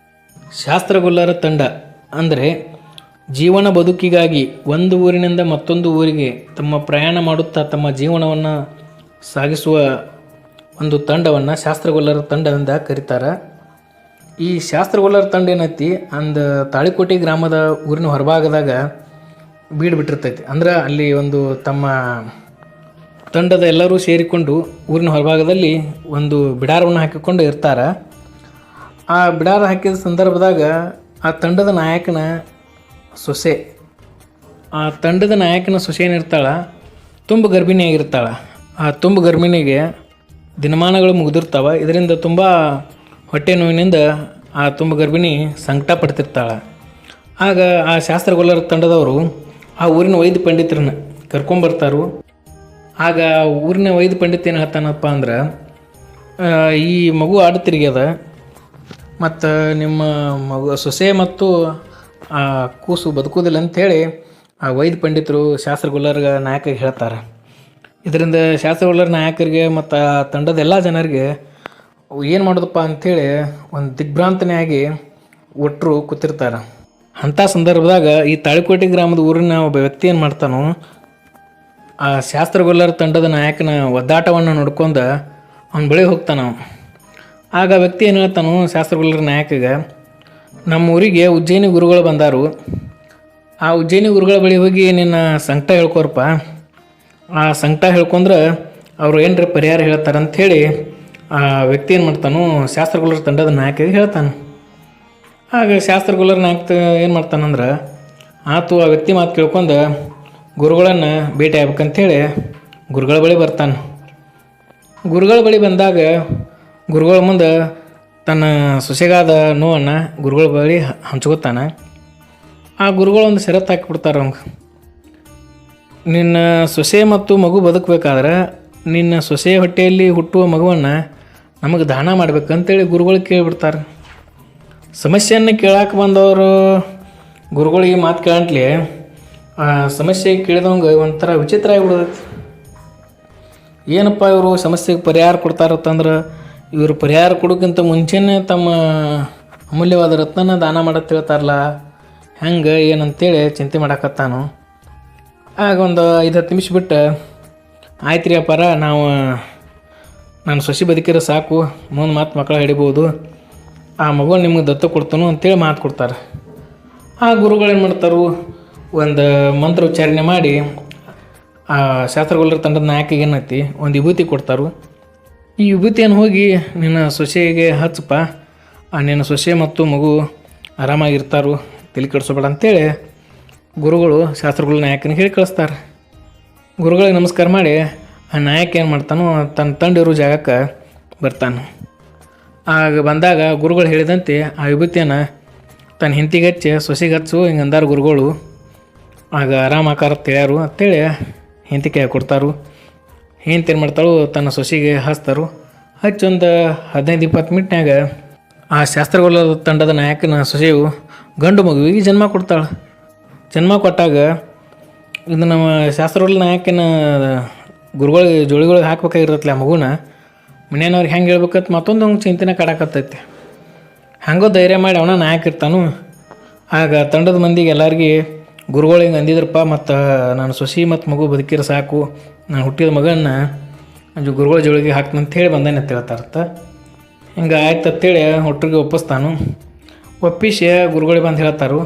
ಶಾಸ್ತ್ರಗೊಲ್ಲರ ತಂಡ. ಅಂದರೆ ಜೀವನ ಬದುಕಿಗಾಗಿ ಒಂದು ಊರಿನಿಂದ ಮತ್ತೊಂದು ಊರಿಗೆ ತಮ್ಮ ಪ್ರಯಾಣ ಮಾಡುತ್ತಾ ತಮ್ಮ ಜೀವನವನ್ನು ಸಾಗಿಸುವ ಒಂದು ತಂಡವನ್ನು ಶಾಸ್ತ್ರಗೊಲ್ಲರ ತಂಡದಿಂದ ಕರೀತಾರೆ. ಈ ಶಾಸ್ತ್ರಗೊಲ್ಲರ ತಂಡ ಏನೈತಿ ತಾಳಿಕೋಟೆ ಗ್ರಾಮದ ಊರಿನ ಹೊರಭಾಗದಾಗ ಬೀಡ್ಬಿಟ್ಟಿರ್ತೈತಿ. ಅಂದ್ರೆ ಅಲ್ಲಿ ಒಂದು ತಮ್ಮ ತಂಡದ ಎಲ್ಲರೂ ಸೇರಿಕೊಂಡು ಊರಿನ ಹೊರಭಾಗದಲ್ಲಿ ಒಂದು ಬಿಡಾರವನ್ನು ಹಾಕಿಕೊಂಡು ಇರ್ತಾರೆ. ಆ ಬಿಡಾರ ಹಾಕಿದ ಸಂದರ್ಭದಾಗ ಆ ತಂಡದ ನಾಯಕನ ಸೊಸೆ ಏನಿರ್ತಾಳೆ ತುಂಬ ಗರ್ಭಿಣಿಯಾಗಿರ್ತಾಳೆ. ಆ ತುಂಬ ಗರ್ಭಿಣಿಗೆ ದಿನಮಾನಗಳು ಮುಗಿದಿರ್ತಾವೆ. ಇದರಿಂದ ತುಂಬ ಹೊಟ್ಟೆ ನೋವಿನಿಂದ ಆ ತುಂಬ ಗರ್ಭಿಣಿ ಸಂಕಟ ಪಡ್ತಿರ್ತಾಳೆ. ಆಗ ಆ ಶಾಸ್ತ್ರಗೊಲ್ಲರ ತಂಡದವರು ಆ ಊರಿನ ವೈದ್ಯ ಪಂಡಿತರನ್ನ ಕರ್ಕೊಂಬರ್ತಾರು. ಆಗ ಊರಿನ ವೈದ್ಯ ಪಂಡಿತ ಏನು ಹೇಳ್ತಾನಪ್ಪ ಅಂದ್ರೆ, ಈ ಮಗು ಆಡು ತಿರುಗ್ಯದ ಮತ್ತು ನಿಮ್ಮ ಸೊಸೆ ಮತ್ತು ಆ ಕೂಸು ಬದುಕುವುದಿಲ್ಲ ಅಂಥೇಳಿ ಆ ವೈದ್ಯ ಪಂಡಿತರು ಶಾಸ್ತ್ರಗೊಲ್ಲರ ನಾಯಕರಿಗೆ ಹೇಳ್ತಾರೆ. ಇದರಿಂದ ಶಾಸ್ತ್ರಗೊಲ್ಲರ ನಾಯಕರಿಗೆ ಮತ್ತು ಆ ತಂಡದ ಎಲ್ಲ ಜನರಿಗೆ ಏನು ಮಾಡೋದಪ್ಪ ಅಂಥೇಳಿ ಒಂದು ದಿಗ್ಭ್ರಾಂತನೇ ಆಗಿ ಒಟ್ಟರು ಕೂತಿರ್ತಾರೆ. ಅಂಥ ಸಂದರ್ಭದಾಗ ಈ ತಾಳಿಕೋಟೆ ಗ್ರಾಮದ ಊರಿನ ಒಬ್ಬ ವ್ಯಕ್ತಿ ಏನು ಮಾಡ್ತಾನೋ, ಆ ಶಾಸ್ತ್ರಗೊಲ್ಲರ ತಂಡದ ನಾಯಕನ ಒದ್ದಾಟವನ್ನು ನೋಡ್ಕೊಂಡು ಅವನ ಬಳಿ ಹೋಗ್ತಾನೆ. ಆಗ ವ್ಯಕ್ತಿ ಏನು ಹೇಳ್ತಾನೋ ಶಾಸ್ತ್ರಗೊಲ್ಲರ ನಾಯಕಗೆ, ನಮ್ಮ ಊರಿಗೆ ಉಜ್ಜಯಿನಿ ಗುರುಗಳು ಬಂದಾರು, ಆ ಉಜ್ಜಯಿನಿ ಗುರುಗಳ ಬಳಿ ಹೋಗಿ ನಿನ್ನ ಸಂಕಟ ಹೇಳ್ಕೊರಪ್ಪ, ಆ ಸಂಕಟ ಹೇಳ್ಕೊಂಡ್ರೆ ಅವರು ಏನರ ಪರಿಹಾರ ಹೇಳ್ತಾರೆ ಅಂಥೇಳಿ ಆ ವ್ಯಕ್ತಿ ಏನು ಮಾಡ್ತಾನೋ ಶಾಸ್ತ್ರಗೊಲ್ಲರ ತಂಡದ ನಾಯಕರಿಗೆ ಹೇಳ್ತಾನೆ. ಆಗ ಶಾಸ್ತ್ರಗೊಲ್ಲರ ನಾಯಕ ಏನು ಮಾಡ್ತಾನಂದ್ರೆ, ಆತು ಆ ವ್ಯಕ್ತಿ ಮಾತು ಕೇಳ್ಕೊಂಡು ಗುರುಗಳನ್ನು ಭೇಟಿ ಆಗ್ಬೇಕಂಥೇಳಿ ಗುರುಗಳ ಬಳಿ ಬರ್ತಾನೆ. ಗುರುಗಳ ಬಳಿ ಬಂದಾಗ ಗುರುಗಳ ಮುಂದೆ ತನ್ನ ಸೊಸೆಗಾದ ನೋವನ್ನು ಗುರುಗಳ ಬಳಿ ಹಂಚ್ಕೋತಾನೆ. ಆ ಗುರುಗಳು ಒಂದು ಷರತ್ತು ಹಾಕಿಬಿಡ್ತಾರೆ ಅವ್ಗೆ, ನಿನ್ನ ಸೊಸೆ ಮತ್ತು ಮಗು ಬದುಕಬೇಕಾದ್ರೆ ನಿನ್ನ ಸೊಸೆಯ ಹೊಟ್ಟೆಯಲ್ಲಿ ಹುಟ್ಟುವ ಮಗುವನ್ನು ನಮಗೆ ದಾನ ಮಾಡ್ಬೇಕಂತೇಳಿ ಗುರುಗಳು ಕೇಳಿಬಿಡ್ತಾರೆ. ಸಮಸ್ಯೆಯನ್ನು ಕೇಳಕ್ಕೆ ಬಂದವರು ಗುರುಗಳಿಗೆ ಮಾತು ಕೇಳಂಟ್ಲಿ ಆ ಸಮಸ್ಯೆ ಕೇಳಿದವಂಗೆ ಒಂಥರ ವಿಚಿತ್ರ ಆಗಿಬಿಡ್ತೈತಿ. ಏನಪ್ಪ ಇವರು ಸಮಸ್ಯೆಗೆ ಪರಿಹಾರ ಕೊಡ್ತಾರತ್ತಂದ್ರೆ, ಇವರು ಪರಿಹಾರ ಕೊಡೋಕ್ಕಿಂತ ಮುಂಚೆನೇ ತಮ್ಮ ಅಮೂಲ್ಯವಾದ ರತ್ನನ ದಾನ ಮಾಡತ್ತೆ ಹೇಳ್ತಾರಲ್ಲ, ಹೆಂಗೆ ಏನಂತೇಳಿ ಚಿಂತೆ ಮಾಡಕತ್ತಾನು. ಆಗ ಒಂದು 5-10 ನಿಮಿಷ ಬಿಟ್ಟು, ಆಯ್ತು ರೀ ಅಪ್ಪಾರ, ನಾನು ಸೊಸೆ ಬದುಕಿರೋ ಸಾಕು, ಮುಂದೆ ಮಾತು ಮಕ್ಕಳು ಹಿಡಿಬೋದು, ಆ ಮಗು ನಿಮ್ಗೆ ದತ್ತು ಕೊಡ್ತಾನು ಅಂತೇಳಿ ಮಾತು ಕೊಡ್ತಾರೆ. ಆ ಗುರುಗಳು ಏನು ಮಾಡ್ತಾರೆ, ಒಂದು ಮಂತ್ರ ಉಚ್ಚಾರಣೆ ಮಾಡಿ ಆ ಶಾಸ್ತ್ರಗೊಲ್ಲರ ತಂಡದ ನಾಯಕಿಗೆ ಏನೈತಿ ಒಂದು ವಿಭೂತಿ ಕೊಡ್ತಾರೆ. ಈ ವಿಭೂತಿಯನ್ನು ಹೋಗಿ ನಿನ್ನ ಸೊಸೆಗೆ ಹಚ್ಚಪ್ಪ, ನಿನ್ನ ಸೊಸೆ ಮತ್ತು ಮಗು ಆರಾಮಾಗಿರ್ತಾರು, ತಲೆ ಕೆಡಿಸೋಬೇಡ ಅಂತೇಳಿ ಗುರುಗಳು ಶಾಸ್ತ್ರಗೊಲ್ಲರ ನಾಯಕನಿಗೆ ಹೇಳಿ ಕಳಿಸ್ತಾರೆ. ಗುರುಗಳಿಗೆ ನಮಸ್ಕಾರ ಮಾಡಿ ಆ ನಾಯಕ ಏನು ಮಾಡ್ತಾನೋ ತನ್ನ ತಂಡ ಇರೋ ಜಾಗಕ್ಕೆ ಬರ್ತಾನೆ. ಆಗ ಬಂದಾಗ ಗುರುಗಳು ಹೇಳಿದಂತೆ ಆ ವಿಭೂತಿಯನ್ನು ತನ್ನ ಹೆಂಡತಿಗೆ ಹಚ್ಚಿ ಸೊಸೆಗೆ ಹಚ್ಚು ಹಿಂಗೆ ಅಂದಾರ ಗುರುಗಳು. ಆಗ ಆರಾಮಾಕಾರ ತಿಳಿಯಾರು ಅಂತೇಳಿ ಹೆಂಡತಿ ಕೈ ಕೊಡ್ತಾರು. ಹೆಂಡತಿ ಏನು ಮಾಡ್ತಾಳು, ತನ್ನ ಸೊಸೆಗೆ ಹಚ್ತಾರು. ಹಚ್ಚಿ ಒಂದು 15-20 ಮಿನಿಟ್ನಾಗ ಆ ಶಾಸ್ತ್ರಗೊಲ್ಲರ ತಂಡದ ನಾಯಕನ ಸೊಸೆಯು ಗಂಡು ಮಗುವಿಗೆ ಜನ್ಮ ಕೊಡ್ತಾಳೆ. ಜನ್ಮ ಕೊಟ್ಟಾಗ ಇದು ನಮ್ಮ ಶಾಸ್ತ್ರಗೊಲ್ಲರ ನಾಯಕನ ಗುರುಗಳಿಗೆ ಜೋಳಿಗಳಿಗೆ ಹಾಕ್ಬೇಕಾಗಿರತ್ತಲ್ಲ ಆ ಮಗುನ, ಮನೆಯವ್ರಿಗೆ ಹೆಂಗೆ ಹೇಳ್ಬೇಕಂತ ಮತ್ತೊಂದು ಚಿಂತೆನ ಕಾಡಕತ್ತೈತಿ. ಹೆಂಗೋ ಧೈರ್ಯ ಮಾಡಿ ಅವನ ನಾಯಕ ಇರ್ತಾನು. ಆಗ ತಂಡದ ಮಂದಿಗೆ ಎಲ್ಲರಿಗೆ ಗುರುಗಳು ಹಿಂಗೆ ಅಂದಿದ್ರಪ್ಪ, ಮತ್ತು ನಾನು ಸೊಸೆ ಮತ್ತು ಮಗು ಬದುಕಿರೋ ಸಾಕು, ನಾನು ಹುಟ್ಟಿದ ಮಗನ್ನ ಗುರುಗಳ ಜೋಳಿಗೆ ಹಾಕ್ತಂತ ಹೇಳಿ ಬಂದೇನೆ ಅಂತ ಹೇಳ್ತಾರತ್ತ. ಹಿಂಗೆ ಆಯ್ತು ಅಂತೇಳಿ ಒಟ್ಟರಿಗೆ ಒಪ್ಪಿಸ್ತಾನು. ಒಪ್ಪಿಸಿ ಗುರುಗಳಿಗೆ ಬಂದು ಹೇಳ್ತಾರು,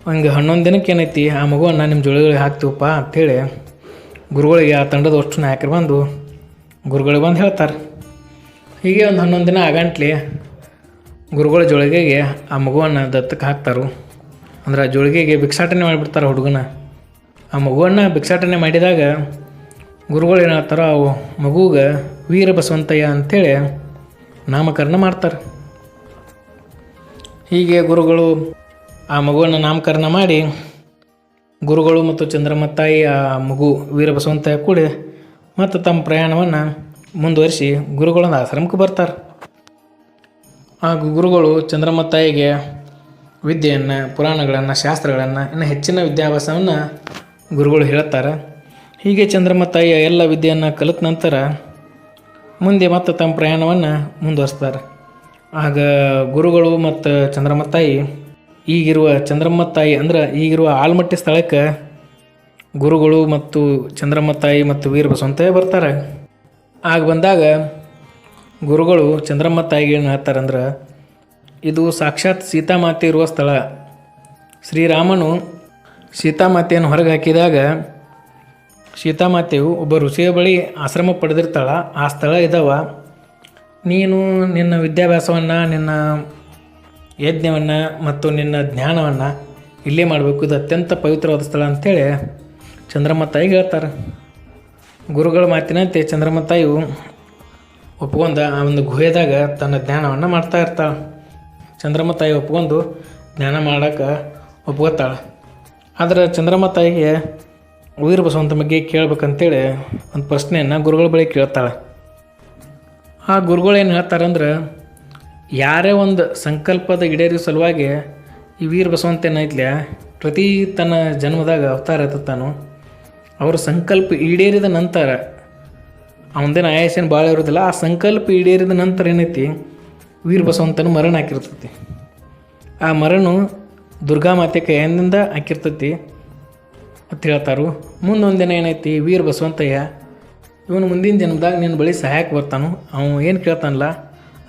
ಹಿಂಗೆ 11 ದಿನಕ್ಕೆ ಏನೈತಿ ಆ ಮಗುವನ್ನು ನಿಮ್ಮ ಜೋಳಿಗಳಿಗೆ ಹಾಕ್ತೀವಪ್ಪ ಅಂಥೇಳಿ ಗುರುಗಳಿಗೆ ಆ ತಂಡದ ಅಷ್ಟು ನಾಯಕರು ಬಂದು ಗುರುಗಳಿಗೆ ಬಂದು ಹೇಳ್ತಾರೆ. ಹೀಗೆ ಒಂದು 11 ದಿನ ಆಗಂಟ್ಲಿ ಗುರುಗಳ ಜೋಳಿಗೆಗೆ ಆ ಮಗುವನ್ನು ದತ್ತಕ್ಕೆ ಹಾಕ್ತಾರು. ಅಂದ್ರೆ ಆ ಜೋಳಿಗೆಗೆ ಭಿಕ್ಷಾಟನೆ ಮಾಡಿಬಿಡ್ತಾರೆ ಹುಡುಗನ. ಆ ಮಗುವನ್ನು ಭಿಕ್ಷಾಟನೆ ಮಾಡಿದಾಗ ಗುರುಗಳು ಏನು ಹೇಳ್ತಾರೋ ಅವು ಮಗುಗೆ ವೀರ ಬಸವಂತಯ್ಯ ಅಂಥೇಳಿ ನಾಮಕರಣ ಮಾಡ್ತಾರೆ. ಹೀಗೆ ಗುರುಗಳು ಆ ಮಗುವನ್ನು ನಾಮಕರಣ ಮಾಡಿ ಗುರುಗಳು ಮತ್ತು ಚಂದ್ರಮ್ಮ ತಾಯಿ ಆ ಮಗು ವೀರ ಬಸವಂತಯ್ಯ ಕೂಡಿ ಮತ್ತು ತಮ್ಮ ಪ್ರಯಾಣವನ್ನು ಮುಂದುವರಿಸಿ ಗುರುಗಳೊಂದು ಆಶ್ರಮಕ್ಕೆ ಬರ್ತಾರೆ. ಆ ಗುರುಗಳು ಚಂದ್ರಮ್ಮ ತಾಯಿಗೆ ವಿದ್ಯೆಯನ್ನು, ಪುರಾಣಗಳನ್ನು, ಶಾಸ್ತ್ರಗಳನ್ನು, ಇನ್ನು ಹೆಚ್ಚಿನ ವಿದ್ಯಾಭ್ಯಾಸವನ್ನು ಗುರುಗಳು ಹೇಳ್ತಾರೆ. ಹೀಗೆ ಚಂದ್ರಮ್ಮ ತಾಯಿಯ ಎಲ್ಲ ವಿದ್ಯೆಯನ್ನು ಕಲಿತ ನಂತರ ಮುಂದೆ ಮತ್ತು ತಮ್ಮ ಪ್ರಯಾಣವನ್ನು ಮುಂದುವರಿಸ್ತಾರೆ. ಆಗ ಗುರುಗಳು ಮತ್ತು ಚಂದ್ರಮ್ಮ ತಾಯಿ ಈಗಿರುವ ಚಂದ್ರಮ್ಮ ತಾಯಿ ಅಂದ್ರೆ ಈಗಿರುವ ಆಲ್ಮಟ್ಟಿ ಸ್ಥಳಕ್ಕೆ ಗುರುಗಳು ಮತ್ತು ಚಂದ್ರಮ್ಮ ತಾಯಿ ಮತ್ತು ವೀರ ಬಸವಂತಯ್ಯ ಬರ್ತಾರೆ. ಆಗ ಬಂದಾಗ ಗುರುಗಳು ಚಂದ್ರಮ್ಮ ತಾಯಿಗೆ ಏನು ಹೇಳ್ತಾರಂದ್ರೆ, ಇದು ಸಾಕ್ಷಾತ್ ಸೀತಾಮಾತೆ ಇರುವ ಸ್ಥಳ. ಶ್ರೀರಾಮನು ಸೀತಾಮಾತೆಯನ್ನು ಹೊರಗೆ ಹಾಕಿದಾಗ ಸೀತಾಮಾತೆಯು ಒಬ್ಬ ಋಷಿಯ ಬಳಿ ಆಶ್ರಮ ಪಡೆದಿರ್ತಾಳ. ಆ ಸ್ಥಳ ಇದ್ದಾವ. ನೀನು ನಿನ್ನ ವಿದ್ಯಾಭ್ಯಾಸವನ್ನು, ನಿನ್ನ ಯಜ್ಞವನ್ನು ಮತ್ತು ನಿನ್ನ ಜ್ಞಾನವನ್ನು ಇಲ್ಲೇ ಮಾಡಬೇಕು. ಇದು ಅತ್ಯಂತ ಪವಿತ್ರವಾದ ಸ್ಥಳ ಅಂಥೇಳಿ ಚಂದ್ರಮ್ಮ ತಾಯಿಗೆ ಹೇಳ್ತಾರೆ. ಗುರುಗಳ ಮಾತಿನಂತೆ ಚಂದ್ರಮ್ಮ ತಾಯಿಯು ಒಪ್ಕೊಂಡು ಆ ಒಂದು ಗುಹೆದಾಗ ತನ್ನ ಜ್ಞಾನವನ್ನು ಮಾಡ್ತಾ ಇರ್ತಾಳೆ. ಚಂದ್ರಮ್ಮ ತಾಯಿ ಒಪ್ಕೊಂಡು ಜ್ಞಾನ ಮಾಡೋಕ್ಕೆ ಒಪ್ಕೋತಾಳೆ. ಆದರೆ ಚಂದ್ರಮ್ಮ ತಾಯಿಗೆ ವೀರ ಬಸವಂತ ಬಗ್ಗೆ ಕೇಳ್ಬೇಕಂತೇಳಿ ಒಂದು ಪ್ರಶ್ನೆಯನ್ನು ಗುರುಗಳ ಬಳಿ ಕೇಳ್ತಾಳೆ. ಆ ಗುರುಗಳು ಏನು ಹೇಳ್ತಾರಂದ್ರೆ, ಯಾರೇ ಒಂದು ಸಂಕಲ್ಪದ ಈಡೇರಿಸೋ ಸಲುವಾಗಿ ಈ ವೀರ ಬಸವಂತ ಏನೈತ್ಲೆ ಪ್ರತಿ ತನ್ನ ಜನ್ಮದಾಗ ಅವತಾರ ಎತ್ತಾನು. ಅವ್ರ ಸಂಕಲ್ಪ ಈಡೇರಿದ ನಂತರ ಅವನದೇನು ಆಯಸ್ಸೇನು ಭಾಳ ಇರೋದಿಲ್ಲ. ಆ ಸಂಕಲ್ಪ ಈಡೇರಿದ ನಂತರ ಏನೈತಿ ವೀರ ಬಸವಂತನ ಮರಣ ಹಾಕಿರ್ತೈತಿ. ಆ ಮರಣ ದುರ್ಗಾಮಾತೆ ಕೈಯಿಂದ ಹಾಕಿರ್ತೈತಿ ಅಂತ ಹೇಳ್ತಾರು. ಮುಂದೊಂದಿನ ಏನೈತಿ ವೀರ ಬಸವಂತಯ್ಯ ಇವನು ಮುಂದಿನ ಜನ್ಮದಾಗ ನಿನ್ನ ಬಳಿ ಸಹಾಯಕ್ಕೆ ಬರ್ತಾನು. ಅವನು ಏನು ಕೇಳ್ತಾನಲ್ಲ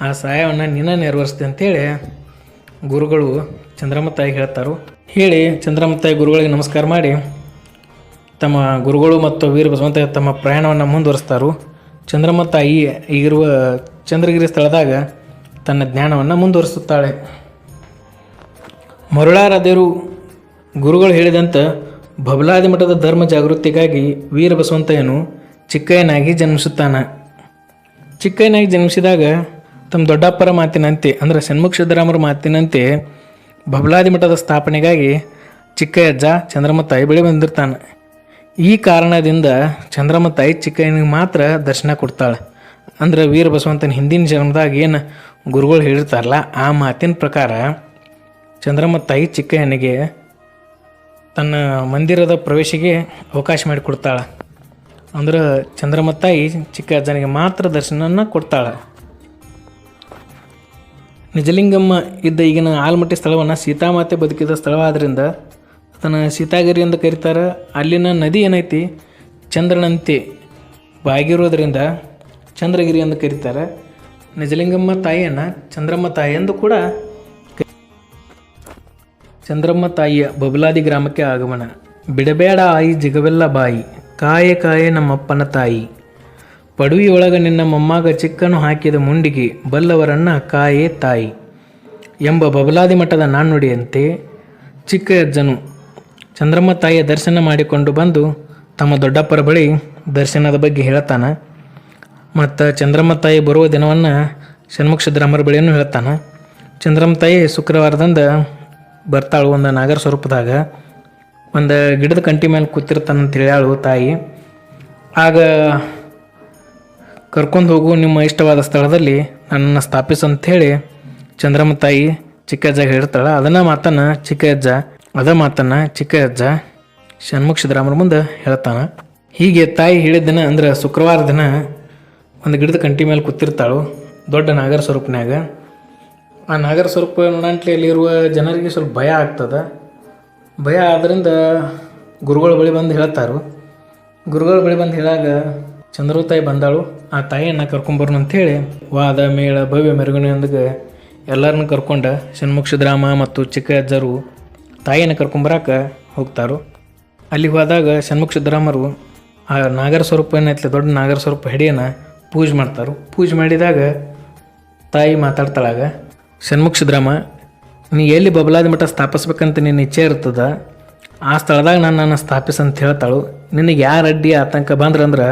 ಆ ಸಹಾಯವನ್ನು ನೀನು ನೆರವೇರಿಸ್ತೆ ಅಂತೇಳಿ ಗುರುಗಳು ಚಂದ್ರಮ್ಮ ತಾಯಿಗೆ ಹೇಳ್ತಾರು. ಹೇಳಿ ಚಂದ್ರಮ್ಮ ತಾಯಿ ಗುರುಗಳಿಗೆ ನಮಸ್ಕಾರ ಮಾಡಿ ತಮ್ಮ ಗುರುಗಳು ಮತ್ತು ವೀರ ಬಸವಂತಯ್ಯ ತಮ್ಮ ಪ್ರಯಾಣವನ್ನು ಮುಂದುವರಿಸ್ತಾರು. ಚಂದ್ರಮ್ಮ ತಾಯಿ ಈಗಿರುವ ಚಂದ್ರಗಿರಿ ಸ್ಥಳದಾಗ ತನ್ನ ಜ್ಞಾನವನ್ನು ಮುಂದುವರಿಸುತ್ತಾಳೆ. ಮರುಳಾರಾಧ್ಯರು ಗುರುಗಳು ಹೇಳಿದಂತೆ ಬಬಲಾದಿ ಮಠದ ಧರ್ಮ ಜಾಗೃತಿಗಾಗಿ ವೀರ ಬಸವಂತಯ್ಯನು ಚಿಕ್ಕಯ್ಯನಾಗಿ ಜನ್ಮಿಸುತ್ತಾನೆ. ಚಿಕ್ಕಯ್ಯನಾಗಿ ಜನ್ಮಿಸಿದಾಗ ತಮ್ಮ ದೊಡ್ಡಪ್ಪರ ಮಾತಿನಂತೆ ಅಂದರೆ ಷಣ್ಮುಖ ಸಿದ್ದರಾಮರ ಮಾತಿನಂತೆ ಬಬಲಾದಿ ಮಠದ ಸ್ಥಾಪನೆಗಾಗಿ ಚಿಕ್ಕಯ್ಯಜ್ಜ ಚಂದ್ರಮ್ಮ ತಾಯಿ ಬಳಿ ಬಂದಿರ್ತಾನೆ. ಈ ಕಾರಣದಿಂದ ಚಂದ್ರಮ್ಮ ತಾಯಿ ಚಿಕ್ಕಯ್ಯನಿಗೆ ಮಾತ್ರ ದರ್ಶನ ಕೊಡ್ತಾಳೆ. ಅಂದ್ರೆ ವೀರ ಬಸವಂತನ ಹಿಂದಿನ ಜನ್ಮದಾಗ ಏನು ಗುರುಗಳು ಹೇಳಿರ್ತಾರಲ್ಲ ಆ ಮಾತಿನ ಪ್ರಕಾರ ಚಂದ್ರಮ್ಮ ತಾಯಿ ಚಿಕ್ಕಯ್ಯನಿಗೆ ತನ್ನ ಮಂದಿರದ ಪ್ರವೇಶಿಗೆ ಅವಕಾಶ ಮಾಡಿಕೊಡ್ತಾಳೆ. ಅಂದ್ರೆ ಚಂದ್ರಮ್ಮ ತಾಯಿ ಚಿಕ್ಕ ಅಜ್ಜನಿಗೆ ಮಾತ್ರ ದರ್ಶನವನ್ನು ಕೊಡ್ತಾಳೆ. ನಿಜಲಿಂಗಮ್ಮ ಇದ್ದ ಈಗಿನ ಆಲ್ಮಟ್ಟಿ ಸ್ಥಳವನ್ನು ಸೀತಾಮಾತೆ ಬದುಕಿದ ಸ್ಥಳವಾದ್ದರಿಂದ ಅದನ್ನು ಸೀತಾಗಿರಿ ಎಂದು ಕರೀತಾರೆ. ಅಲ್ಲಿನ ನದಿ ಏನೈತಿ ಚಂದ್ರನಂತೆ ಬಾಗಿರೋದ್ರಿಂದ ಚಂದ್ರಗಿರಿ ಎಂದು ಕರೀತಾರೆ. ನಿಜಲಿಂಗಮ್ಮ ತಾಯಿಯನ್ನು ಚಂದ್ರಮ್ಮ ತಾಯಿ ಎಂದು ಕೂಡ ಚಂದ್ರಮ್ಮ ತಾಯಿಯ ಬಬಲಾದಿ ಗ್ರಾಮಕ್ಕೆ ಆಗಮನ. ಬಿಡಬೇಡ ಆಯಿ ಜಿಗವೆಲ್ಲ ಬಾಯಿ, ಕಾಯೆ ಕಾಯೆ ನಮ್ಮಪ್ಪನ ತಾಯಿ, ಪಡುವಿಯೊಳಗ ನಿನ್ನ ಮೊಮ್ಮಗ ಚಿಕ್ಕನು ಹಾಕಿದ ಮುಂಡಿಗೆ ಬಲ್ಲವರನ್ನ ಕಾಯೇ ತಾಯಿ ಎಂಬ ಬಬಲಾದಿ ಮಠದ ನಾಣ್ಣುಡಿಯಂತೆ ಚಿಕ್ಕಯ್ಯಜ್ಜನು ಚಂದ್ರಮ್ಮ ತಾಯಿಯ ದರ್ಶನ ಮಾಡಿಕೊಂಡು ಬಂದು ತಮ್ಮ ದೊಡ್ಡಪ್ಪರ ಬಳಿ ದರ್ಶನದ ಬಗ್ಗೆ ಹೇಳ್ತಾನೆ. ಮತ್ತು ಚಂದ್ರಮ್ಮ ತಾಯಿ ಬರುವ ದಿನವನ್ನು ಷಣ್ಮುಖ ಸಿದ್ದರಾಮರ ಬಳಿಯನ್ನು ಹೇಳ್ತಾನೆ. ಚಂದ್ರಮ್ಮ ತಾಯಿ ಶುಕ್ರವಾರದಿಂದ ಬರ್ತಾಳು. ಒಂದು ನಾಗರ ಸ್ವರೂಪದಾಗ ಒಂದು ಗಿಡದ ಕಂಟಿ ಮೇಲೆ ಕೂತಿರ್ತಾನಂತ ಹೇಳ್ಯಾಳು ತಾಯಿ. ಆಗ ಕರ್ಕೊಂಡು ಹೋಗು ನಿಮ್ಮ ಇಷ್ಟವಾದ ಸ್ಥಳದಲ್ಲಿ ನನ್ನನ್ನು ಸ್ಥಾಪಿಸಂಥೇಳಿ ಚಂದ್ರಮ್ಮ ತಾಯಿ ಚಿಕ್ಕಜ್ಜಾಗ ಹೇಳ್ತಾಳೆ. ಅದ ಮಾತನ್ನು ಚಿಕ್ಕಜ್ಜ ಷಣ್ಮುಖ ಸಿದ್ದರಾಮರ ಮುಂದೆ ಹೇಳ್ತಾನೆ. ಹೀಗೆ ತಾಯಿ ಹೇಳಿದ ದಿನ ಅಂದ್ರೆ ಶುಕ್ರವಾರ ದಿನ ಒಂದು ಗಿಡದ ಕಂಟಿ ಮೇಲೆ ಕೂತಿರ್ತಾಳು ದೊಡ್ಡ ನಾಗರ ಸ್ವರೂಪನ್ಯಾಗ. ಆ ನಾಗರ ಸ್ವರೂಪ ನೋಡಂಟ್ಲಿಯಲ್ಲಿರುವ ಜನರಿಗೆ ಸ್ವಲ್ಪ ಭಯ ಆಗ್ತದೆ. ಭಯ ಆದ್ದರಿಂದ ಗುರುಗಳ ಬಳಿ ಬಂದು ಹೇಳ್ತಾರು. ಗುರುಗಳ ಬಳಿ ಬಂದು ಹೇಳಾಗ ಚಂದ್ರವ ತಾಯಿ ಬಂದಾಳು. ಆ ತಾಯಿಯನ್ನು ಕರ್ಕೊಂಬರೋಣ ಅಂಥೇಳಿ ವಾದ ಮೇಳ ಭವ್ಯ ಮೆರವಣಿಗೆ ಎಲ್ಲರನ್ನ ಕರ್ಕೊಂಡು ಷಣ್ಮುಖ ಸಿದ್ದರಾಮ ಮತ್ತು ಚಿಕ್ಕಯ್ಯಜ್ಜರು ತಾಯಿಯನ್ನು ಕರ್ಕೊಂಬರಕ್ಕೆ ಹೋಗ್ತಾರು. ಅಲ್ಲಿಗೆ ಹೋದಾಗ ಷಣ್ಮುಖ ಸಿದ್ದರಾಮರು ಆ ನಾಗರ ಸ್ವರೂಪ ಏನೈತ್ಲೆ ದೊಡ್ಡ ನಾಗರ ಸ್ವರೂಪ ಹೆಡಿಯನ್ನು ಪೂಜೆ ಮಾಡ್ತಾರೆ. ಪೂಜೆ ಮಾಡಿದಾಗ ತಾಯಿ ಮಾತಾಡ್ತಾಳಾಗ, ಷಣ್ಮುಖ ಸಿದ್ದರಾಮ, ನೀ ಎಲ್ಲಿ ಬಬಲಾದಿ ಮಠ ಸ್ಥಾಪಿಸ್ಬೇಕಂತ ನಿನ್ನ ಇಚ್ಛೆ ಇರ್ತದ ಆ ಸ್ಥಳದಾಗ ನನ್ನನ್ನು ಸ್ಥಾಪಿಸಂತ ಹೇಳ್ತಾಳು. ನಿನಗೆ ಯಾರು ಅಡ್ಡಿ ಆತಂಕ ಬಂದ್ರಂದ್ರೆ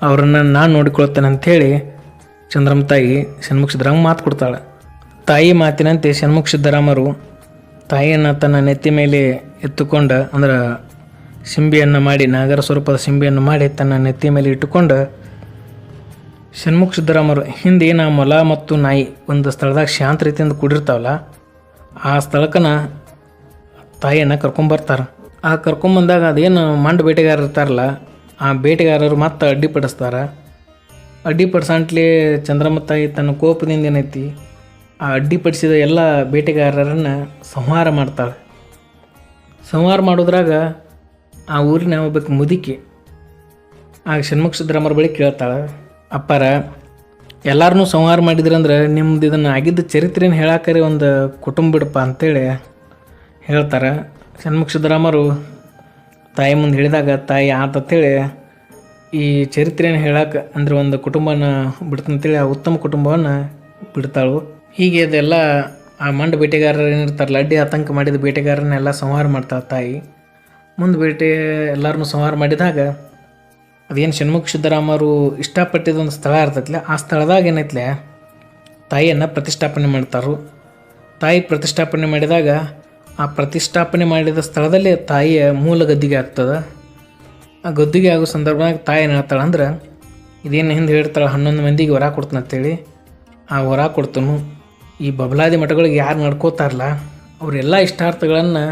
ಅವ್ರನ್ನ ನಾನು ನೋಡಿಕೊಳ್ತೇನೆ ಅಂಥೇಳಿ ಚಂದ್ರಮ್ಮ ತಾಯಿ ಷಣ್ಮುಖ ಸಿದ್ದರಾಮ ಮಾತು ಕೊಡ್ತಾಳೆ. ತಾಯಿ ಮಾತಿನಂತೆ ಷಣ್ಮುಖ ಸಿದ್ದರಾಮರು ತಾಯಿಯನ್ನು ತನ್ನ ನೆತ್ತಿ ಮೇಲೆ ಎತ್ತುಕೊಂಡು, ಅಂದ್ರೆ ಶಿಂಬಿಯನ್ನು ಮಾಡಿ, ನಾಗರ ಸ್ವರೂಪದ ಶಿಂಬಿಯನ್ನು ಮಾಡಿ ತನ್ನ ನೆತ್ತಿ ಮೇಲೆ ಇಟ್ಟುಕೊಂಡು ಷಣ್ಮುಖ ಸಿದ್ದರಾಮರು ಹಿಂದೆ ಏನು ಮೊಲ ಮತ್ತು ನಾಯಿ ಒಂದು ಸ್ಥಳದಾಗ ಶಾಂತ ರೀತಿಯಿಂದ ಕೂಡಿರ್ತಾವಲ್ಲ, ಆ ಸ್ಥಳಕ್ಕನ ತಾಯಿಯನ್ನು ಕರ್ಕೊಂಬರ್ತಾರೆ. ಆ ಕರ್ಕೊಂಬಂದಾಗ ಅದೇನು ಮಂಡ ಬೇಟೆಗಾರರು ಇರ್ತಾರಲ್ಲ, ಆ ಬೇಟೆಗಾರರು ಮತ್ತೆ ಅಡ್ಡಿಪಡಿಸ್ತಾರೆ. ಅಡ್ಡಿಪಡಿಸಂಟ್ಲಿ ಚಂದ್ರಮ್ಮ ತಾಯಿ ತನ್ನ ಕೋಪದಿಂದ ಏನೈತಿ ಆ ಅಡ್ಡಿಪಡಿಸಿದ ಎಲ್ಲ ಬೇಟೆಗಾರರನ್ನು ಸಂಹಾರ ಮಾಡ್ತಾಳೆ. ಸಂಹಾರ ಮಾಡೋದ್ರಾಗ ಆ ಊರಿನ ಒಬ್ಬಕ್ಕೆ ಮುದುಕಿ ಆಗ ಷಣ್ಮುಖ ಸಿದ್ದರಾಮರ ಬಳಿ ಕೇಳ್ತಾಳೆ, ಅಪ್ಪಾರ ಎಲ್ಲರನ್ನೂ ಸಂಹಾರ ಮಾಡಿದ್ರಂದ್ರೆ ನಿಮ್ದು ಇದನ್ನು ಆಗಿದ್ದ ಚರಿತ್ರೆಯನ್ನು ಹೇಳಾಕರಿ ಒಂದು ಕುಟುಂಬ ಬಿಡಪ್ಪ ಅಂತೇಳಿ ಹೇಳ್ತಾರೆ. ಷಣ್ಮುಖ ಸಿದ್ದರಾಮರು ತಾಯಿ ಮುಂದೆ ಹೇಳಿದಾಗ ತಾಯಿ ಆತಂತೇಳಿ ಈ ಚರಿತ್ರೆಯನ್ನು ಹೇಳಕ್ಕೆ ಅಂದರೆ ಒಂದು ಕುಟುಂಬನ ಬಿಡ್ತಂತೇಳಿ ಆ ಉತ್ತಮ ಕುಟುಂಬವನ್ನು ಬಿಡ್ತಾಳು. ಹೀಗೆ ಅದೆಲ್ಲ ಆ ಮಂಡ ಬೇಟೆಗಾರರು ಏನಿರ್ತಾರಲ್ಲ, ಅಡ್ಡಿ ಆತಂಕ ಮಾಡಿದ ಬೇಟೆಗಾರನ್ನೆಲ್ಲ ಸಂಹಾರ ಮಾಡ್ತಾಳೆ ತಾಯಿ. ಮುಂದೆ ಬೇಟೆ ಎಲ್ಲರನ್ನೂ ಸಂಹಾರ ಮಾಡಿದಾಗ ಅದೇನು ಷಣ್ಮುಖ ಸಿದ್ದರಾಮರು ಇಷ್ಟಪಟ್ಟಿದ್ದೊಂದು ಸ್ಥಳ ಇರ್ತೈತ್ಲೆ, ಆ ಸ್ಥಳದಾಗ ಏನೈತ್ಲೆ ತಾಯಿಯನ್ನು ಪ್ರತಿಷ್ಠಾಪನೆ ಮಾಡ್ತಾರೆ. ತಾಯಿ ಪ್ರತಿಷ್ಠಾಪನೆ ಮಾಡಿದಾಗ ಆ ಪ್ರತಿಷ್ಠಾಪನೆ ಮಾಡಿದ ಸ್ಥಳದಲ್ಲಿ ತಾಯಿಯ ಮೂಲ ಗದ್ದಿಗೆ ಆಗ್ತದೆ. ಆ ಗದ್ದಿಗೆ ಆಗೋ ಸಂದರ್ಭದಾಗ ತಾಯಿ ಏನು ಹೇಳ್ತಾಳೆ ಅಂದ್ರೆ, ಇದೇನು ಹಿಂದೆ ಹೇಳ್ತಾಳೆ 11 ಮಂದಿಗೆ ವರ ಕೊಡ್ತಾನೆ ಅಂತೇಳಿ, ಆ ವರ ಕೊಡ್ತನು ಈ ಬಬಲಾದಿ ಮಠಗಳಿಗೆ ಯಾರು ನಡ್ಕೋತಾರಲ್ಲ ಅವರೆಲ್ಲ ಇಷ್ಟಾರ್ಥಗಳನ್ನು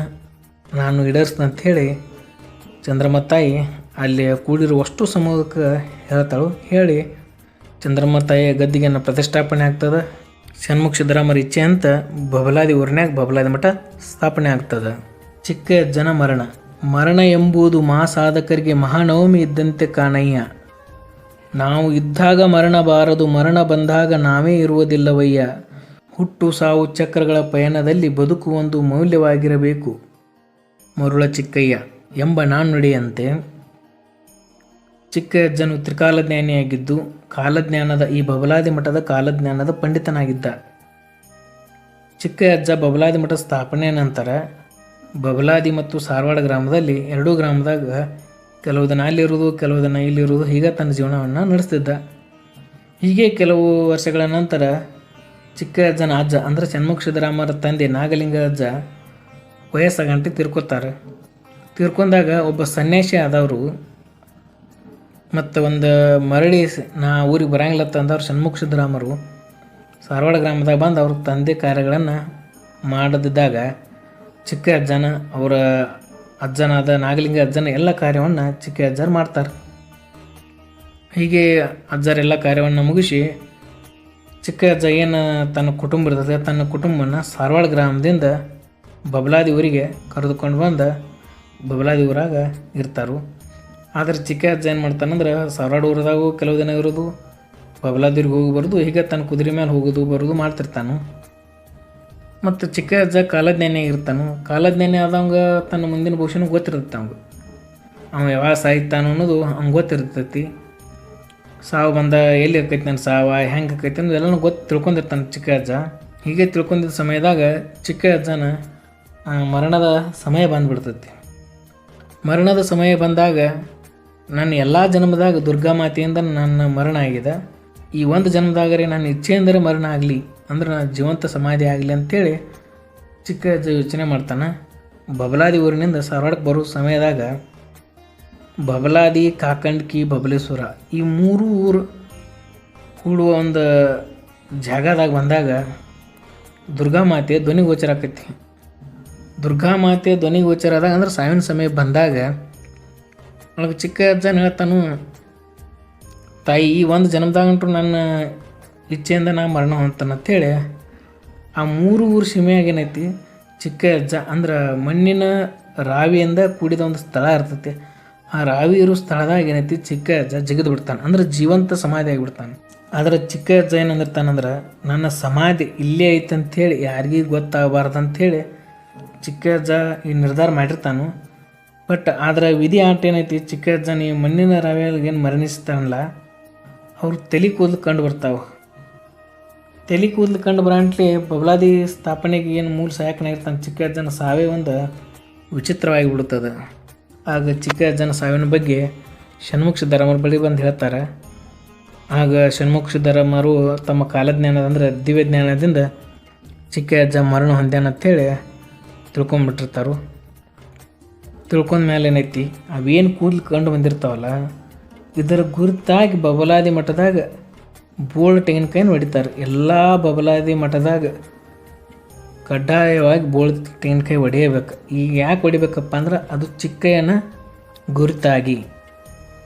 ನಾನು ಈಡೇರಿಸ್ತೀನಿ ಅಂಥೇಳಿ ಚಂದ್ರಮ್ಮ ತಾಯಿ ಅಲ್ಲಿ ಕೂಡಿರುವಷ್ಟು ಸಮೂಹಕ್ಕೆ ಹೇಳ್ತಾಳು. ಹೇಳಿ ಚಂದ್ರಮ್ಮ ತಾಯಿಯ ಗದ್ದಿಗೆಯನ್ನು ಪ್ರತಿಷ್ಠಾಪನೆ ಆಗ್ತದೆ. ಷಣ್ಮುಖ ಸಿದ್ದರಾಮರ ಇಚ್ಛೆ ಅಂತ ಬಬಲಾದಿ ಊರಿನಾಗ ಬಬಲಾದಿ ಮಠ ಸ್ಥಾಪನೆ ಆಗ್ತದೆ. ಚಿಕ್ಕ ಅಜ್ಜನ ಮರಣ. ಮರಣ ಎಂಬುದು ಸಾಧಕರಿಗೆ ಮಹಾನವಮಿ ಇದ್ದಂತೆ ಕಾಣಯ್ಯ. ನಾವು ಇದ್ದಾಗ ಮರಣ ಬಾರದು, ಮರಣ ಬಂದಾಗ ನಾವೇ ಇರುವುದಿಲ್ಲವಯ್ಯ. ಹುಟ್ಟು ಸಾವು ಚಕ್ರಗಳ ಪಯಣದಲ್ಲಿ ಬದುಕು ಒಂದು ಮೌಲ್ಯವಾಗಿರಬೇಕು. ಮರುಳ ಚಿಕ್ಕಯ್ಯ ಎಂಬ ನಾಣ್ಣುಡಿಯಂತೆ ಚಿಕ್ಕ ಅಜ್ಜನು ತ್ರಿಕಾಲಜ್ಞಾನಿಯಾಗಿದ್ದು ಕಾಲಜ್ಞಾನದ ಈ ಬಬಲಾದಿ ಮಠದ ಕಾಲಜ್ಞಾನದ ಪಂಡಿತನಾಗಿದ್ದ. ಚಿಕ್ಕ ಅಜ್ಜ ಬಬಲಾದಿ ಮಠ ಸ್ಥಾಪನೆಯ ನಂತರ ಬಬಲಾದಿ ಮತ್ತು ಸಾರವಾಡ ಗ್ರಾಮದಲ್ಲಿ ಎರಡೂ ಗ್ರಾಮದಾಗ ಕೆಲವು ದಿನ ಅಲ್ಲಿರುವುದು ಕೆಲವು ದಿನ ಇಲ್ಲಿರುವುದು ಹೀಗೆ ತನ್ನ ಜೀವನವನ್ನು ನಡೆಸ್ತಿದ್ದ. ಹೀಗೆ ಕೆಲವು ವರ್ಷಗಳ ನಂತರ ಚಿಕ್ಕ ಅಜ್ಜನ ಅಜ್ಜ ಅಂದರೆ ಷಣ್ಮುಖ ಸಿದ್ದರಾಮರ ತಂದೆ ನಾಗಲಿಂಗ ಅಜ್ಜ ವಯಸ್ಸಾಗಂಟೆ ತೀರ್ಕೊತಾರೆ. ತೀರ್ಕೊಂಡಾಗ ಒಬ್ಬ ಸನ್ಯಾಸಿ ಆದವರು ಮತ್ತು ಒಂದು ಮರಳಿ ನಾ ಊರಿಗೆ ಬರಂಗಿಲ್ಲತ್ತ ಅಂದವ್ರು ಷಣ್ಮುಖ ಸಿದ್ದರಾಮರು ಸಾರವಾಡ ಗ್ರಾಮದಾಗ ಬಂದು ಅವ್ರ ತಂದೆ ಕಾರ್ಯಗಳನ್ನು ಮಾಡದಿದ್ದಾಗ ಚಿಕ್ಕ ಅಜ್ಜನ ಅವರ ಅಜ್ಜನಾದ ನಾಗಲಿಂಗ ಅಜ್ಜನ ಎಲ್ಲ ಕಾರ್ಯವನ್ನು ಚಿಕ್ಕ ಅಜ್ಜರು ಮಾಡ್ತಾರೆ. ಹೀಗೆ ಅಜ್ಜರೆಲ್ಲ ಕಾರ್ಯವನ್ನು ಮುಗಿಸಿ ಚಿಕ್ಕ ಅಜ್ಜ ಏನು ತನ್ನ ಕುಟುಂಬ ಇರ್ತದೆ ತನ್ನ ಕುಟುಂಬನ ಸಾರವಾಡ ಗ್ರಾಮದಿಂದ ಬಬಲಾದಿ ಊರಿಗೆ ಕರೆದುಕೊಂಡು ಬಂದು ಬಬಲಾದಿ ಊರಾಗ ಇರ್ತಾರೆ. ಆದರೆ ಚಿಕ್ಕ ಅಜ್ಜ ಏನು ಮಾಡ್ತಾನಂದ್ರೆ ಸಾರವಾಡ ಊರದಾಗೂ ಕೆಲವು ದಿನ ಇರೋದು, ಬಬಲಾದಿವ್ರಿಗೆ ಹೋಗಿ ಬರೋದು, ಹೀಗೆ ತನ್ನ ಕುದುರೆ ಮೇಲೆ ಹೋಗೋದು ಬರೋದು ಮಾಡ್ತಿರ್ತಾನೆ. ಮತ್ತು ಚಿಕ್ಕ ಅಜ್ಜ ಕಾಲಜ್ಞಾನಿ ಇರ್ತಾನೆ. ಕಾಲಜ್ಞಾನಿ ಆದವಂಗೆ ತನ್ನ ಮುಂದಿನ ಭವಿಷ್ಯನೂ ಗೊತ್ತಿರ್ತೈತೆ ಅವಂಗೆ, ಅವ ಯಾವಾಗ ಸಾಯ್ತಾನೋ ಅನ್ನೋದು ಅವ್ಗೆ ಗೊತ್ತಿರ್ತೈತಿ. ಸಾವು ಬಂದ ಎಲ್ಲಿ ಆಕೈತಿ ನನ್ನ ಸಾವ ಹೆಂಗೆ ಆಕೈತಿ ಅನ್ನೋದು ಎಲ್ಲನೂ ತಿಳ್ಕೊಂಡಿರ್ತಾನೆ ಚಿಕ್ಕ ಅಜ್ಜ. ಹೀಗೆ ತಿಳ್ಕೊಂಡಿದ್ದ ಸಮಯದಾಗ ಚಿಕ್ಕ ಅಜ್ಜನ ಮರಣದ ಸಮಯ ಬಂದುಬಿಡ್ತೈತಿ. ಮರಣದ ಸಮಯ ಬಂದಾಗ ನನ್ನ ಎಲ್ಲ ಜನ್ಮದಾಗ ದುರ್ಗಾಮಾತೆಯಿಂದ ನನ್ನ ಮರಣ ಆಗಿದೆ, ಈ ಒಂದು ಜನ್ಮದಾಗರೆ ನನ್ನ ಇಚ್ಛೆಯಿಂದರೆ ಮರಣ ಆಗಲಿ ಅಂದ್ರೆ ನಾನು ಜೀವಂತ ಸಮಾಧಿ ಆಗಲಿ ಅಂತೇಳಿ ಚಿಕ್ಕ ಅಜ್ಜ ಯೋಚನೆ ಮಾಡ್ತಾನೆ. ಬಬಲಾದಿ ಊರಿನಿಂದ ಸಾರವಾಡಕ್ಕೆ ಬರೋ ಸಮಯದಾಗ ಬಬಲಾದಿ, ಕಾಕಂಡ್ಕಿ, ಬಬಲೇಶ್ವರ ಈ 3 ಊರು ಕೂಡುವ ಒಂದು ಜಾಗದಾಗ ಬಂದಾಗ ದುರ್ಗಾಮಾತೆ ಧ್ವನಿಗೋಚರ ಆಕೈತಿ. ದುರ್ಗಾಮಾತೆ ಧ್ವನಿಗೋಚರ ಆದಾಗ ಅಂದ್ರೆ ಸಾವಿನ ಸಮಯ ಬಂದಾಗ ಒಳಗೆ ಚಿಕ್ಕ ಅಜ್ಜನ ಹೇಳ್ತಾನು, ತಾಯಿ ಈ ಒಂದು ಜನ್ಮದಾಗಂಟು ನನ್ನ ಇಚ್ಛೆಯಿಂದ ನಾ ಮರಣ ಹೊಂತಾನ ಅಂತೇಳಿ ಆ 3 ಊರು ಸೀಮೆಯಾಗ ಏನೈತಿ ಚಿಕ್ಕ ಅಜ್ಜ ಅಂದ್ರೆ ಮಣ್ಣಿನ ರಾವಿಯಿಂದ ಕೂಡಿದ ಒಂದು ಸ್ಥಳ ಇರ್ತೈತಿ. ಆ ರಾವಿ ಇರೋ ಸ್ಥಳದಾಗ ಏನೈತಿ ಚಿಕ್ಕ ಅಜ್ಜ ಜಿಗಿದು ಬಿಡ್ತಾನೆ, ಅಂದ್ರೆ ಜೀವಂತ ಸಮಾಧಿ ಆಗಿಬಿಡ್ತಾನೆ. ಆದರೆ ಚಿಕ್ಕ ಅಜ್ಜ ಏನಂದಿರ್ತಾನಂದ್ರೆ ನನ್ನ ಸಮಾಧಿ ಇಲ್ಲೇ ಐತೆ ಅಂಥೇಳಿ ಯಾರಿಗೂ ಗೊತ್ತಾಗಬಾರ್ದು ಅಂಥೇಳಿ ಚಿಕ್ಕ ಅಜ್ಜ ಈ ನಿರ್ಧಾರ ಮಾಡಿರ್ತಾನು. ಬಟ್ ಆದರೆ ವಿಧಿ ಆಟ ಏನೈತಿ, ಚಿಕ್ಕ ಅಜ್ಜ ನೀವು ಮಣ್ಣಿನ ರಾವಿಯಾಗ ಏನು ಮರಣಿಸ್ತಾನಲ್ಲ ಅವ್ರು ತಲೆ ಕೂದಲು ಕಂಡು ಬರ್ತಾವೆ. ತಲೆ ಕೂದಲು ಕಂಡು ಬರಂಟ್ಲಿ ಬಬಲಾದಿ ಸ್ಥಾಪನೆಗೆ ಏನು ಮೂಲ ಸಹಾಯಕನಾಗಿರ್ತಾನೆ ಚಿಕ್ಕ ಅಜ್ಜನ ಸಾವೇ ಒಂದು ವಿಚಿತ್ರವಾಗಿ ಬಿಡುತ್ತದೆ. ಆಗ ಚಿಕ್ಕ ಅಜ್ಜನ ಸಾವಿನ ಬಗ್ಗೆ ಷಣ್ಮುಖ ಸಿದ್ದರಾಮರ ಬಳಿ ಬಂದು ಹೇಳ್ತಾರೆ. ಆಗ ಷಣ್ಮುಖ ಸಿದ್ದರಾಮರು ತಮ್ಮ ಕಾಲಜ್ಞಾನದ ಅಂದ್ರೆ ದಿವ್ಯ ಜ್ಞಾನದಿಂದ ಚಿಕ್ಕ ಅಜ್ಜ ಮರಣ ಹೊಂದ್ಯಾನ ಅಂಥೇಳಿ ತಿಳ್ಕೊಂಬಿಟ್ಟಿರ್ತಾರೆ. ತಿಳ್ಕೊಂಡ ಮೇಲೆ ಏನೈತಿ ಅವೇನು ಕೂದಲು ಕಂಡು ಬಂದಿರ್ತಾವಲ್ಲ ಇದರ ಗುರುತಾಗಿ ಬಬಲಾದಿ ಮಠದಾಗ ಬೋಳು ತೆಂಗಿನಕಾಯಿನ ಹೊಡಿತಾರೆ. ಎಲ್ಲ ಬಬಲಾದಿ ಮಠದಾಗ ಕಡ್ಡಾಯವಾಗಿ ಬೋಳು ತೆಂಗಿನಕಾಯಿ ಹೊಡೆಯಬೇಕು. ಈಗ ಯಾಕೆ ಹೊಡಿಬೇಕಪ್ಪ ಅಂದ್ರೆ ಅದು ಚಿಕ್ಕಯ್ಯನ ಗುರುತಾಗಿ.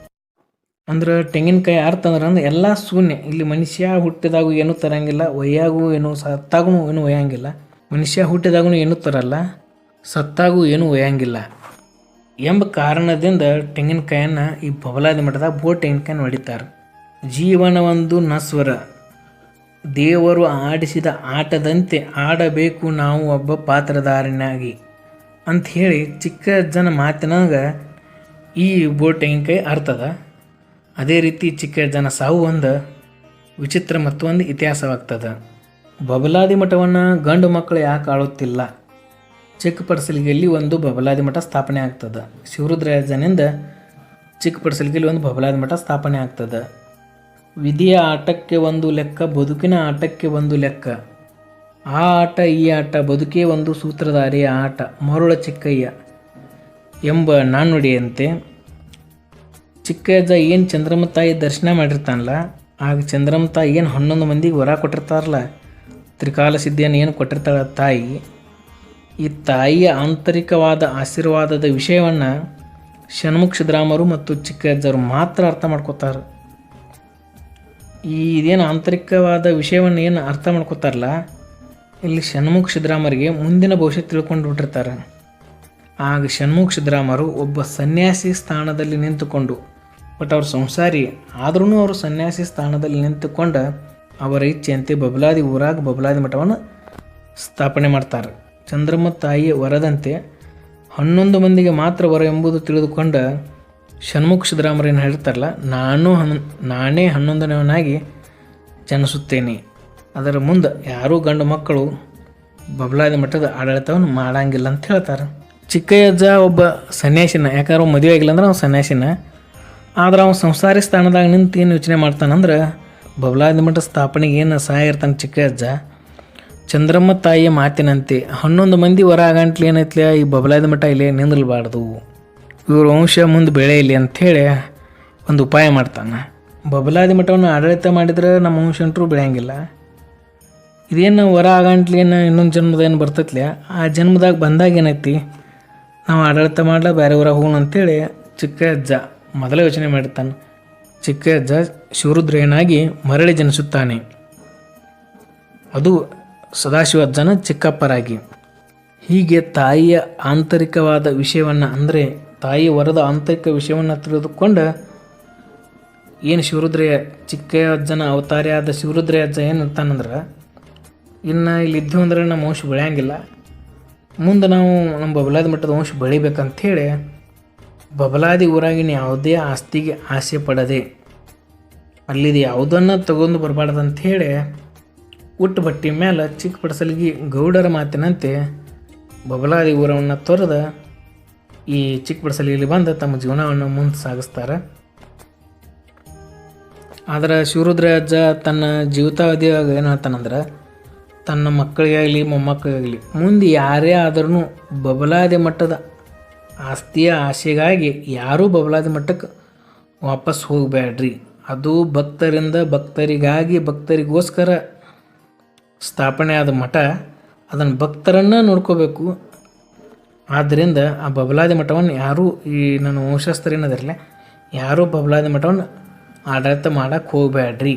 ಅಂದ್ರೆ ತೆಂಗಿನಕಾಯಿ ಅರ್ಥ ಅಂದ್ರೆ ಎಲ್ಲ ಶೂನ್ಯ. ಇಲ್ಲಿ ಮನುಷ್ಯ ಹುಟ್ಟಿದಾಗೂ ಏನೂ ತರಂಗಿಲ್ಲ, ಒಯ್ಯಾಗೂ ಏನು ಸತ್ತಾಗೂ ಏನೂ ಒಯ್ಯಂಗಿಲ್ಲ. ಮನುಷ್ಯ ಹುಟ್ಟಿದಾಗೂ ಏನೂ ತರಲ್ಲ, ಸತ್ತಾಗೂ ಏನೂ ಒಯ್ಯಂಗಿಲ್ಲ ಎಂಬ ಕಾರಣದಿಂದ ತೆಂಗಿನಕಾಯನ್ನು ಈ ಬಬಲಾದಿ ಮಠದಾಗ ಬೋಳು ತೆಂಗಿನಕಾಯಿನ ಹೊಡಿತಾರೆ. ಜೀವನ ಒಂದು ನಸ್ವರ, ದೇವರು ಆಡಿಸಿದ ಆಟದಂತೆ ಆಡಬೇಕು ನಾವು ಒಬ್ಬ ಪಾತ್ರಧಾರನಾಗಿ ಅಂಥೇಳಿ ಚಿಕ್ಕ ಅಜ್ಜನ ಮಾತಿನಾಗ ಈ ಬೋಳು ತೆಂಗಿನಕಾಯಿ ಅರ್ಥದ. ಅದೇ ರೀತಿ ಚಿಕ್ಕ ಅಜ್ಜನ ಸಾವು ಒಂದು ವಿಚಿತ್ರ ಮತ್ತು ಒಂದು ಇತಿಹಾಸವಾಗ್ತದೆ. ಬಬಲಾದಿ ಮಠವನ್ನು ಗಂಡು ಮಕ್ಕಳು ಯಾಕೆ ಆಳುತ್ತಿಲ್ಲ? ಚಿಕ್ಕಪಡಸಲಿಗೆಯಲ್ಲಿ ಒಂದು ಬಬಲಾದಿ ಮಠ ಸ್ಥಾಪನೆ ಆಗ್ತದೆ. ಶಿವರುದ್ರಾಯಜ್ಜನಿಂದ ಚಿಕ್ಕಪಡಸಲಿಗೆಯಲ್ಲಿ ಒಂದು ಬಬಲಾದಿ ಮಠ ಸ್ಥಾಪನೆ ಆಗ್ತದೆ. ವಿಧಿಯ ಆಟಕ್ಕೆ ಒಂದು ಲೆಕ್ಕ, ಬದುಕಿನ ಆಟಕ್ಕೆ ಒಂದು ಲೆಕ್ಕ. ಆ ಆಟ ಈ ಆಟ, ಬದುಕೇ ಒಂದು ಸೂತ್ರಧಾರಿಯ ಆಟ, ಮರುಳ ಚಿಕ್ಕಯ್ಯ ಎಂಬ ನಾಣ್ಣುಡಿಯಂತೆ ಚಿಕ್ಕಯ್ಯಜ್ಜ ಏನು ಚಂದ್ರಮ್ಮ ತಾಯಿ ದರ್ಶನ ಮಾಡಿರ್ತಾನಲ್ಲ, ಆಗ ಚಂದ್ರಮ್ಮ ತಾಯಿ ಏನು 11 ಮಂದಿಗೆ ವರ ಕೊಟ್ಟಿರ್ತಾರಲ್ಲ, ತ್ರಿಕಾಲ ಸಿದ್ಧಿಯನ್ನು ಏನು ಕೊಟ್ಟಿರ್ತಾಳೆ ತಾಯಿ, ಈ ತಾಯಿಯ ಆಂತರಿಕವಾದ ಆಶೀರ್ವಾದದ ವಿಷಯವನ್ನು ಷಣ್ಮುಖ ಸಿದ್ದರಾಮರು ಮತ್ತು ಚಿಕ್ಕಯ್ಯಜ್ಜರು ಮಾತ್ರ ಅರ್ಥ ಮಾಡ್ಕೋತಾರೆ. ಇದೇನು ಆಂತರಿಕವಾದ ವಿಷಯವನ್ನು ಏನು ಅರ್ಥ ಮಾಡ್ಕೋತಾರಲ್ಲ, ಇಲ್ಲಿ ಷಣ್ಮುಖ ಸಿದ್ದರಾಮರಿಗೆ ಮುಂದಿನ ಭವಿಷ್ಯ ತಿಳ್ಕೊಂಡು ಬಿಟ್ಟಿರ್ತಾರೆ. ಆಗ ಷಣ್ಮುಖ ಸಿದ್ದರಾಮರು ಒಬ್ಬ ಸನ್ಯಾಸಿ ಸ್ಥಾನದಲ್ಲಿ ನಿಂತುಕೊಂಡು, ಬಟ್ ಅವ್ರ ಸಂಸಾರಿ ಆದ್ರೂ ಅವರು ಸನ್ಯಾಸಿ ಸ್ಥಾನದಲ್ಲಿ ನಿಂತುಕೊಂಡು ಅವರ ಇಚ್ಛೆಯಂತೆ ಬಬಲಾದಿ ಊರಾಗ ಬಬಲಾದಿ ಮಠವನ್ನು ಸ್ಥಾಪನೆ ಮಾಡ್ತಾರೆ. ಚಂದ್ರಮ್ಮ ತಾಯಿಯ ವರದಂತೆ 11 ಮಂದಿಗೆ ಮಾತ್ರ ವರ ಎಂಬುದು ತಿಳಿದುಕೊಂಡು ಷಣ್ಮುಖ ಸಿದ್ದರಾಮರು ಏನು ಹೇಳ್ತಾರಲ್ಲ, ನಾನೇ 11ನೇವನಾಗಿ ಜನಿಸುತ್ತೇನೆ, ಅದರ ಮುಂದೆ ಯಾರೂ ಗಂಡು ಮಕ್ಕಳು ಬಬಲಾದಿ ಮಠದ ಆಡಳಿತವನ್ನು ಮಾಡಂಗಿಲ್ಲ ಅಂತ ಹೇಳ್ತಾರೆ. ಚಿಕ್ಕಯ್ಯಜ್ಜ ಒಬ್ಬ ಸನ್ಯಾಸಿನ, ಯಾಕಂದ್ರೆ ಮದುವೆ ಆಗಿಲ್ಲ ಅಂದ್ರೆ ಅವ್ನು ಸನ್ಯಾಸಿನ. ಆದ್ರೆ ಅವ್ನು ಸಂಸಾರಿ ಸ್ಥಾನದಾಗ ನಿಂತು ಏನು ಯೋಚನೆ ಮಾಡ್ತಾನಂದ್ರೆ ಬಬಲಾದಿ ಮಠ ಸ್ಥಾಪನೆಗೆ ಏನು ಸಹಾಯ ಇರ್ತಾನೆ ಚಿಕ್ಕಯ್ಯಜ್ಜ. ಚಂದ್ರಮ್ಮ ತಾಯಿಯ ಮಾತಿನಂತೆ 11 ಮಂದಿ ವರ ಆಗಂಟ್ಲಿ ಏನೈತ್ಲೆ ಈ ಬಬಲಾದಿ ಮಠ ಇಲ್ಲೇ ನಿಂದಿರಬಾರ್ದು, ಇವ್ರ ವಂಶ ಮುಂದೆ ಬೆಳೆಯಲಿ ಅಂಥೇಳಿ ಒಂದು ಉಪಾಯ ಮಾಡ್ತಾನೆ. ಬಬಲಾದಿ ಮಠವನ್ನು ಆಡಳಿತ ಮಾಡಿದ್ರೆ ನಮ್ಮ ವಂಶಂಟರು ಬೆಳೆಯಂಗಿಲ್ಲ. ಇದೇನು ವರ ಆಗಂಟ್ಲಿ ಏನು ಇನ್ನೊಂದು ಜನ್ಮದ ಏನು ಬರ್ತೈತ್ಲೆ, ಆ ಜನ್ಮದಾಗ ಬಂದಾಗ ಏನೈತಿ ನಾವು ಆಡಳಿತ ಮಾಡಲ ಬೇರೆ ಊರಾಗ ಹೋಗೋಣ ಅಂಥೇಳಿ ಚಿಕ್ಕಯ್ಯಜ್ಜ ಮೊದಲ ಯೋಚನೆ ಮಾಡಿರ್ತಾನೆ. ಚಿಕ್ಕಯ್ಯಜ್ಜ ಶಿವರುದ್ರಯ್ಯನಾಗಿ ಮರಳಿ ಜನಿಸುತ್ತಾನೆ, ಅದು ಸದಾಶಿವಜ್ಜನ ಚಿಕ್ಕಪ್ಪರಾಗಿ. ಹೀಗೆ ತಾಯಿಯ ಆಂತರಿಕವಾದ ವಿಷಯವನ್ನು ಅಂದರೆ ತಾಯಿ ವರದ ಆಂತರಿಕ ವಿಷಯವನ್ನು ತಿಳಿದುಕೊಂಡು ಏನು ಶಿವರುದ್ರಯ್ಯ ಚಿಕ್ಕಯ್ಯಜ್ಜನ ಅವತಾರಿಯಾದ ಶಿವರುದ್ರಯ್ಯಜ್ಜ ಏನು ಇರ್ತಾನಂದ್ರೆ, ಇನ್ನು ಇಲ್ಲಿ ಇದ್ದು ಅಂದ್ರೆ ನಮ್ಮ ವಂಶ ಬೆಳೆಯಂಗಿಲ್ಲ, ಮುಂದೆ ನಾವು ನಮ್ಮ ಬಬಲಾದಿ ಮಠದ ವಂಶ ಬೆಳಿಬೇಕಂಥೇಳಿ ಬಬಲಾದಿ ಊರಾಗಿನ ಯಾವುದೇ ಆಸ್ತಿಗೆ ಆಸೆ ಪಡದೆ ಅಲ್ಲಿದು ಯಾವುದನ್ನು ತಗೊಂಡು ಬರಬಾರ್ದಂಥೇಳಿ ಉಟ್ಟು ಬಟ್ಟೆ ಮೇಲೆ ಚಿಕ್ಕಪಡಸಲಿಗೆ ಗೌಡರ ಮಾತಿನಂತೆ ಬಬಲಾದಿ ಊರವನ್ನು ತೊರೆದು ಈ ಚಿಕ್ಕಪಡಸಲಿಯಲ್ಲಿ ಬಂದು ತಮ್ಮ ಜೀವನವನ್ನು ಮುಂದೆ ಸಾಗಿಸ್ತಾರೆ. ಆದರೆ ಶಿವರುದ್ರಯ್ಯಜ್ಜ ತನ್ನ ಜೀವಿತಾವಧಿಯಾಗ ಏನು ಹೇಳ್ತಾನಂದ್ರೆ, ತನ್ನ ಮಕ್ಕಳಿಗಾಗಲಿ ಮೊಮ್ಮಕ್ಕಳಿಗಾಗಲಿ ಮುಂದೆ ಯಾರೇ ಆದ್ರೂ ಬಬಲಾದಿ ಮಠದ ಆಸ್ತಿಯ ಆಸೆಗಾಗಿ ಯಾರೂ ಬಬಲಾದಿ ಮಠಕ್ಕೆ ವಾಪಸ್ ಹೋಗಬೇಡ್ರಿ, ಅದು ಭಕ್ತರಿಂದ ಭಕ್ತರಿಗಾಗಿ ಭಕ್ತರಿಗೋಸ್ಕರ ಸ್ಥಾಪನೆ ಆದ ಮಠ, ಅದನ್ನು ಭಕ್ತರನ್ನು ನೋಡ್ಕೋಬೇಕು. ಆದ್ದರಿಂದ ಆ ಬಬಲಾದಿ ಮಠವನ್ನು ಯಾರೂ ಈ ನನ್ನ ವಂಶಸ್ಥರೇನದಿರಲಿ ಯಾರೂ ಬಬಲಾದಿ ಮಠವನ್ನು ಆಡಳಿತ ಮಾಡೋಕ್ಕೆ ಹೋಗಬೇಡ್ರಿ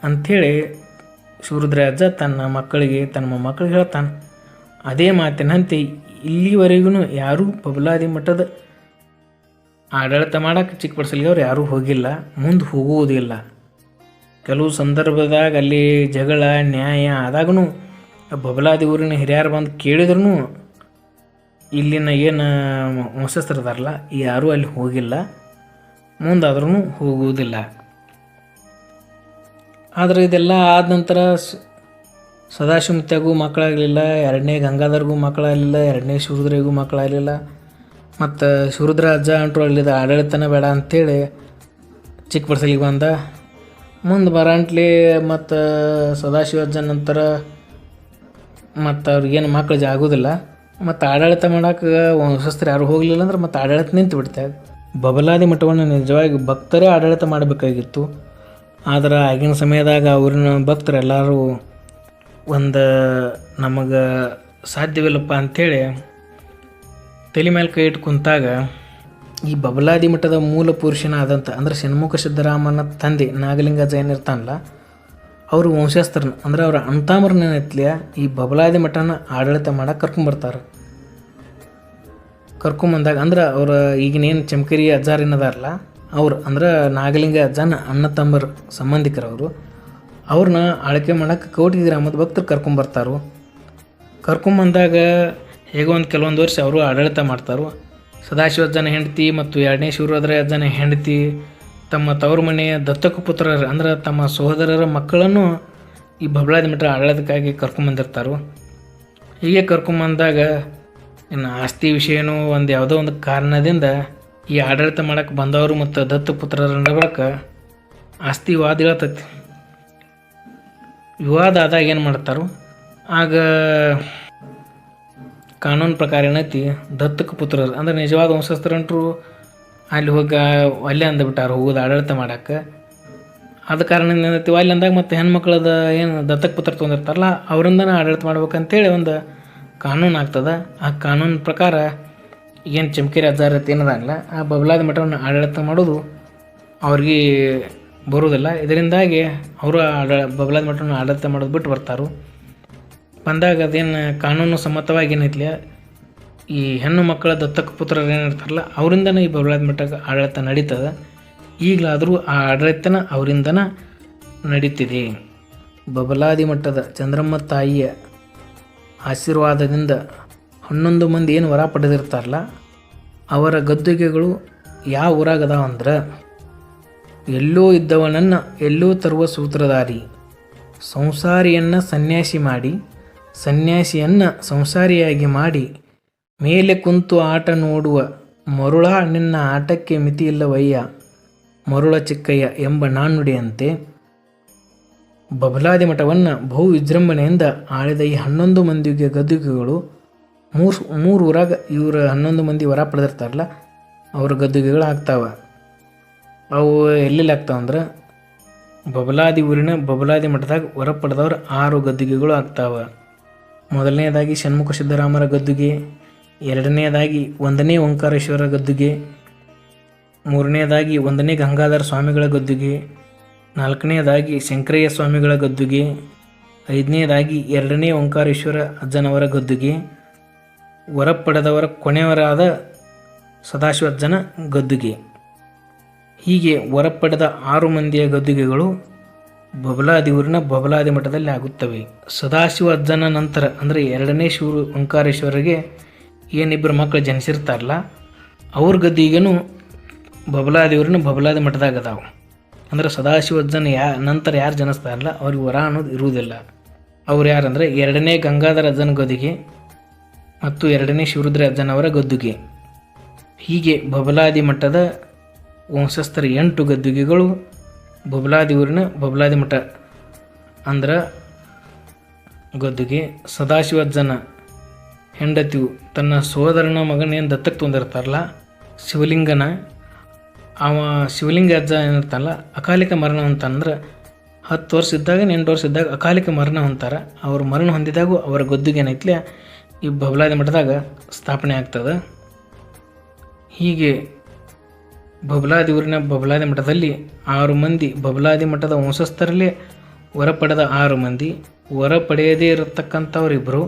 ಅಂಥೇಳಿ ಶಿವರುದ್ರಯ್ಯಜ್ಜ ತನ್ನ ಮಕ್ಕಳಿಗೆ ತನ್ನ ಮೊಮ್ಮಕ್ಕಳಿಗೆ ಹೇಳ್ತಾನೆ. ಅದೇ ಮಾತಿನಂತೆ ಇಲ್ಲಿವರೆಗೂ ಯಾರೂ ಬಬಲಾದಿ ಮಠದ ಆಡಳಿತ ಮಾಡೋಕ್ಕೆ ಚಿಕ್ಕಪಡಸಲಿಗೆ ಅವ್ರು ಯಾರೂ ಹೋಗಿಲ್ಲ, ಮುಂದೆ ಹೋಗುವುದಿಲ್ಲ. ಕೆಲವು ಸಂದರ್ಭದಾಗ ಅಲ್ಲಿ ಜಗಳ ನ್ಯಾಯ ಆದಾಗೂ ಬಬಲಾದಿ ಊರಿನ ಹಿರಿಯರು ಬಂದು ಕೇಳಿದ್ರೂ ಇಲ್ಲಿನ ಏನು ವಂಶಸ್ಥರದಾರಲ್ಲ ಯಾರೂ ಅಲ್ಲಿ ಹೋಗಿಲ್ಲ, ಮುಂದಾದ್ರೂ ಹೋಗುವುದಿಲ್ಲ. ಆದರೆ ಇದೆಲ್ಲ ಆದ ನಂತರ ಸದಾಶಿವಮೂರ್ತಿಯಾಗೂ ಮಕ್ಕಳಾಗಲಿಲ್ಲ, ಎರಡನೇ ಗಂಗಾಧರ್ಗೂ ಮಕ್ಕಳಾಗಲಿಲ್ಲ, ಎರಡನೇ ಶಿವರುದ್ರಿಗೂ ಮಕ್ಕಳಾಗಲಿಲ್ಲ. ಮತ್ತು ಶಿವರುದ್ರ ಅಜ್ಜ ಅಂಟರು ಅಲ್ಲಿದ್ದ ಆಡಳಿತನ ಬೇಡ ಅಂಥೇಳಿ ಚಿಕ್ಕ ಬಡ್ಸಲಿಗೆ ಬಂದ. ಮುಂದೆ ಬರಂಟ್ಲಿ ಮತ್ತು ಸದಾಶಿವ ಅಜ್ಜನ ನಂತರ ಮತ್ತು ಅವ್ರಿಗೇನು ಮಕ್ಕಳು ಆಗೋದಿಲ್ಲ. ಮತ್ತು ಆಡಳಿತ ಮಾಡೋಕೆ ವಂಶಸ್ಥರು ಯಾರು ಹೋಗಲಿಲ್ಲ ಅಂದ್ರೆ ಮತ್ತು ಆಡಳಿತ ನಿಂತು ಬಿಡ್ತಾರೆ. ಬಬಲಾದಿ ಮಠವನ್ನು ನಿಜವಾಗಿ ಭಕ್ತರೇ ಆಡಳಿತ ಮಾಡಬೇಕಾಗಿತ್ತು. ಆದರೆ ಆಗಿನ ಸಮಯದಾಗ ಊರಿನ ಭಕ್ತರೆಲ್ಲರೂ ಒಂದು ನಮಗೆ ಸಾಧ್ಯವಿಲ್ಲಪ್ಪ ಅಂಥೇಳಿ ತಲೆ ಮೇಲೆ ಕೈ ಇಟ್ಟು ಕುಂತಾಗ ಈ ಬಬಲಾದಿ ಮಠದ ಮೂಲ ಪುರುಷನಾದಂಥ ಅಂದ್ರೆ ಷಣ್ಮುಖ ಸಿದ್ದರಾಮನ ತಂದೆ ನಾಗಲಿಂಗಜ್ಜ ಏನಿರ್ತಾನಲ್ಲ, ಅವರು ವಂಶಸ್ಥರನ್ನ ಅಂದ್ರೆ ಅವ್ರ ಅಂತಾಮ್ರನೆತ್ಲಿಯ ಈ ಬಬಲಾದಿ ಮಠನ ಆಡಳಿತ ಮಾಡಕ್ಕೆ ಕರ್ಕೊಂಬರ್ತಾರೆ. ಕರ್ಕೊಂಬಂದಾಗ ಅಂದ್ರೆ ಅವ್ರ ಈಗಿನೇನು ಚಮಕೇರಿ ಅಜ್ಜಾರ್ ಏನದಾರಲ್ಲ ಅವ್ರು ಅಂದ್ರೆ ನಾಗಲಿಂಗ ಅಜ್ಜನ ಅಣ್ಣ ತಮ್ಮರ ಸಂಬಂಧಿಕರವರು, ಅವ್ರನ್ನ ಆಳ್ಕೆ ಮಾಡೋಕ್ಕೆ ಕೌಟಿಗಿ ಗ್ರಾಮದ ಭಕ್ತರು ಕರ್ಕೊಂಬರ್ತಾರೋ. ಕರ್ಕೊಂಬಂದಾಗ ಹೇಗೋ ಕೆಲವೊಂದು ವರ್ಷ ಅವರು ಆಡಳಿತ ಮಾಡ್ತಾರೋ. ಸದಾಶಿವ ಅಜ್ಜನ ಹೆಂಡತಿ ಮತ್ತು ಎರಡನೇ ಶಿವರುದ್ರ ಅಜ್ಜನ ಹೆಂಡತಿ ತಮ್ಮ ತವರು ಮನೆಯ ದತ್ತಕ ಪುತ್ರರು ಅಂದ್ರೆ ತಮ್ಮ ಸಹೋದರರ ಮಕ್ಕಳನ್ನು ಈ ಬಬಲಾದಿ ಮಠ ಆಡಳಿತಕ್ಕಾಗಿ ಕರ್ಕೊಂಬಂದಿರ್ತಾರೋ. ಹೀಗೆ ಕರ್ಕೊಂಬಂದಾಗ ಇನ್ನು ಆಸ್ತಿ ವಿಷಯನೂ ಯಾವುದೋ ಒಂದು ಕಾರಣದಿಂದ ಈ ಆಡಳಿತ ಮಾಡೋಕ್ಕೆ ಬಂದವರು ಮತ್ತು ದತ್ತು ಪುತ್ರರ ನಡಬಳಕ ಆಸ್ತಿ ವಿವಾದ ಹೇಳ್ತೈತಿ. ವಿವಾದ ಆದಾಗ ಏನು ಮಾಡ್ತಾರೋ ಆಗ ಕಾನೂನು ಪ್ರಕಾರ ಏನೈತಿ, ದತ್ತಕ ಪುತ್ರರು ಅಂದ್ರೆ ನಿಜವಾದ ವಂಶಸ್ಥರಂಟರು ಅಲ್ಲಿ ಹೋಗಿ ಅಲ್ಲೇ ಅಂದ್ಬಿಟ್ಟಾರ ಹೋಗೋದು ಆಡಳಿತ ಮಾಡೋಕ್ಕೆ. ಆದ ಕಾರಣ ಏನೈತಿ ಅಲ್ಲಿ ಅಂದಾಗ ಮತ್ತು ಹೆಣ್ಮಕ್ಳದ ಏನು ದತ್ತಕ ಪುತ್ರ ತೊಗೊಂಡಿರ್ತಾರಲ್ಲ ಅವರಿಂದನೇ ಆಡಳಿತ ಮಾಡ್ಬೇಕಂತೇಳಿ ಒಂದು ಕಾನೂನು ಆಗ್ತದೆ. ಆ ಕಾನೂನು ಪ್ರಕಾರ ಏನು ಚಮಕೇರಿ ಅಜ್ಜಾರತ್ ಏನದಾಗಲ್ಲ ಆ ಬಬಲಾದಿ ಮಠವನ್ನು ಆಡಳಿತ ಮಾಡೋದು ಅವ್ರಿಗೆ ಬರೋದಿಲ್ಲ. ಇದರಿಂದಾಗಿ ಅವರು ಬಬಲಾದಿ ಮಠವನ್ನು ಆಡಳಿತ ಮಾಡೋದು ಬಿಟ್ಟು ಬರ್ತಾರೋ. ಬಂದಾಗ ಅದೇನು ಕಾನೂನು ಸಮ್ಮತವಾಗಿ ಏನೈತಿ ಈ ಹೆಣ್ಣು ಮಕ್ಕಳ ದತ್ತಕ ಪುತ್ರರು ಏನಿರ್ತಾರಲ್ಲ ಅವರಿಂದನೇ ಈ ಬಬಲಾದಿ ಮಠಕ್ಕೆ ಆಡಳಿತ ನಡೀತದೆ. ಈಗಲಾದರೂ ಆ ಆಡಳಿತನ ಅವರಿಂದನೇ ನಡೀತಿದೆ. ಬಬಲಾದಿ ಮಠದ ಚಂದ್ರಮ್ಮ ತಾಯಿಯ ಆಶೀರ್ವಾದದಿಂದ 11 ಮಂದಿ ಏನು ವರ ಪಡೆದಿರ್ತಾರಲ್ಲ ಅವರ ಗದ್ದುಗೆಗಳು ಯಾವ ಊರಾಗದಾವಂದ್ರೆ, ಎಲ್ಲೋ ಇದ್ದವನನ್ನು ಎಲ್ಲೋ ತರುವ ಸೂತ್ರಧಾರಿ, ಸಂಸಾರಿಯನ್ನು ಸನ್ಯಾಸಿ ಮಾಡಿ ಸನ್ಯಾಸಿಯನ್ನು ಸಂಸಾರಿಯಾಗಿ ಮಾಡಿ, ಮೇಲೆ ಕುಂತು ಆಟ ನೋಡುವ ಮರುಳ ನಿನ್ನ ಆಟಕ್ಕೆ ಮಿತಿಯಿಲ್ಲವಯ್ಯ ಮರುಳ ಚಿಕ್ಕಯ್ಯ ಎಂಬ ನಾಣ್ಣುಡಿಯಂತೆ ಬಬಲಾದಿ ಮಠವನ್ನು ಬಹು ವಿಜೃಂಭಣೆಯಿಂದ ಆಳಿದ ಈ 11 ಮಂದಿಗೆ ಗದ್ದುಗೆಗಳು ಮೂರು ಊರಾಗ ಇವರು 11 ಮಂದಿ ವರ ಪಡೆದಿರ್ತಾರಲ್ಲ ಅವ್ರ ಗದ್ದುಗೆಗಳು ಆಗ್ತಾವೆ. ಅವು ಎಲ್ಲೆಲ್ಲಿ ಆಗ್ತಾವಂದ್ರೆ ಬಬಲಾದಿ ಊರಿನ ಬಬಲಾದಿ ಮಠದಾಗ ವರ ಪಡೆದವ್ರು 6 ಗದ್ದುಗೆಗಳು ಆಗ್ತಾವೆ. ಮೊದಲನೇದಾಗಿ ಷಣ್ಮುಖ ಸಿದ್ದರಾಮರ ಗದ್ದುಗೆ, ಎರಡನೇದಾಗಿ 1ನೇ ಓಂಕಾರೇಶ್ವರ ಗದ್ದುಗೆ, ಮೂರನೇದಾಗಿ 1ನೇ ಗಂಗಾಧರ ಸ್ವಾಮಿಗಳ ಗದ್ದುಗೆ, 4ನೇದಾಗಿ ಶಂಕರಯ್ಯ ಸ್ವಾಮಿಗಳ ಗದ್ದುಗೆ, 5ನೇದಾಗಿ 2ನೇ ಓಂಕಾರೇಶ್ವರ ಅಜ್ಜನವರ ಗದ್ದುಗೆ, ವರ ಪಡೆದವರ ಕೊನೆಯವರಾದ ಸದಾಶಿವ ಅಜ್ಜನ ಗದ್ದುಗೆ. ಹೀಗೆ ವರ ಪಡೆದ 6 ಮಂದಿಯ ಗದ್ದುಗೆಗಳು ಬಬಲಾದಿ ಊರಿನ ಬಬಲಾದಿ ಮಠದಲ್ಲಿ ಆಗುತ್ತವೆ. ಸದಾಶಿವ ಅಜ್ಜನ ನಂತರ ಅಂದರೆ 2ನೇ ಶಿವ ಓಂಕಾರೇಶ್ವರಿಗೆ ಏನಿಬ್ಬರು ಮಕ್ಕಳು ಜನಿಸಿರ್ತಾರಲ್ಲ ಅವ್ರ ಗದ್ದಿಗೆನೂ ಬಬಲಾದಿ ಊರಿನ ಬಬಲಾದಿ ಮಠದಾಗ ಅದಾವೆ. ಅಂದ್ರೆ ಸದಾಶಿವ ಅಜ್ಜನ ನಂತರ ಯಾರು ಜನಿಸ್ತಾರಲ್ಲ ಅವ್ರಿಗೆ ವರ ಅನ್ನೋದು ಇರುವುದಿಲ್ಲ. ಅವ್ರು ಯಾರಂದರೆ 2ನೇ ಗಂಗಾಧರ ಅಜ್ಜನ ಗದ್ದುಗೆ ಮತ್ತು 2ನೇ ಶಿವರುದ್ರ ಅಜ್ಜನವರ ಗದ್ದುಗೆ. ಹೀಗೆ ಬಬಲಾದಿ ಮಠದ ವಂಶಸ್ಥರ 8 ಗದ್ದುಗೆಗಳು ಬಬಲಾದಿ ಊರಿನ ಬಬಲಾದಿ ಮಠ ಅಂದ್ರೆ ಗದ್ದುಗೆ. ಸದಾಶಿವ ಅಜ್ಜನ ಹೆಂಡತಿಯು ತನ್ನ ಸೋದರನ ಮಗನೇನು ದತ್ತಕ್ಕೆ ತೊಂದಿರ್ತಾರಲ್ಲ ಶಿವಲಿಂಗನ, ಶಿವಲಿಂಗ ಅಜ್ಜ ಏನಿರ್ತಾನಲ್ಲ ಅಕಾಲಿಕ ಮರಣ ಹೊಂತಾನಂದ್ರೆ 10 ವರ್ಷ ಇದ್ದಾಗ 8 ವರ್ಷ ಇದ್ದಾಗ ಅಕಾಲಿಕ ಮರಣ ಹೊಂತಾರ. ಅವ್ರ ಮರಣ ಹೊಂದಿದಾಗೂ ಅವರ ಗದ್ದುಗೆ ಏನೈತ್ಲೆ ಈ ಬಬಲಾದಿ ಮಠದಾಗ ಸ್ಥಾಪನೆ ಆಗ್ತದೆ. ಹೀಗೆ ಬಬಲಾದಿ ಊರಿನ ಬಬಲಾದಿ ಮಠದಲ್ಲಿ 6 ಮಂದಿ ಬಬಲಾದಿ ಮಠದ ವಂಶಸ್ಥರಲ್ಲೇ ವರ ಪಡೆದ 6 ಮಂದಿ, ವರ ಪಡೆಯದೇ ಇರತಕ್ಕಂಥವರಿಬ್ಬರು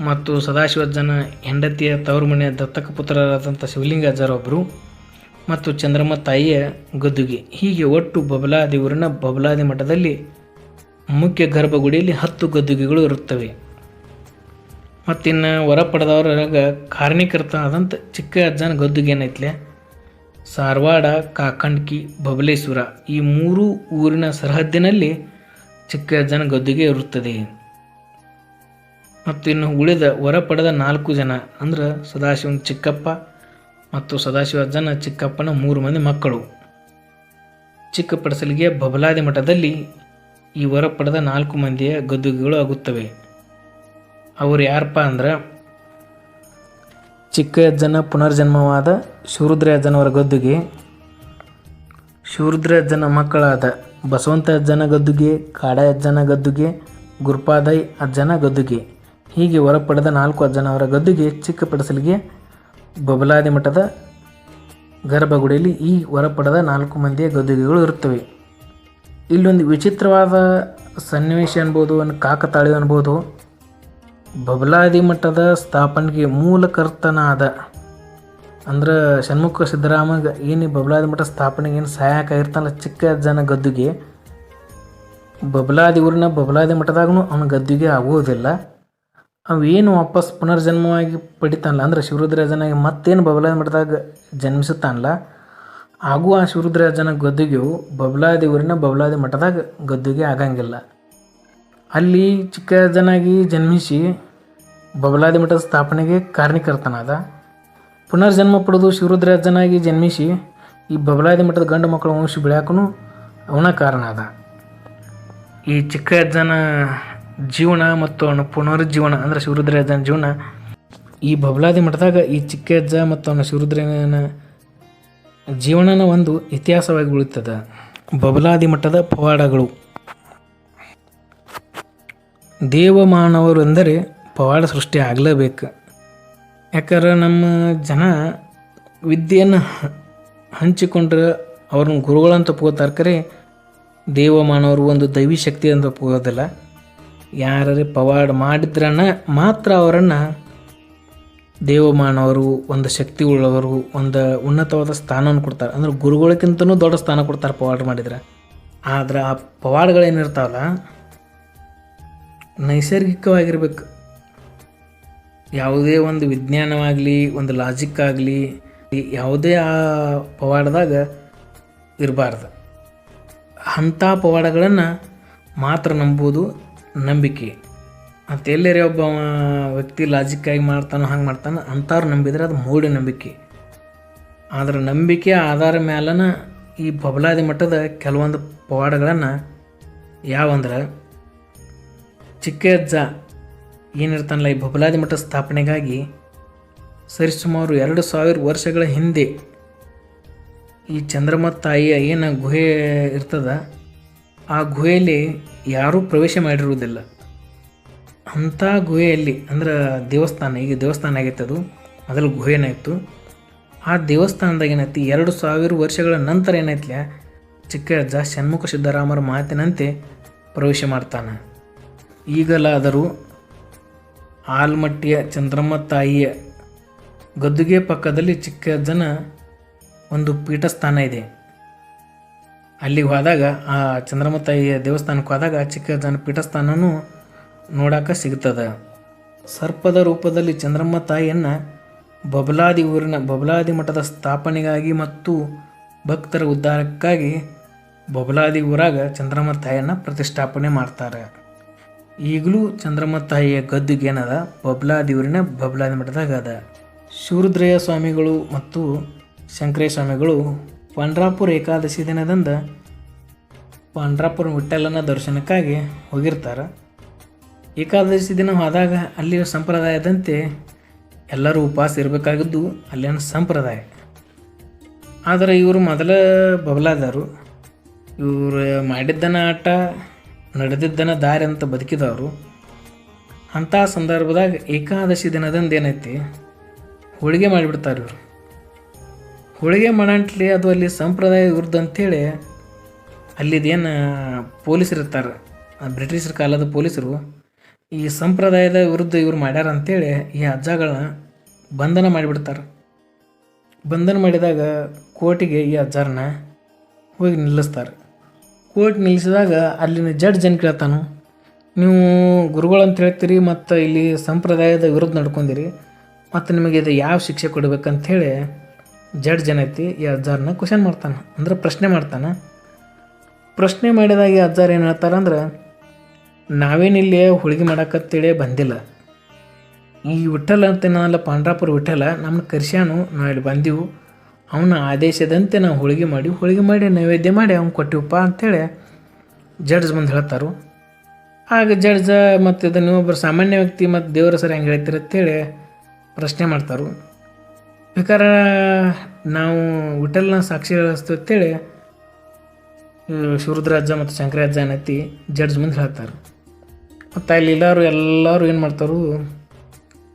ಮತ್ತು ಸದಾಶಿವಜ್ಜನ ಹೆಂಡತಿಯ ತವರು ಮನೆಯ ದತ್ತಕ ಪುತ್ರರಾದಂಥ ಶಿವಲಿಂಗ ಅಜ್ಜರೊಬ್ಬರು ಮತ್ತು ಚಂದ್ರಮ್ಮ ತಾಯಿಯ ಗದ್ದುಗೆ. ಹೀಗೆ ಒಟ್ಟು ಬಬಲಾದಿ ಊರಿನ ಬಬಲಾದಿ ಮಠದಲ್ಲಿ ಮುಖ್ಯ ಗರ್ಭಗುಡಿಯಲ್ಲಿ 10 ಗದ್ದುಗೆಗಳು ಇರುತ್ತವೆ. ಮತ್ತಿನ್ನು ವರ ಪಡೆದವರಾಗ ಕಾರಣೀಕರ್ತ ಆದಂಥ ಚಿಕ್ಕ ಅಜ್ಜನ ಗದ್ದುಗೆ ಏನೈತ್ಲೆ ಸಾರವಾಡ, ಕಾಕಂಡ್ಕಿ, ಬಬಲೇಶ್ವರ ಈ 3 ಊರಿನ ಸರಹದ್ದಿನಲ್ಲಿ ಚಿಕ್ಕಜ್ಜನ ಗದ್ದುಗೆ ಇರುತ್ತದೆ. ಮತ್ತು ಇನ್ನು ಉಳಿದ ಹೊರಪಡೆದ 4 ಜನ ಅಂದ್ರೆ ಸದಾಶಿವನ ಚಿಕ್ಕಪ್ಪ ಮತ್ತು ಸದಾಶಿವಜ್ಜನ ಚಿಕ್ಕಪ್ಪನ 3 ಮಂದಿ ಮಕ್ಕಳು. ಚಿಕ್ಕಪಡಸಲಿಗೆ ಬಬಲಾದಿ ಮಠದಲ್ಲಿ ಈ ಹೊರಪಡೆದ 4 ಮಂದಿಯ ಗದ್ದುಗೆಗಳು ಆಗುತ್ತವೆ. ಅವರು ಯಾರಪ್ಪ ಅಂದ್ರೆ ಚಿಕ್ಕಜ್ಜನ ಪುನರ್ಜನ್ಮವಾದ ಶಿವರುದ್ರಯ್ಯಜ್ಜನವರ ಗದ್ದುಗೆ, ಶಿವರುದ್ರಯ್ಯಜ್ಜನ ಮಕ್ಕಳಾದ ಬಸವಂತ ಅಜ್ಜನ ಗದ್ದುಗೆ, ಕಾಡಯಜ್ಜನ ಗದ್ದುಗೆ, ಗುರುಪಾದೈ ಅಜ್ಜನ ಗದ್ದುಗೆ. ಹೀಗೆ ಹೊರಪಡೆದ 4 ಅಜ್ಜನವರ ಗದ್ದುಗೆ ಚಿಕ್ಕಪಡಸಲಿಗೆ ಬಬಲಾದಿ ಮಠದ ಗರ್ಭಗುಡಿಯಲ್ಲಿ ಈ ಹೊರಪಡೆದ 4 ಮಂದಿಯ ಗದ್ದುಗೆಗಳು ಇರುತ್ತವೆ. ಇಲ್ಲೊಂದು ವಿಚಿತ್ರವಾದ ಸನ್ನಿವೇಶ ಅನ್ಬೋದು, ಕಾಕತಾಳೀಯ ಅನ್ಬೋದು. ಬಬಲಾದಿ ಮಠದ ಸ್ಥಾಪನೆಗೆ ಮೂಲಕರ್ತನಾದ ಅಂದ್ರೆ ಷಣ್ಮುಖ ಸಿದ್ದರಾಮಗ ಏನು ಬಬಲಾದಿ ಮಠ ಸ್ಥಾಪನೆಗೆ ಏನು ಸಹಾಯಕ ಇರ್ತಾನಲ್ಲ ಚಿಕ್ಕಜ್ಜನ ಗದ್ದುಗೆ, ಬಬಲಾದಿ ಊರಿನ ಬಬಲಾದಿ ಮಠದಾಗೂ ಅವನ ಗದ್ದುಗೆ ಆಗುವುದಿಲ್ಲ. ಅವೇನು ವಾಪಸ್ ಪುನರ್ಜನ್ಮವಾಗಿ ಪಡಿತಾನಲ್ಲ ಅಂದ್ರೆ ಶಿವರುದ್ರಯ್ಯಜ್ಜನಾಗಿ ಮತ್ತೇನು ಬಬಲಾದಿ ಮಠದಾಗ ಜನ್ಮಿಸುತ್ತಾನಲ್ಲ, ಹಾಗೂ ಆ ಶಿವರುದ್ರಯ್ಯಜ್ಜನ ಗದ್ದುಗೆಯು ಬಬಲಾದಿ ಊರಿನ ಬಬಲಾದಿ ಮಠದಾಗ ಗದ್ದುಗೆ ಆಗಂಗಿಲ್ಲ. ಅಲ್ಲಿ ಚಿಕ್ಕಜ್ಜನಾಗಿ ಜನ್ಮಿಸಿ ಬಬಲಾದಿ ಮಠದ ಸ್ಥಾಪನೆಗೆ ಕಾರಣೀಕರ್ತನಾದ. ಪುನರ್ಜನ್ಮ ಪಡೆದು ಶಿವರುದ್ರಯ್ಯಜ್ಜನಾಗಿ ಜನ್ಮಿಸಿ ಈ ಬಬಲಾದಿ ಮಠದ ಗಂಡು ಮಕ್ಕಳ ವಂಶ ಬೆಳೆಯಾಕೂ ಅವನ ಕಾರಣ ಅದ. ಈ ಚಿಕ್ಕಜ್ಜನ ಜೀವನ ಮತ್ತು ಅವನ ಪುನರುಜ್ಜೀವನ ಅಂದರೆ ಶಿವರುದ್ರಯ್ಯಜ್ಜನ ಜೀವನ ಈ ಬಬಲಾದಿ ಮಠದಾಗ ಈ ಚಿಕ್ಕಜ್ಜ ಮತ್ತು ಅವನ ಶಿವರುದ್ರಯ್ಯನ ಜೀವನನ ಒಂದು ಇತಿಹಾಸವಾಗಿ ಉಳಿತದ. ಬಬಲಾದಿ ಮಠದ ಪವಾಡಗಳು. ದೇವಮಾನವರು ಎಂದರೆ ಪವಾಡ ಸೃಷ್ಟಿ ಆಗಲೇಬೇಕು. ಯಾಕಂದ್ರೆ ನಮ್ಮ ಜನ ವಿದ್ಯೆಯನ್ನು ಹಂಚಿಕೊಂಡ್ರೆ ಅವ್ರನ್ನ ಗುರುಗಳಂತ ಒಪ್ಕೋತಾರೆ. ಕರೆ ದೇವಮಾನವರು ಒಂದು ದೈವಿ ಶಕ್ತಿ ಅಂತ ಒಪ್ಕೋದಿಲ್ಲ. ಯಾರೇ ಪವಾಡ ಮಾಡಿದ್ರನ್ನ ಮಾತ್ರ ಅವರನ್ನು ದೇವಮಾನವರು, ಒಂದು ಶಕ್ತಿ ಉಳ್ಳವರು, ಒಂದು ಉನ್ನತವಾದ ಸ್ಥಾನವನ್ನು ಕೊಡ್ತಾರೆ. ಅಂದ್ರೆ ಗುರುಗಳಿಗಿಂತನೂ ದೊಡ್ಡ ಸ್ಥಾನ ಕೊಡ್ತಾರೆ ಪವಾಡ ಮಾಡಿದ್ರೆ. ಆದ್ರೆ ಆ ಪವಾಡಗಳೇನಿರ್ತಾವಲ್ಲ ನೈಸರ್ಗಿಕವಾಗಿರ್ಬೇಕು. ಯಾವುದೇ ಒಂದು ವಿಜ್ಞಾನವಾಗಲಿ, ಒಂದು ಲಾಜಿಕ್ ಆಗಲಿ, ಯಾವುದೇ ಆ ಪವಾಡದಾಗ ಇರಬಾರ್ದು. ಅಂಥ ಪವಾಡಗಳನ್ನು ಮಾತ್ರ ನಂಬೋದು ನಂಬಿಕೆ. ಮತ್ತು ಎಲ್ಲರೇ ಒಬ್ಬ ವ್ಯಕ್ತಿ ಲಾಜಿಕ್ಕಾಗಿ ಮಾಡ್ತಾನೋ ಹಂಗೆ ಮಾಡ್ತಾನೋ ಅಂಥವ್ರು ನಂಬಿದರೆ ಅದು ಮೂಢನಂಬಿಕೆ. ಆದರೆ ನಂಬಿಕೆ ಆಧಾರ ಮ್ಯಾಲನ ಈ ಬಬಲಾದಿ ಮಠದ ಕೆಲವೊಂದು ಪವಾಡಗಳನ್ನು ಯಾವಂದ್ರೆ, ಚಿಕ್ಕಜ್ಜ ಏನಿರ್ತಾನಲ್ಲ ಈ ಬಬಲಾದಿ ಮಠ ಸ್ಥಾಪನೆಗಾಗಿ ಸರಿಸುಮಾರು 2000 ವರ್ಷಗಳ ಹಿಂದೆ ಈ ಚಂದ್ರಮ್ಮ ತಾಯಿಯ ಏನು ಗುಹೆ ಇರ್ತದ ಆ ಗುಹೆಯಲ್ಲಿ ಯಾರೂ ಪ್ರವೇಶ ಮಾಡಿರುವುದಿಲ್ಲ. ಅಂಥ ಗುಹೆಯಲ್ಲಿ ಅಂದ್ರೆ ದೇವಸ್ಥಾನ, ಈಗ ದೇವಸ್ಥಾನ ಆಗೈತೆ, ಅದು ಮೊದಲು ಗುಹೆನೇ ಇತ್ತು. ಆ ದೇವಸ್ಥಾನದಾಗ ಏನೈತಿ 2000 ವರ್ಷಗಳ ನಂತರ ಏನೈತ್ಲ ಚಿಕ್ಕಜ್ಜ ಷಣ್ಮುಖ ಸಿದ್ದರಾಮರ ಮಾತಿನಂತೆ ಪ್ರವೇಶ ಮಾಡ್ತಾನೆ. ಈಗಲಾದರೂ ಆಲ್ಮಟ್ಟಿಯ ಚಂದ್ರಮ್ಮ ತಾಯಿಯ ಗದ್ದುಗೆ ಪಕ್ಕದಲ್ಲಿ ಚಿಕ್ಕಜ್ಜನ ಒಂದು ಪೀಠಸ್ಥಾನ ಇದೆ. ಅಲ್ಲಿಗೆ ಹೋದಾಗ ಆ ಚಂದ್ರಮ್ಮ ತಾಯಿಯ ದೇವಸ್ಥಾನಕ್ಕೆ ಹೋದಾಗ ಚಿಕ್ಕಜ್ಜನ ಪೀಠಸ್ಥಾನನೂ ನೋಡೋಕೆ ಸಿಗ್ತದೆ. ಸರ್ಪದ ರೂಪದಲ್ಲಿ ಚಂದ್ರಮ್ಮ ತಾಯಿಯನ್ನು ಬಬಲಾದಿ ಊರಿನ ಬಬಲಾದಿ ಮಠದ ಸ್ಥಾಪನೆಗಾಗಿ ಮತ್ತು ಭಕ್ತರ ಉದ್ಧಾರಕ್ಕಾಗಿ ಬಬಲಾದಿ ಊರಾಗ ಚಂದ್ರಮ್ಮ ತಾಯಿಯನ್ನು ಪ್ರತಿಷ್ಠಾಪನೆ ಮಾಡ್ತಾರೆ. ಈಗಲೂ ಚಂದ್ರಮ್ಮ ತಾಯಿಯ ಗದ್ದುಗೆ ಏನದ ಬಬಲಾದಿ ಊರಿನ ಬಬಲಾದಿ ಮಠದಾಗ ಅದ. ಶಿವರುದ್ರಯ್ಯ ಸ್ವಾಮಿಗಳು ಮತ್ತು ಶಂಕರಯ್ಯ ಸ್ವಾಮಿಗಳು ಪಂಡ್ರಾಪುರ ಏಕಾದಶಿ ದಿನದಂದು ಪಂಡ್ರಾಪುರ ವಿಠ್ಠಲನ ದರ್ಶನಕ್ಕಾಗಿ ಹೋಗಿರ್ತಾರೆ. ಏಕಾದಶಿ ದಿನ ಹೋದಾಗ ಅಲ್ಲಿಯ ಸಂಪ್ರದಾಯದಂತೆ ಎಲ್ಲರೂ ಉಪವಾಸ ಇರಬೇಕಾಗಿದ್ದು ಅಲ್ಲಿನ ಸಂಪ್ರದಾಯ. ಆದರೆ ಇವರು ಮೊದಲ ಬಬಲಾದರು. ಇವರು ಮಾಡಿದ್ದನ ಆಟ ನಡೆದಿದ್ದನ ದಾರಿ ಅಂತ ಬದುಕಿದವರು. ಅಂಥ ಸಂದರ್ಭದಾಗ ಏಕಾದಶಿ ದಿನದಂದು ಏನೈತಿ ಹೋಳಿಗೆ ಮಾಡಿಬಿಡ್ತಾರೆ ಇವರು. ಹೋಳಿಗೆ ಮಾಡಂಟ್ಲಿ ಅದು ಅಲ್ಲಿ ಸಂಪ್ರದಾಯ ವಿರುದ್ಧ ಅಂಥೇಳಿ ಅಲ್ಲಿದೇನು ಪೊಲೀಸರು ಇರ್ತಾರೆ, ಬ್ರಿಟಿಷರ ಕಾಲದ ಪೊಲೀಸರು ಈ ಸಂಪ್ರದಾಯದ ವಿರುದ್ಧ ಇವ್ರು ಮಾಡ್ಯಾರ ಅಂಥೇಳಿ ಈ ಅಜ್ಜಗಳನ್ನ ಬಂಧನ ಮಾಡಿಬಿಡ್ತಾರೆ. ಬಂಧನ ಮಾಡಿದಾಗ ಕೋರ್ಟಿಗೆ ಈ ಅಜ್ಜಾರನ್ನ ಹೋಗಿ ನಿಲ್ಲಿಸ್ತಾರೆ. ಕೋರ್ಟ್ ನಿಲ್ಲಿಸಿದಾಗ ಅಲ್ಲಿನ ಜಡ್ಜ್ ಏನು ಕೇಳ್ತಾನು, ನೀವು ಗುರುಗಳಂತ ಹೇಳ್ತೀರಿ ಮತ್ತು ಇಲ್ಲಿ ಸಂಪ್ರದಾಯದ ವಿರುದ್ಧ ನಡ್ಕೊಂಡಿರಿ ಮತ್ತು ನಿಮಗೆ ಇದು ಯಾವ ಶಿಕ್ಷೆ ಕೊಡಬೇಕಂಥೇಳಿ ಜಡ್ಜ್ ಏನೈತಿ ಈ ಅಜ್ಜಾರನ್ನ ಕ್ವಶನ್ ಮಾಡ್ತಾನೆ, ಅಂದ್ರೆ ಪ್ರಶ್ನೆ ಮಾಡ್ತಾನೆ. ಪ್ರಶ್ನೆ ಮಾಡಿದಾಗ ಈ ಅಜ್ಜಾರ್ ಏನು ಹೇಳ್ತಾರಂದ್ರೆ, ನಾವೇನಿಲ್ಲಿ ಹೋಳಿಗೆ ಮಾಡಕ್ಕತ್ತೇಳಿ ಬಂದಿಲ್ಲ. ಈ ವಿಠಲ ಅಂತ ನಾನಲ್ಲ, ಪಾಂಡ್ರಾಪುರ ವಿಠಲ ನಮ್ಮನ್ನ ಕರ್ಸ್ಯಾನು, ನಾವು ಇಲ್ಲಿ ಬಂದೀವು. ಅವನ ಆದೇಶದಂತೆ ನಾವು ಹೋಳಿಗೆ ಮಾಡಿ ನೈವೇದ್ಯ ಮಾಡಿ ಅವ್ನು ಕೊಟ್ಟಿವಪ್ಪ ಅಂಥೇಳಿ ಜಡ್ಜ್ ಬಂದು ಹೇಳ್ತಾರು. ಆಗ ಜಡ್ಜ ಮತ್ತು ಇದನ್ನು ಒಬ್ಬರು ಸಾಮಾನ್ಯ ವ್ಯಕ್ತಿ ಮತ್ತು ದೇವರ ಸರಿ ಹೆಂಗೆ ಹೇಳ್ತೀರ ಅಂತೇಳಿ ಪ್ರಶ್ನೆ ಮಾಡ್ತಾರು. ಬೇಕಾದ್ರೆ ನಾವು ವಿಠಲ್ನ ಸಾಕ್ಷಿ ಹೇಳಿಸ್ತೀವಿ ಅಂತೇಳಿ ಶಿವರುದ್ರಾಜ ಮತ್ತು ಶಂಕರಾಜ ಏನೈತಿ ಜಡ್ಜ್ ಮುಂದೆ ಹೇಳ್ತಾರೆ. ಮತ್ತು ಅಲ್ಲಿ ಎಲ್ಲರೂ ಏನು ಮಾಡ್ತಾರು,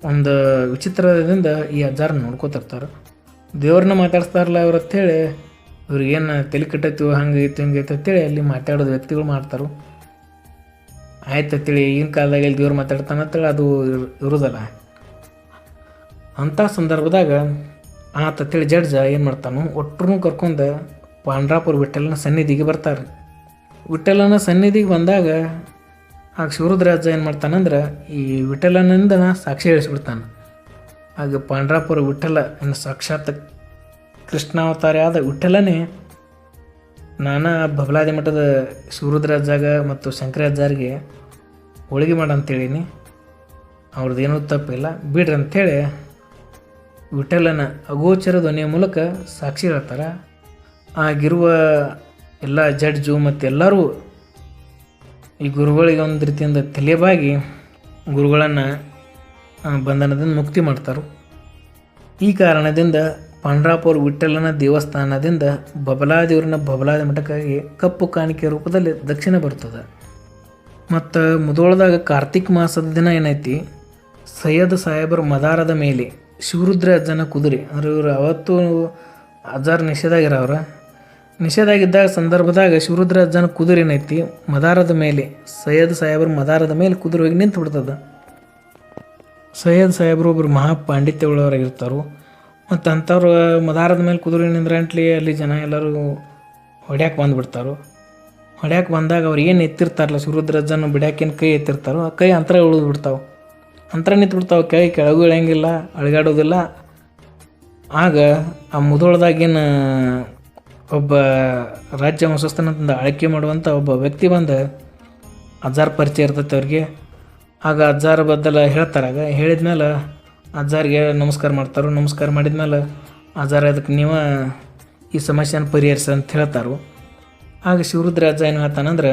ಒಂದು ವಿಚಿತ್ರದಿಂದ ಈ ಅಜ್ಜಾರನ್ನ ನೋಡ್ಕೋತಿರ್ತಾರೆ. ದೇವ್ರನ್ನ ಮಾತಾಡ್ಸ್ತಾರಲ್ಲ ಅವ್ರು ಅಂತೇಳಿ ಇವ್ರಿಗೇನು ತಲೆ ಕಟ್ಟೈತಿವೋ ಹಂಗೆ ಐತಿ ಹಿಂಗೆ ಐತೆ ಅಂತೇಳಿ ಅಲ್ಲಿ ಮಾತಾಡೋದು ವ್ಯಕ್ತಿಗಳು ಮಾಡ್ತಾರೆ. ಆಯ್ತು ಅಂತೇಳಿ ಈಗಿನ ಕಾಲದಾಗ ಇಲ್ಲಿ ದೇವ್ರು ಮಾತಾಡ್ತಾನೆ ಅಂತೇಳಿ ಅದು ಇರೋದಲ್ಲ. ಅಂಥ ಸಂದರ್ಭದಾಗ ಆತಂತೇಳಿ ಜಡ್ಜ ಏನು ಮಾಡ್ತಾನು, ಒಟ್ಟರು ಕರ್ಕೊಂಡು ಪಾಂಡ್ರಾಪುರ ವಿಠಲನ ಸನ್ನಿಧಿಗೆ ಬರ್ತಾರೆ. ವಿಠಲನ ಸನ್ನಿಧಿಗೆ ಬಂದಾಗ ಆಗ ಶಿವರುದ್ರಾಜ ಏನು ಮಾಡ್ತಾನಂದ್ರೆ ಈ ವಿಠಲನಿಂದ ಸಾಕ್ಷಿ ಹೇಳಿಸ್ಬಿಡ್ತಾನೆ. ಆಗ ಪಾಂಡ್ರಾಪುರ ವಿಠಲ ಇನ್ನು ಸಾಕ್ಷಾತ್ ಕೃಷ್ಣಾವತಾರ ಆದ ವಿಠಲನೇ ನಾನಾ ಬಬಲಾದಿ ಮಠದ ಶಿವರುದ್ರಾಜಾಗ ಮತ್ತು ಶಂಕರಾಚಾರ್ಯಗೆ ಹೋಳಿಗೆ ಮಾಡಂತೇಳೀನಿ, ಅವ್ರದ್ದೇನೂ ತಪ್ಪಿಲ್ಲ ಬಿಡ್ರಿ ಅಂಥೇಳಿ ವಿಠಲನ ಅಗೋಚರ ಧ್ವನಿಯ ಮೂಲಕ ಸಾಕ್ಷಿ ಹೇಳ್ತಾರೆ. ಆಗಿರುವ ಎಲ್ಲ ಜಡ್ಜು ಮತ್ತು ಎಲ್ಲರೂ ಈ ಗುರುಗಳಿಗೆ ಒಂದು ರೀತಿಯಿಂದ ತಲೆಬಾಗಿ ಗುರುಗಳನ್ನು ಬಂಧನದಿಂದ ಮುಕ್ತಿ ಮಾಡ್ತಾರೆ. ಈ ಕಾರಣದಿಂದ ಪಾಂಡ್ರಾಪುರ ವಿಠಲನ ದೇವಸ್ಥಾನದಿಂದ ಬಬಲಾದೇವ್ರನ್ನ ಬಬಲಾದಿ ಮಠಕ್ಕಾಗಿ ಕಪ್ಪು ಕಾಣಿಕೆ ರೂಪದಲ್ಲಿ ದಕ್ಷಿಣ ಬರ್ತದೆ. ಮತ್ತು ಮುದೋಳದಾಗ ಕಾರ್ತಿಕ್ ಮಾಸದ ದಿನ ಏನೈತಿ, ಸೈಯದ್ ಸಾಹೇಬರ ಮದಾರದ ಮೇಲೆ ಶಿವರುದ್ರ ಅಜ್ಜನ ಕುದುರೆ, ಅಂದ್ರೆ ಇವರು ಅವತ್ತು ಅಜ್ಜಾರ್ ನಿಷೇಧಾಗಿರವ್ರ, ನಿಷೇಧಾಗಿದ್ದಾಗ ಸಂದರ್ಭದಾಗ ಶಿವರುದ್ರ ಅಜ್ಜನ ಕುದುರೆ ಏನೈತಿ ಮದಾರದ ಮೇಲೆ, ಸೈಯದ್ ಸಾಹೇಬರ ಮದಾರದ ಮೇಲೆ ಕುದುರೆ ಹೋಗಿ ನಿಂತು ಬಿಡ್ತದೆ. ಸೈಯದ್ ಸಾಹೇಬರು ಒಬ್ಬರು ಮಹಾಪಾಂಡಿತ್ಯ ಉಳ್ಳವರಾಗಿರ್ತಾರೆ. ಮತ್ತು ಅಂಥವ್ರು ಮದಾರದ ಮೇಲೆ ಕುದುರೆ ನಿಂದ್ರಂಟ್ಲಿ ಅಲ್ಲಿ ಜನ ಎಲ್ಲರೂ ಹೊಡ್ಯಾಕೆ ಬಂದುಬಿಡ್ತಾರೆ. ಹೊಡ್ಯಾಕೆ ಬಂದಾಗ ಅವ್ರು ಏನು ಎತ್ತಿರ್ತಾರಲ್ಲ ಶಿವರುದ್ರಜ್ಜನ ಬಿಡ್ಯಾಕೇನು ಕೈ ಎತ್ತಿರ್ತಾರೋ ಆ ಕೈ ಅಂತರ ಉಳಿದು ಬಿಡ್ತಾವೆ, ಅಂತರ ನಿಂತು ಬಿಡ್ತಾವೆ, ಕೈ ಕೆಳಗೂ ಇಳಂಗಿಲ್ಲ, ಅಳಗಾಡೋದಿಲ್ಲ. ಆಗ ಆ ಮುದೋಳದಾಗೇನು ಒಬ್ಬ ರಾಜ್ಯ ವಂಶಸ್ಥನಂತ ಆಳ್ಕೆ ಮಾಡುವಂಥ ಒಬ್ಬ ವ್ಯಕ್ತಿ ಬಂದು ಅಜ್ಜಾರ್ ಪರಿಚಯ ಇರ್ತೈತೆ ಅವ್ರಿಗೆ. ಆಗ ಅಜ್ಜಾರ ಬದ್ದಲ ಹೇಳ್ತಾರಾಗ, ಹೇಳಿದ್ಮೇಲೆ ಅಜ್ಜಾರಿಗೆ ನಮಸ್ಕಾರ ಮಾಡ್ತಾರೆ. ನಮಸ್ಕಾರ ಮಾಡಿದ್ಮೇಲೆ ಅಜ್ಜಾರ ಅದಕ್ಕೆ ನೀವು ಈ ಸಮಸ್ಯೆನ ಪರಿಹರಿಸಿ ಅಂತ ಹೇಳ್ತಾರೆ. ಆಗ ಶಿವರುದ್ರಾಜ ಏನು ಹೇಳ್ತಾನಂದ್ರೆ,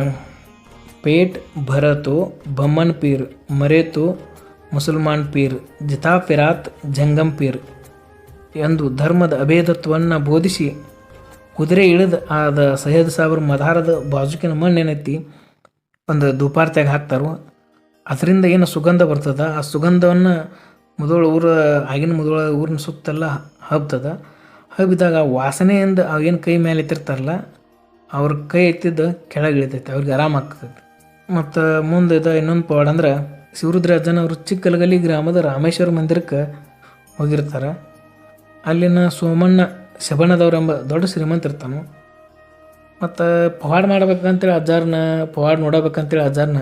ಪೇಟ್ ಭರತು ಬಮ್ಮನ್ ಪೀರ್ ಮರೇತು ಮುಸಲ್ಮಾನ್ ಪೀರ್ ಜಿತಾ ಫಿರಾತ್ ಜಂಗಮ್ ಪೀರ್ ಎಂದು ಧರ್ಮದ ಅಭೇದತ್ವವನ್ನು ಬೋಧಿಸಿ ಕುದುರೆ ಇಳಿದು ಆದ ಸೈಯದ್ ಸಾಹೇಬ್ರ ಮದಾರದ ಬಾಜುಕಿನ ಮಣ್ಣು ಏನೈತಿ ಒಂದು ದುಪಾರ್ತಿಯಾಗಿ ಹಾಕ್ತಾರೋ, ಅದರಿಂದ ಏನು ಸುಗಂಧ ಬರ್ತದೆ, ಆ ಸುಗಂಧವನ್ನು ಮುದೋಳ ಆಗಿನ ಮುದೋಳ ಊರಿನ ಸುತ್ತೆಲ್ಲ ಹಬ್ತದ. ಹಬ್ಬಿದಾಗ ವಾಸನೆಯಿಂದ ಅವೇನು ಕೈ ಮೇಲೆ ಎತ್ತಿರ್ತಾರಲ್ಲ ಅವ್ರ ಕೈ ಎತ್ತಿದ್ದು ಕೆಳಗೆ ಇಳಿತೈತೆ, ಅವ್ರಿಗೆ ಆರಾಮಾಗ್ತೈತಿ. ಮತ್ತು ಮುಂದೆ ಇನ್ನೊಂದು ಪವಾಡ ಅಂದ್ರೆ ಶಿವರುದ್ರಾಜನ ಅವರು ಚಿಕ್ಕಲಗಲಿ ಗ್ರಾಮದ ರಾಮೇಶ್ವರ ಮಂದಿರಕ್ಕೆ ಹೋಗಿರ್ತಾರೆ. ಅಲ್ಲಿನ ಸೋಮಣ್ಣ ಶಬಣ್ಣದವ್ರೆಂಬ ದೊಡ್ಡ ಶ್ರೀಮಂತ ಇರ್ತಾನು. ಮತ್ತು ಪವಾಡ ಮಾಡ್ಬೇಕಂತೇಳಿ ಅಜ್ಜಾರನ್ನ ಪವಾಡ ನೋಡಬೇಕಂತೇಳಿ ಅಜ್ಜಾರನ್ನ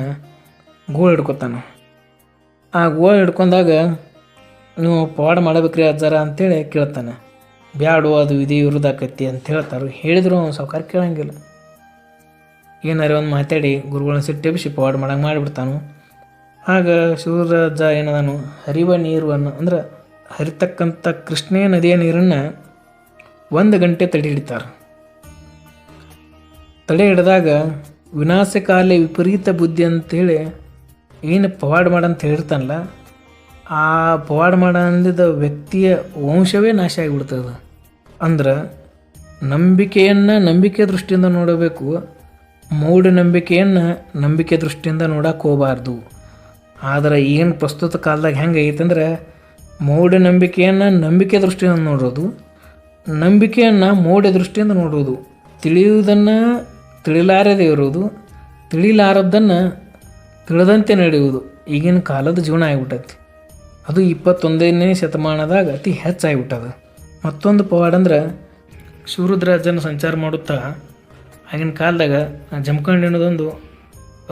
ಗೋಳು ಹಿಡ್ಕೊತಾನೆ. ಆ ಗೋಳು ಹಿಡ್ಕೊಂಡಾಗ ನೀವು ಪವಾಡ ಮಾಡಬೇಕ್ರಿ ಅಜ್ಜಾರ ಅಂತೇಳಿ ಕೇಳ್ತಾನೆ. ಬ್ಯಾಡು ಅದು ವಿಧಿ ವಿರುದ್ಧಾಕೈತಿ ಅಂತ ಹೇಳ್ತಾರೆ. ಹೇಳಿದ್ರು ಸಾವುಕಾರ ಕೇಳಂಗಿಲ್ಲ. ಏನಾರು ಒಂದು ಮಾತಾಡಿ ಗುರುಗಳನ್ನ ಸಿಟ್ಟೆಬಿಸಿ ಪವಾಡ ಮಾಡಂಗೆ ಮಾಡಿಬಿಡ್ತಾನು. ಆಗ ಶಿವರಾಜ ಏನದಾನು ಹರಿವ ನೀರನ್ನು ಅಂದ್ರೆ ಹರಿತಕ್ಕಂಥ ಕೃಷ್ಣೇ ನದಿಯ ನೀರನ್ನು 1 ಗಂಟೆ ತಡೆ ಹಿಡಿತಾರೆ. ತಡೆ ಹಿಡಿದಾಗ ವಿನಾಶಕಾಲಿ ವಿಪರೀತ ಬುದ್ಧಿ ಅಂತೇಳಿ ಏನು ಪವಾಡ ಮಾಡಂತ ಹೇಳಿರ್ತಾನಲ್ಲ, ಆ ಪವಾಡ ಮಾಡ ಅಂದಿದ್ದ ವ್ಯಕ್ತಿಯ ವಂಶವೇ ನಾಶ ಆಗಿಬಿಡ್ತದೆ. ಅಂದ್ರೆ ನಂಬಿಕೆಯನ್ನು ನಂಬಿಕೆ ದೃಷ್ಟಿಯಿಂದ ನೋಡಬೇಕು, ಮೂಢನಂಬಿಕೆಯನ್ನು ನಂಬಿಕೆ ದೃಷ್ಟಿಯಿಂದ ನೋಡಕ್ಕೆ ಹೋಗಬಾರ್ದು. ಆದರೆ ಏನು ಪ್ರಸ್ತುತ ಕಾಲದಾಗ ಹೆಂಗೆ ಐತಂದ್ರೆ ಮೂಢನಂಬಿಕೆಯನ್ನು ನಂಬಿಕೆ ದೃಷ್ಟಿಯಿಂದ ನೋಡೋದು, ನಂಬಿಕೆಯನ್ನು ಮೂಢ ದೃಷ್ಟಿಯಿಂದ ನೋಡೋದು, ತಿಳಿಯುವುದನ್ನು ತಿಳಿಲಾರದೇ ಇರೋದು, ತಿಳಿಲಾರದ್ದನ್ನು ತಿಳಿದಂತೆ ನಡೆಯುವುದು ಈಗಿನ ಕಾಲದ ಜೀವನ ಆಗಿಬಿಟ್ಟೈತಿ. ಅದು 21ನೇ ಶತಮಾನದಾಗ ಅತಿ ಹೆಚ್ಚಾಗಿಬಿಟ್ಟದ. ಮತ್ತೊಂದು ಪವಾಡ ಅಂದ್ರೆ ಶಿವರುದ್ರಾಜನ ಸಂಚಾರ ಮಾಡುತ್ತಾ ಆಗಿನ ಕಾಲದಾಗ ಜಮಖಂಡಿ ಅನ್ನೋದೊಂದು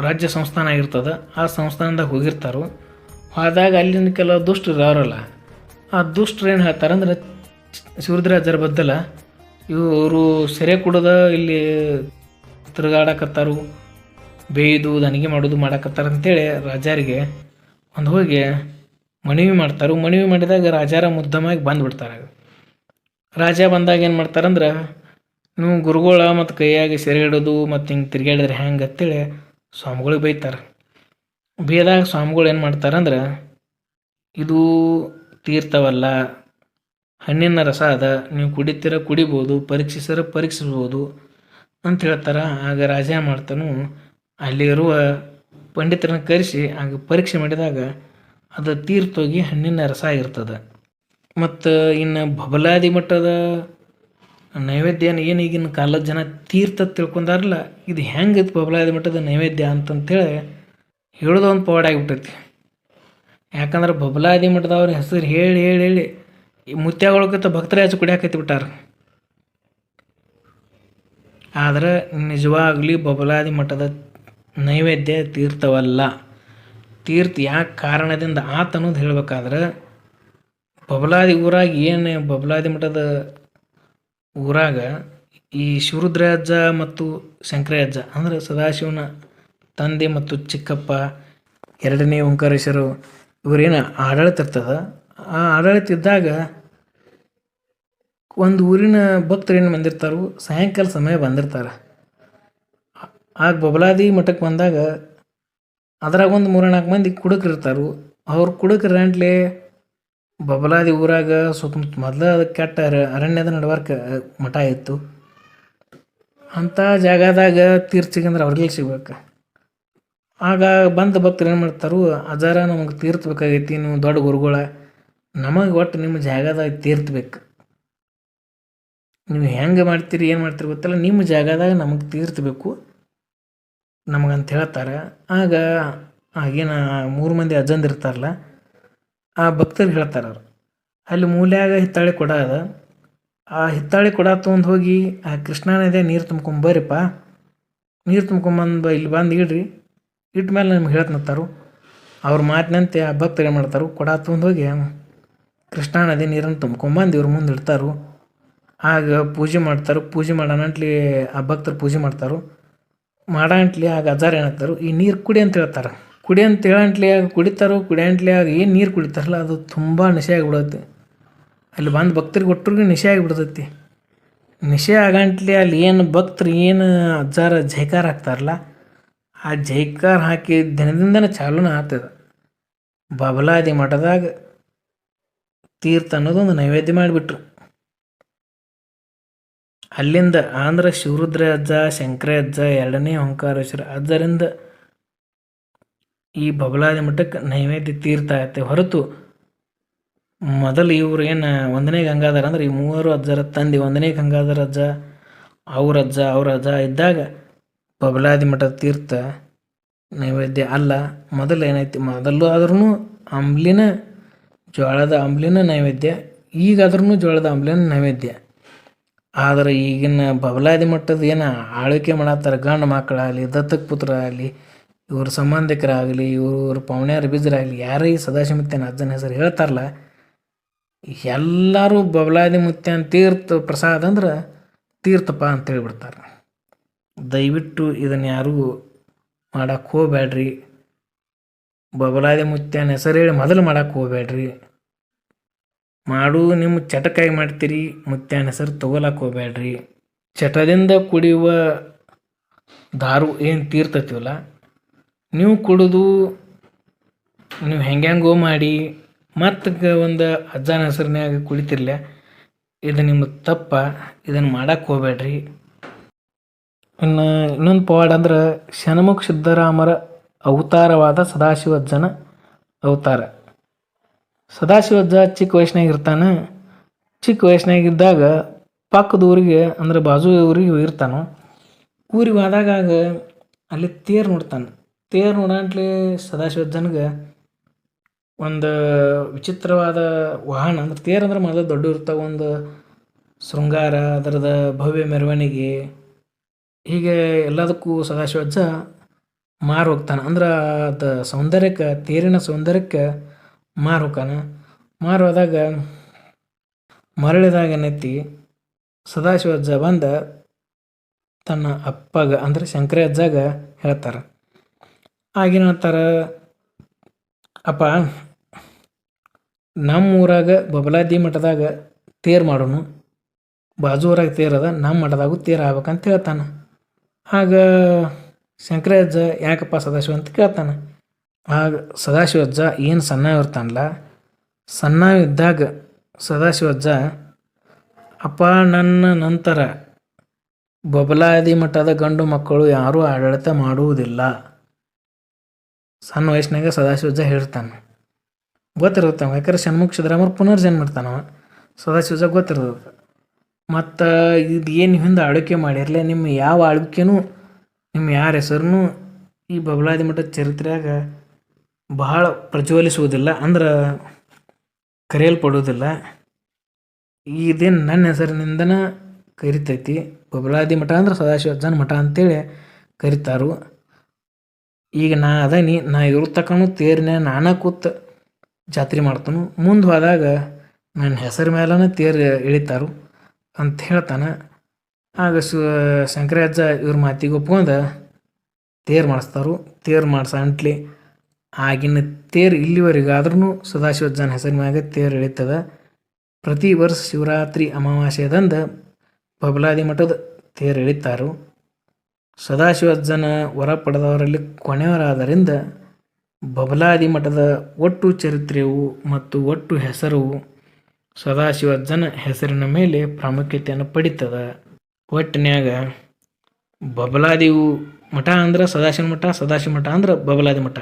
ರಾಜ್ಯ ಸಂಸ್ಥಾನ ಆಗಿರ್ತದೆ. ಆ ಸಂಸ್ಥಾನದಾಗ ಹೋಗಿರ್ತಾರೋ, ಆದಾಗ ಅಲ್ಲಿನ ಕೆಲವು ದುಷ್ಟರು ಇರೋರಲ್ಲ, ಆ ದುಷ್ಟರು ಏನು ಹೇಳ್ತಾರಂದ್ರೆ ಶಿವರುದ್ರಾಜರ ಬದ್ದಲ್ಲ ಇವರು ಸೆರೆ ಕುಡದ ಇಲ್ಲಿ ತಿರುಗಾಡಕತ್ತಾರು, ಬೇಯ್ದು ದನಿಗೆ ಮಾಡೋದು ಮಾಡಕತ್ತಾರ ಅಂತೇಳಿ ರಾಜಾರಿಗೆ ಒಂದು ಹೋಗಿ ಮನವಿ ಮಾಡ್ತಾರೆ. ಮನವಿ ಮಾಡಿದಾಗ ರಾಜಾರ ಮುದ್ದಮಾಗಿ ಬಂದುಬಿಡ್ತಾರೆ. ರಾಜ ಬಂದಾಗ ಏನು ಮಾಡ್ತಾರಂದ್ರೆ, ನೀವು ಗುರುಗಳ ಮತ್ತು ಕೈಯಾಗಿ ಸೆರೆ ಹಿಡೋದು ಮತ್ತು ಹಿಂಗೆ ತಿರುಗಾಡಿದ್ರೆ ಹೆಂಗೆ ಅಂತೇಳಿ ಸ್ವಾಮಿಗಳಿಗೆ ಬೈತಾರೆ. ಬೇದಾಗ ಸ್ವಾಮಿಗಳು ಏನು ಮಾಡ್ತಾರಂದ್ರೆ, ಇದು ತೀರ್ಥವಲ್ಲ, ಹಣ್ಣಿನ ರಸ ಅದ, ನೀವು ಕುಡಿತೀರ ಕುಡಿಬೋದು, ಪರೀಕ್ಷಿಸರ ಪರೀಕ್ಷಿಸ್ಬೋದು ಅಂತ ಹೇಳ್ತಾರೆ. ಆಗ ರಾಜ ಏನು ಮಾಡ್ತಾನು, ಅಲ್ಲಿರುವ ಪಂಡಿತರನ್ನ ಕರೆಸಿ ಆಗ ಪರೀಕ್ಷೆ ಮಾಡಿದಾಗ ಅದು ತೀರ್ಥೋಗಿ ಹಣ್ಣಿನ ರಸ ಇರ್ತದೆ. ಮತ್ತು ಇನ್ನು ಬಬಲಾದಿ ಮಠದ ನೈವೇದ್ಯನ ಏನು ಈಗಿನ ಕಾಲದ ಜನ ತೀರ್ಥ ತಿಳ್ಕೊಂಡಾರಲ್ಲ, ಇದು ಹೆಂಗಿತ್ತು ಬಬಲಾದಿ ಮಠದ ನೈವೇದ್ಯ ಅಂತಂತೇಳಿ ಹೇಳೋದು ಒಂದು ಪವಾಡ ಆಗಿಬಿಟ್ಟೈತಿ. ಯಾಕಂದ್ರೆ ಬಬಲಾದಿ ಮಠದವ್ರ ಹೆಸರು ಹೇಳಿ ಹೇಳಿ ಹೇಳಿ ಈ ಮುತ್ಯಾಗಳಕ್ಕಿಂತ ಭಕ್ತರ ಹೆಚ್ಚು ಕುಡಿಯಾಕೈತಿ ಬಿಟ್ಟಾರ. ಆದ್ರೆ ನಿಜವಾಗ್ಲಿ ಬಬಲಾದಿ ಮಠದ ನೈವೇದ್ಯ ತೀರ್ಥವಲ್ಲ. ತೀರ್ಥ ಯಾಕೆ ಕಾರಣದಿಂದ ಆತ ಅನ್ನೋದು ಹೇಳ್ಬೇಕಾದ್ರೆ, ಬಬಲಾದಿ ಊರಾಗ ಏನು ಬಬಲಾದಿ ಮಠದ ಊರಾಗ ಈ ಶಿವರುದ್ರಾಜ ಮತ್ತು ಶಂಕರಾಜ ಅಂದರೆ ಸದಾಶಿವನ ತಂದೆ ಮತ್ತು ಚಿಕ್ಕಪ್ಪ, ಎರಡನೇ ಓಂಕಾರೇಶ್ವರು ಇವರೇನು ಆಡಳಿತ ಇರ್ತದೆ. ಆ ಆಡಳಿತ ಇದ್ದಾಗ ಒಂದು ಊರಿನ ಭಕ್ತರು ಏನು ಬಂದಿರ್ತಾರೋ ಸಾಯಂಕಾಲ ಸಮಯ ಬಂದಿರ್ತಾರೆ. ಆಗ ಬಬಲಾದಿ ಮಠಕ್ಕೆ ಬಂದಾಗ ಅದ್ರಾಗ ಒಂದು 3-4 ಮಂದಿ ಕುಡುಕರು ಇರ್ತಾರೋ. ಅವ್ರು ಕುಡುಕರ ಗಂಟ್ಲೆ ಬಬಲಾದಿ ಊರಾಗ ಸುತ್ತಮುತ್ತ ಮೊದಲು ಅದಕ್ಕೆ ಕೆಟ್ಟ ಅರಣ್ಯದ ನಡವರ್ಕ ಮಠ ಇತ್ತು. ಅಂಥ ಜಾಗದಾಗ ತೀರ್ಥ ಸಿಗಂದ್ರೆ ಅವ್ರಿಗೆ ಸಿಗ್ಬೇಕು. ಆಗ ಬಂದ ಭಕ್ತರು ಏನು ಮಾಡ್ತಾರೋ, ಅಜಾರ ನಮಗೆ ತೀರ್ಥ ಬೇಕಾಗೈತಿ, ನೀವು ದೊಡ್ಡ ಗುರುಗಳ, ನಮಗೆ ಒಟ್ಟು ನಿಮ್ಮ ಜಾಗದಾಗ ತೀರ್ಥ ಬೇಕು, ನೀವು ಹೆಂಗೆ ಮಾಡ್ತೀರಿ ಏನು ಮಾಡ್ತೀರಿ ಗೊತ್ತಲ್ಲ, ನಿಮ್ಮ ಜಾಗದಾಗ ನಮಗೆ ತೀರ್ಥ ಬೇಕು ನಮಗಂತ ಹೇಳ್ತಾರೆ. ಆಗ ಆಗೇನು 3 ಮಂದಿ ಅಜ್ಜಂದು ಇರ್ತಾರಲ್ಲ, ಆ ಭಕ್ತರಿಗೆ ಹೇಳ್ತಾರೆ ಅವ್ರು, ಅಲ್ಲಿ ಮೂಲ್ಯಾಗ ಹಿತ್ತಾಳೆ ಕೊಡ ಅದ, ಆ ಹಿತ್ತಾಳೆ ಕೊಡ ತೊಗೊಂಡು ಹೋಗಿ ಆ ಕೃಷ್ಣಾ ನದಿಯಾಗ ನೀರು ತುಂಬ್ಕೊಂಬರ್ರಿಪ್ಪ, ನೀರು ತುಂಬ್ಕೊಂಬಂದು ಇಲ್ಲಿ ಬಂದು ಇಡ್ರಿ, ಇಟ್ಟ ಮೇಲೆ ನಮ್ಗೆ ಹೇಳ್ತಂತಾರು. ಅವ್ರ ಮಾತಿನಂತೆ ಆ ಭಕ್ತರು ಏನು ಮಾಡ್ತಾರೆ, ಕೊಡ ತೊಗೊಂಡು ಹೋಗಿ ಕೃಷ್ಣಾ ನದಿ ನೀರನ್ನು ತುಂಬ್ಕೊಂಬಂದು ಇವ್ರ ಮುಂದೆ ಇಡ್ತಾರು. ಆಗ ಪೂಜೆ ಮಾಡ್ತಾರೆ. ಪೂಜೆ ಮಾಡೋಣಂಟ್ಲಿ ಆ ಭಕ್ತರು ಪೂಜೆ ಮಾಡ್ತಾರೆ. ಮಾಡಂಟ್ಲಿ ಆಗ ಅಜಾರ ಏನಾಗ್ತಾರೋ, ಈ ನೀರು ಕುಡಿ ಅಂತ ಹೇಳ್ತಾರೆ. ಕುಡಿ ಅಂತ ಹೇಳಂಟ್ಲಿ ಆಗ ಕುಡಿತಾರೋ, ಕುಡಿಯಂಟ್ಲಿ ಆಗ ಏನು ನೀರು ಕುಡಿತಾರಲ್ಲ ಅದು ತುಂಬ ನಶೆ ಆಗಿಬಿಡತ್ತೆ. ಅಲ್ಲಿ ಬಂದು ಭಕ್ತರಿಗೆ ಒಟ್ಟರಿಗೆ ನಿಶೆ ಆಗಿಬಿಡ್ತೈತಿ. ನಿಶೆ ಆಗಂಟ್ಲಿ ಅಲ್ಲಿ ಏನು ಭಕ್ತರು ಏನು ಅಜ್ಜಾರ ಜೈಕಾರ ಹಾಕ್ತಾರಲ್ಲ, ಆ ಜೈಕಾರ ಹಾಕಿ ದಿನದಿಂದನೇ ಚಾಲೂನ ಆಗ್ತದೆ. ಬಬಲಾದಿ ಮಠದಾಗ ತೀರ್ಥ ಅನ್ನೋದೊಂದು ನೈವೇದ್ಯ ಮಾಡಿಬಿಟ್ರು. ಅಲ್ಲಿಂದ ಆಂಧ್ರ ಶಿವರುದ್ರ ಅಜ್ಜ, ಶಂಕರ ಅಜ್ಜ, ಎರಡನೇ ಓಂಕಾರೇಶ್ವರ ಅಜ್ಜರಿಂದ ಈ ಬಬಲಾದಿ ಮಠಕ್ಕೆ ನೈವೇದ್ಯ ತೀರ್ಥ ಆಗತ್ತೆ ಹೊರತು ಮೊದಲು ಇವ್ರು ಏನು 1ನೇ ಗಂಗಾಧರ ಅಂದ್ರೆ ಈ 3 ಅಜ್ಜರ ತಂದೆ 1ನೇ ಗಂಗಾಧರ ಅಜ್ಜ, ಅವ್ರ ಅಜ್ಜ ಇದ್ದಾಗ ಬಬಲಾದಿ ಮಠದ ತೀರ್ಥ ನೈವೇದ್ಯ ಅಲ್ಲ. ಮೊದಲು ಏನೈತಿ, ಮೊದಲು ಆದ್ರೂ ಅಂಬ್ಲಿನ ಜೋಳದ ಅಂಬ್ಲಿನ ನೈವೇದ್ಯ, ಈಗಾದ್ರೂ ಜೋಳದ ಅಂಬ್ಲಿನ ನೈವೇದ್ಯ. ಆದರೆ ಈಗಿನ ಬಬಲಾದಿ ಮಟ್ಟದ ಏನು ಆಳ್ವಿಕೆ ಮಾಡತ್ತಾರೆ, ಗಂಡು ಮಕ್ಕಳಾಗಲಿ, ದತ್ತಕ ಪುತ್ರ ಆಗಲಿ, ಇವ್ರ ಸಂಬಂಧಿಕರಾಗಲಿ, ಇವ್ರ ಪವನ್ಯಾರ ಬೀಜರಾಗಲಿ, ಯಾರೇ ಈ ಸದಾಶಿವಮುತ್ಯನ ಅಜ್ಜನ ಹೆಸರು ಹೇಳ್ತಾರಲ್ಲ, ಎಲ್ಲರೂ ಬಬಲಾದಿ ಮುತ್ಯನ ತೀರ್ಥ ಪ್ರಸಾದ ಅಂದ್ರೆ ತೀರ್ಥಪ್ಪ ಅಂತ ಹೇಳಿಬಿಡ್ತಾರೆ. ದಯವಿಟ್ಟು ಇದನ್ನು ಯಾರೂ ಮಾಡಕ್ಕೆ ಹೋಗ್ಬೇಡ್ರಿ. ಬಬಲಾದಿ ಮುತ್ಯನ ಹೆಸರು ಹೇಳಿ ಮೊದಲು ಮಾಡಕ್ಕೆ ಹೋಗ್ಬೇಡ್ರಿ. ಮಾಡು ನಿಮ್ಮ ಚಟಕ್ಕಾಗಿ ಮಾಡ್ತೀರಿ, ಮುತ್ಯನ ಹೆಸರು ತೊಗೊಳಕ್ಕೆ ಹೋಗ್ಬೇಡ್ರಿ. ಚಟದಿಂದ ಕುಡಿಯುವ ದಾರು ಏನು ತೀರ್ತೈತಿವಲ್ಲ, ನೀವು ಕುಡಿದು ನೀವು ಹೆಂಗೋ ಮಾಡಿ ಮತ್ತು ಒಂದು ಅಜ್ಜನ ಹೆಸರಿನಾಗ ಕುಡಿತಿರ್ಲ, ಇದು ನಿಮ್ಮ ತಪ್ಪ, ಇದನ್ನು ಮಾಡಕ್ಕೆ ಹೋಗ್ಬೇಡ್ರಿ. ಇನ್ನು ಇನ್ನೊಂದು ಪವಾಡ ಅಂದ್ರೆ ಷಣ್ಮುಖ ಸಿದ್ದರಾಮರ ಅವತಾರವಾದ ಸದಾಶಿವಜ್ಜನ ಅವತಾರ. ಸದಾಶಿವಜ್ಜ ಚಿಕ್ಕ ವಯಸ್ಸಿನಾಗ ಇರ್ತಾನೆ. ಚಿಕ್ಕ ವಯಸ್ಸಿನಾಗಿದ್ದಾಗ ಪಕ್ಕದ ಊರಿಗೆ ಅಂದ್ರೆ ಬಾಜು ಊರಿಗೆ ಇರ್ತಾನೆ. ಊರಿಗೆ ಹೋದಾಗ ಅಲ್ಲಿ ತೇರು ನೋಡ್ತಾನೆ. ತೇರು ನೋಡಂಟ್ಲಿ ಸದಾಶಿವಜ್ಜನಿಗೆ ಒಂದು ವಿಚಿತ್ರವಾದ ವಾಹನ, ಅಂದ್ರೆ ತೇರು ಅಂದ್ರೆ ಮೊದಲು ದೊಡ್ಡ ಇರ್ತಾವೆ, ಒಂದು ಶೃಂಗಾರ, ಅದರದ ಭವ್ಯ ಮೆರವಣಿಗೆ, ಹೀಗೆ ಎಲ್ಲದಕ್ಕೂ ಸದಾಶಿವಜ್ಜ ಮಾರು ಹೋಗ್ತಾನೆ. ಅಂದ್ರೆ ಅದು ಸೌಂದರ್ಯಕ್ಕೆ, ತೇರಿನ ಸೌಂದರ್ಯಕ್ಕೆ ಮಾರು ಹೋಗ್ತಾನೆ. ಮಾರು ಹೋದಾಗ ಮರಳಿದಾಗ ಏನೈತಿ ಸದಾಶಿವ ಅಜ್ಜ ಬಂದ ತನ್ನ ಅಪ್ಪಗ ಅಂದರೆ ಶಂಕರ ಅಜ್ಜಾಗ ಹೇಳ್ತಾರೆ. ಆಗೇನು ಹೇಳ್ತಾರೆ, ಅಪ್ಪ ನಮ್ಮ ಊರಾಗ ಬಬಲಾದಿ ಮಠದಾಗ ತೇರು ಮಾಡೋನು, ಬಾಜು ಊರಾಗ ತೇರದ ನಮ್ಮ ಮಠದಾಗೂ ತೇರು ಆಗ್ಬೇಕಂತ ಹೇಳ್ತಾನೆ. ಆಗ ಶಂಕರ ಅಜ್ಜ ಯಾಕಪ್ಪ ಸದಾಶಿವ ಅಂತ ಕೇಳ್ತಾನೆ. ಆಗ ಸದಾಶಿವ ಅಜ್ಜ ಏನು ಸಣ್ಣ ಇರ್ತಾನಲ್ಲ, ಸಣ್ಣ ಇದ್ದಾಗ ಸದಾಶಿವ ಅಜ್ಜ ಅಪ್ಪ ನನ್ನ ನಂತರ ಬಬಲಾದಿ ಮಠದ ಗಂಡು ಮಕ್ಕಳು ಯಾರೂ ಆಡಳಿತ ಮಾಡುವುದಿಲ್ಲ. ಸಣ್ಣ ವಯಸ್ಸಿನಾಗ ಸದಾಶಿವ ಅಜ್ಜ ಹೇಳ್ತಾನೆ. ಗೊತ್ತಿರುತ್ತೆ ಯಾಕಂದ್ರೆ ಷಣ್ಮುಖ ಸಿದ್ದರಾಮಯ್ಯ ಪುನರ್ಜನ್ಮ ಇರ್ತಾನವ. ಸದಾಶಿವ ಅಜ್ಜ ಗೊತ್ತಿರ್ತದೆ. ಮತ್ತು ಇದು ಏನು ಹಿಂದೆ ಆಳ್ವಿಕೆ ಮಾಡಿರಲಿ, ನಿಮ್ಮ ಯಾವ ಆಳ್ವಿಕೆನೂ ನಿಮ್ಮ ಯಾರ ಹೆಸರನ್ನು ಈ ಬಬಲಾದಿ ಮಠದ ಚರಿತ್ರೆಯಾಗ ಬಹಳ ಪ್ರಜ್ವಲಿಸುವುದಿಲ್ಲ, ಅಂದ್ರೆ ಕರೆಯಲ್ಪಡುವುದಿಲ್ಲ. ಇದೇನು ನನ್ನ ಹೆಸರಿನಿಂದನ ಕರಿತೈತಿ. ಬಬಲಾದಿ ಮಠ ಅಂದ್ರೆ ಸದಾಶಿವ ಅಜ್ಜನ ಮಠ ಅಂತೇಳಿ ಕರಿತಾರು. ಈಗ ನಾ ಅದೀನಿ, ನಾ ಇವ್ರ ತಕ್ಕನು ತೇರಿನ ನಾನಾ ಕೂತ್ ಜಾತ್ರೆ ಮಾಡ್ತಾನು, ಮುಂದೆ ಹೋದಾಗ ನನ್ನ ಹೆಸರು ಮೇಲನ ತೇರು ಎಳಿತಾರು ಅಂತ ಹೇಳ್ತಾನೆ. ಆಗ ಶಂಕರ ಅಜ್ಜ ಇವ್ರ ಮಾತಿಗೆ ಒಪ್ಕೊಂಡು ತೇರು ಮಾಡಿಸ್ತಾರು. ತೇರು ಅಂಟ್ಲಿ ಆಗಿನ ತೇರು ಇಲ್ಲಿವರೆಗಾದ್ರೂ ಸದಾಶಿವ ಅಜ್ಜನ ಹೆಸರು ಮ್ಯಾಗ ತೇರು ಎಳಿತದ. ಪ್ರತಿ ವರ್ಷ ಶಿವರಾತ್ರಿ ಅಮಾವಾಸ್ಯೆದಂದು ಬಬಲಾದಿ ಮಠದ ತೇರು ಎಳಿತಾರು. ಸದಾಶಿವ ಅಜ್ಜನ ವರ ಪಡೆದವರಲ್ಲಿ ಕೊನೆಯವರಾದ್ದರಿಂದ ಬಬಲಾದಿ ಮಠದ ಒಟ್ಟು ಚರಿತ್ರೆಯು ಮತ್ತು ಒಟ್ಟು ಹೆಸರು ಸದಾಶಿವ ಅಜ್ಜನ ಹೆಸರಿನ ಮೇಲೆ ಪ್ರಾಮುಖ್ಯತೆಯನ್ನು ಪಡೀತದ. ಒಟ್ಟಿನ್ಯಾಗ ಬಬಲಾದಿ ಮಠ ಅಂದ್ರೆ ಸದಾಶಿವ ಮಠ, ಸದಾಶಿವ ಮಠ ಅಂದ್ರೆ ಬಬಲಾದಿ ಮಠ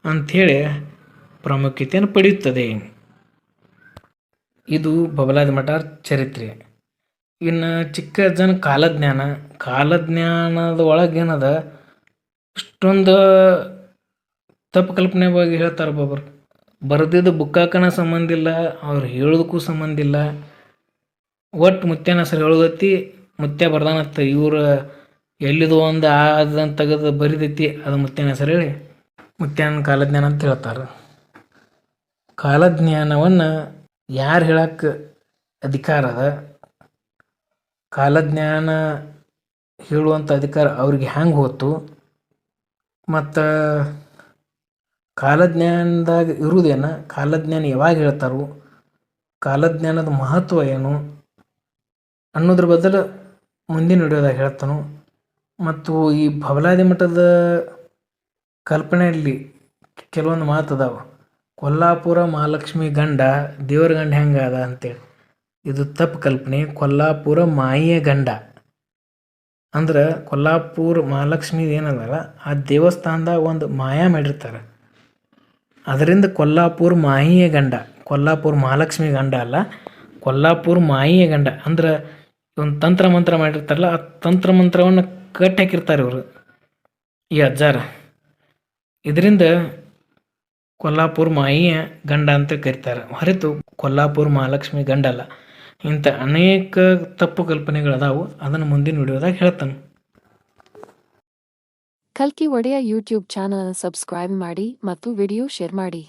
ಅಂಥೇಳಿ ಪ್ರಾಮುಖ್ಯತೆಯನ್ನು ಪಡೆಯುತ್ತದೆ. ಇದು ಬಬಲಾದಿ ಮಠ ಚರಿತ್ರೆ. ಇನ್ನು ಚಿಕ್ಕ ಅಜ್ಜನ ಕಾಲಜ್ಞಾನದ ಒಳಗೇನದ ಇಷ್ಟೊಂದು ತಪ್ಪು ಕಲ್ಪನೆ ಬಗ್ಗೆ ಹೇಳ್ತಾರೆ ಒಬ್ಬೊಬ್ರು. ಬರೆದಿದ್ದು ಬುಕ್ಕಾಕನ ಸಂಬಂಧ ಇಲ್ಲ, ಅವ್ರು ಹೇಳೋದಕ್ಕೂ ಸಂಬಂಧ ಇಲ್ಲ. ಒಟ್ಟು ಮುತ್ಯನ ಹೆಸರು ಹೇಳೋದೈತಿ, ಮುತ್ಯ ಬರ್ದಾನತ್ತ, ಇವ್ರು ಎಲ್ಲಿದು ಒಂದು ಅದನ್ನು ತೆಗೆದು ಬರಿದೈತಿ, ಅದು ಮುತ್ಯನ ಹೆಸರು ಹೇಳಿ ಮುತ್ಯನ ಕಾಲಜ್ಞಾನ ಅಂತ ಹೇಳ್ತಾರೆ. ಕಾಲಜ್ಞಾನವನ್ನು ಯಾರು ಹೇಳಕ್ಕೆ ಅಧಿಕಾರ ಅದ, ಕಾಲಜ್ಞಾನ ಹೇಳುವಂಥ ಅಧಿಕಾರ ಅವ್ರಿಗೆ ಹೆಂಗೆ ಹೋಯ್ತು, ಮತ್ತು ಕಾಲಜ್ಞಾನದಾಗ ಇರುವುದೇನು, ಕಾಲಜ್ಞಾನ ಯಾವಾಗ ಹೇಳ್ತಾರೋ, ಕಾಲಜ್ಞಾನದ ಮಹತ್ವ ಏನು ಅನ್ನೋದ್ರ ಬದಲು ಮುಂದಿನ ವಿಡಿಯೋದಾಗ ಹೇಳ್ತಾನು. ಮತ್ತು ಈ ಬಬಲಾದಿ ಮಠದ ಕಲ್ಪನೆಯಲ್ಲಿ ಕೆಲವೊಂದು ಮಾತು ಅದಾವ. ಕೊಲ್ಲಾಪುರ ಮಹಾಲಕ್ಷ್ಮಿ ಗಂಡ ದೇವ್ರ ಗಂಡ ಹೆಂಗೆ ಅದ ಅಂತೇಳಿ, ಇದು ತಪ್ಪು ಕಲ್ಪನೆ. ಕೊಲ್ಲಾಪುರ ಮಾಯಿಯ ಗಂಡ ಅಂದ್ರೆ ಕೊಲ್ಲಾಪುರ ಮಹಾಲಕ್ಷ್ಮಿ ಏನದಲ್ಲ, ಆ ದೇವಸ್ಥಾನದಾಗ ಒಂದು ಮಾಯಾ ಮಾಡಿರ್ತಾರೆ, ಅದರಿಂದ ಕೊಲ್ಲಾಪುರ ಮಾಯಿಯ ಗಂಡ, ಕೊಲ್ಲಾಪುರ ಮಹಾಲಕ್ಷ್ಮಿ ಗಂಡ ಅಲ್ಲ, ಕೊಲ್ಲಾಪುರ ಮಾಯಿಯ ಗಂಡ ಅಂದ್ರೆ ಒಂದು ತಂತ್ರ ಮಂತ್ರ ಮಾಡಿರ್ತಾರಲ್ಲ, ಆ ತಂತ್ರ ಮಂತ್ರವನ್ನು ಕಟ್ಟಿ ಹಾಕಿರ್ತಾರೆ ಇವರು ಈ ಅಜ್ಜಾರ. ಇದರಿಂದ ಕೊಲ್ಲಾಪುರ ಮಾಯಿಯ ಗಂಡ ಅಂತ ಕರೀತಾರೆ, ಹೊರತು ಕೊಲ್ಲಾಪುರ ಮಹಾಲಕ್ಷ್ಮಿ ಗಂಡ ಅಲ್ಲ. ಇಂಥ ಅನೇಕ ತಪ್ಪು ಕಲ್ಪನೆಗಳದಾವು, ಅದನ್ನು ಮುಂದಿನ ವಿಡಿಯೋದಾಗ ಹೇಳ್ತಾನೆ. ಕಲ್ಕಿ ಒಡೆಯ ಯೂಟ್ಯೂಬ್ ಚಾನಲ್ ಸಬ್ಸ್ಕ್ರೈಬ್ ಮಾಡಿ ಮತ್ತು ವಿಡಿಯೋ ಶೇರ್ ಮಾಡಿ.